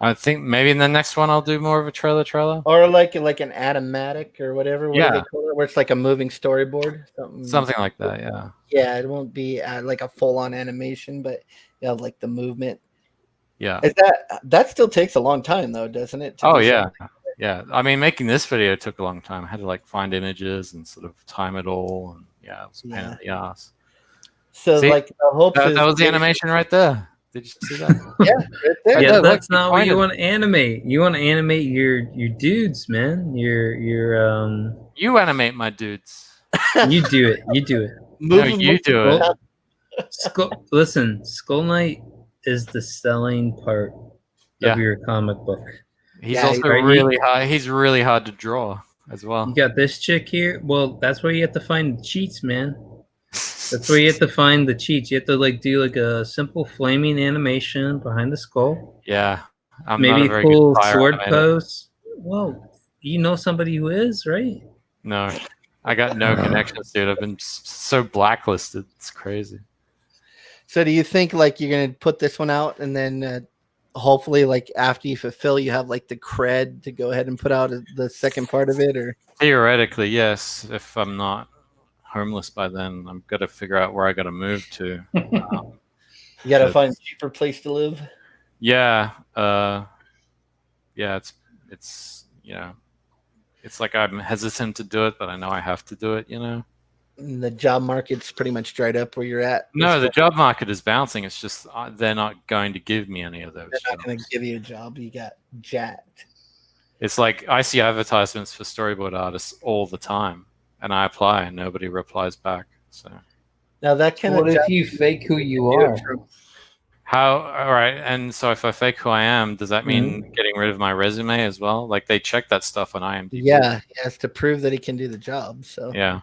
I think maybe in the next one I'll do more of a trailer. Or like an Atomatic or whatever. What do Yeah. they call it? Where it's like a moving storyboard. Something like that, yeah. Yeah, it won't be like a full-on animation, but you have like the movement. Yeah. Is that still takes a long time though, doesn't it? Oh yeah. Yeah. I mean, making this video took a long time. I had to like find images and sort of time it all, and yeah, it was a pain in the ass. So See? like the hopes that was the animation right there. Did you see that? Yeah, right there. Yeah, No, that's look, not what you want to animate. You want to animate your dudes, man. Your You animate my dudes. You do it. You do it. No, you do it. Listen, Skull Knight is the selling part of your comic book. He's also really hard. He's really hard to draw as well. You got this chick here. Well, that's where you have to find the cheats, man. That's where you have to find the cheats. You have to like do like a simple flaming animation behind the skull. Yeah, I'm maybe not a a very cool good fire sword animator. pose. Well, you know somebody who is, right? No, I got no connections, dude. I've been so blacklisted. It's crazy. So do you think like you're gonna put this one out and then hopefully like after you fulfill, you have like the cred to go ahead and put out the second part of it, or Theoretically, yes. If I'm not homeless by then, I'm gonna figure out where I gotta move to. you gotta find a cheaper place to live? Yeah, it's you know, it's like I'm hesitant to do it, but I know I have to do it. You know. And the job market's pretty much dried up where you're at. No, the job market is bouncing. It's just they're not going to give me any of those. They're not going to give you a job. You got jacked. It's like I see advertisements for storyboard artists all the time, and I apply, and nobody replies back. So Now that kind What of if job you fake who you do it are? from- how? All right, and so if I fake who I am, does that mean getting rid of my resume as well? Like they check that stuff on IMDb. Yeah, he has to prove that he can do the job. So Yeah.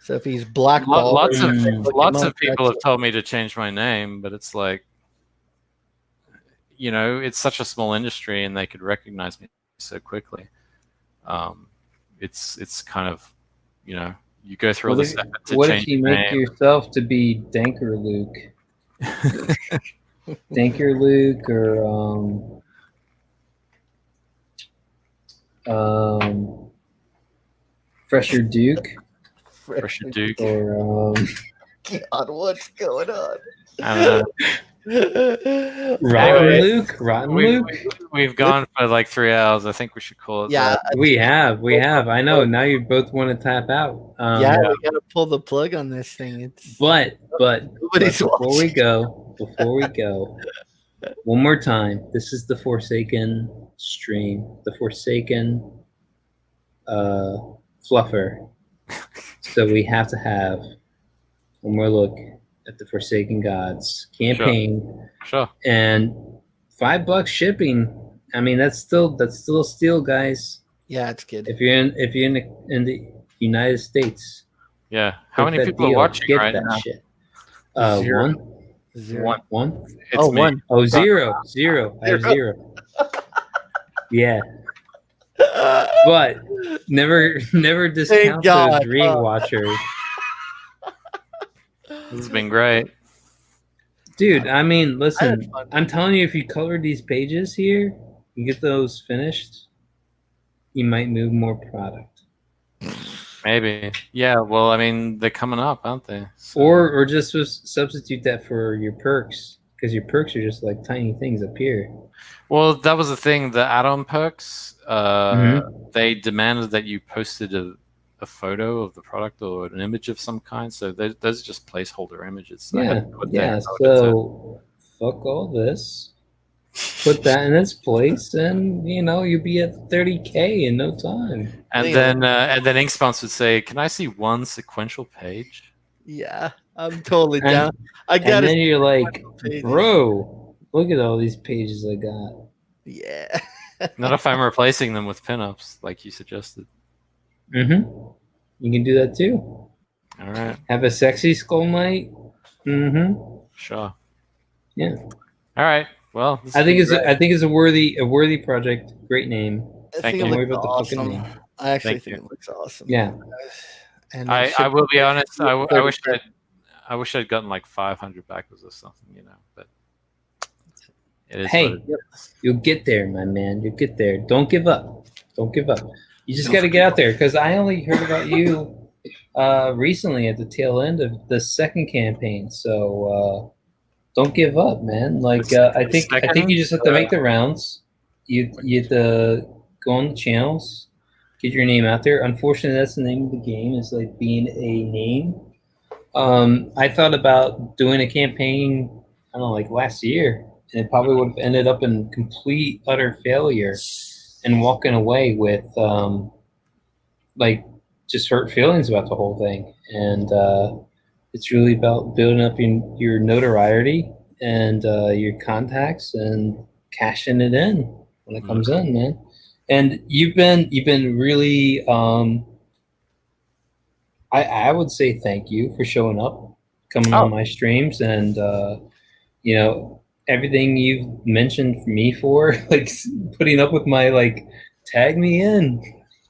So if he's blackballed, Lots of look people have told me to change my name, but it's like, you know, it's such a small industry, and they could recognize me so quickly. It's kind of, you know, you go through all this effort to What change if you your make name. yourself to be Danker Luke? Danker Luke or Fresher Duke? Fresher Duke. Or God, what's going on? I don't know. Rotten Anyway, Luke? Rotten Luke? We've gone for like 3 hours. I think we should call it. Yeah, that. We have. I know. Now you both want to tap out. Yeah, we gotta pull the plug on this thing. It's But Nobody's before we watching. go, one more time. This is the Forsaken stream. The Forsaken Fluffer. So we have to have one more look at the Forsaken Gods campaign. Sure. And $5 shipping. I mean, that's still a steal, guys. Yeah, it's good. If you're in the United States. Yeah. How take many that people are deal, watching get right that now? shit. Zero. One. It's me. One. Oh, zero. I have zero. Yeah. But never discount God. those rewatchers. This has been great. Dude, I mean, listen, I'm telling you, if you color these pages here, you get those finished, you might move more product. Maybe. Yeah. Well, I mean, they're coming up, aren't they? So- Or just substitute that for your perks, because your perks are just like tiny things up here. Well, that was the thing. The add-on perks, they demanded that you posted a photo of the product or an image of some kind. So those are just placeholder images. So I had to put there So fuck all this. Put that in its place, and you'll be at 30K in no time. And then Inkspons would say, "Can I see one sequential page?" Yeah, I'm totally down. I got And it. then you're like, bro, look at all these pages I got. Yeah. Not if I'm replacing them with pinups, like you suggested. You can do that too. All right. Have a sexy skull night. Sure. Yeah. All right. Well, I think it's a worthy project. Great name. I think Don't it worry looks about the fucking awesome. name. I actually Thank think you. it looks awesome. Yeah. And I will be honest. I wish I'd gotten like 500 backers or something, but it is. Hey, what it is. you'll get there, my man. You'll get there. Don't give up. Don't give up. You just got to get out there, because I only heard about you recently at the tail end of the second campaign. So don't give up, man. Like I think you just have to make the rounds. You have to go on the channels, get your name out there. Unfortunately, that's the name of the game, is like being a name. I thought about doing a campaign, I don't know, like last year, and it probably would have ended up in complete, utter failure and walking away with like just hurt feelings about the whole thing. And it's really about building up your notoriety and your contacts and cashing it in when it comes in, man. And you've been really I would say thank you for showing up, coming on my streams, and everything you've mentioned me for, like putting up with my like tag me in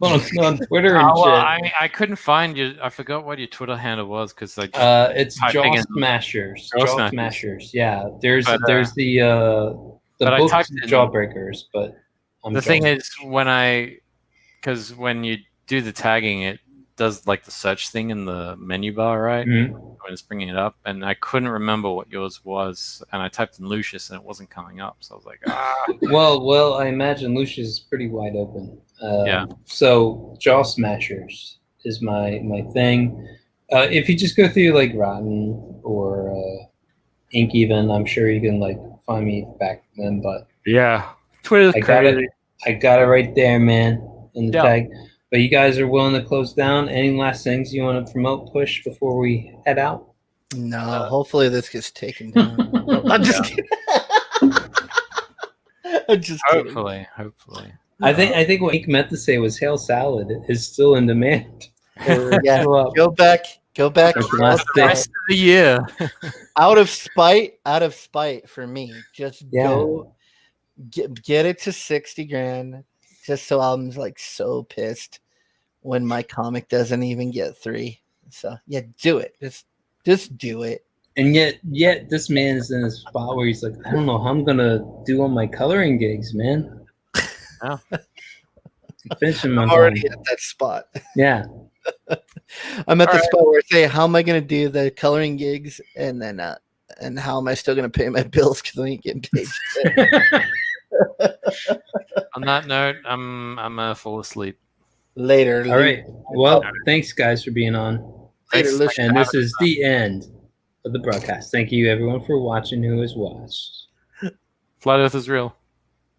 on Twitter and shit. I couldn't find you. I forgot what your Twitter handle was, because like it's Jaw Smashers. Jaw Smashers. Yeah, there's the but I book typed in- Jawbreakers, but the thing is, because when you do the tagging, it does like the search thing in the menu bar, right? When it's bringing it up, and I couldn't remember what yours was, and I typed in Lucius and it wasn't coming up, so I was like, Well, I imagine Lucius is pretty wide open. Yeah. So Jaw Smashers is my thing. If you just go through like Rotten or Ink, even, I'm sure you can like find me back then. But yeah, Twitter's I got it right there, man, in the tag. But you guys are willing to close down. Any last things you want to promote, push before we head out? No, hopefully this gets taken down. No, I'm just kidding. I'm just kidding. Hopefully. I think what Ink meant to say was Hail Salad is still in demand. Or Yeah, still up. go back. That's the last The rest of the year. Out of spite for me. Just go get it to 60 grand. Just so I'm like so pissed when my comic doesn't even get 3. So yeah, do it. Just do it. And yet this man is in a spot where he's like, I don't know how I'm gonna do all my coloring gigs, man. Yeah. Finishing my I'm already at that spot. Yeah. I'm at the spot where I say, how am I going to do the coloring gigs, and then and how am I still going to pay my bills because I ain't getting paid? On that note, I'm fall asleep. Later. All right. Well, thanks guys for being on. Later, And this is the end of the broadcast. Thank you everyone for watching who has watched. Flat Earth is real.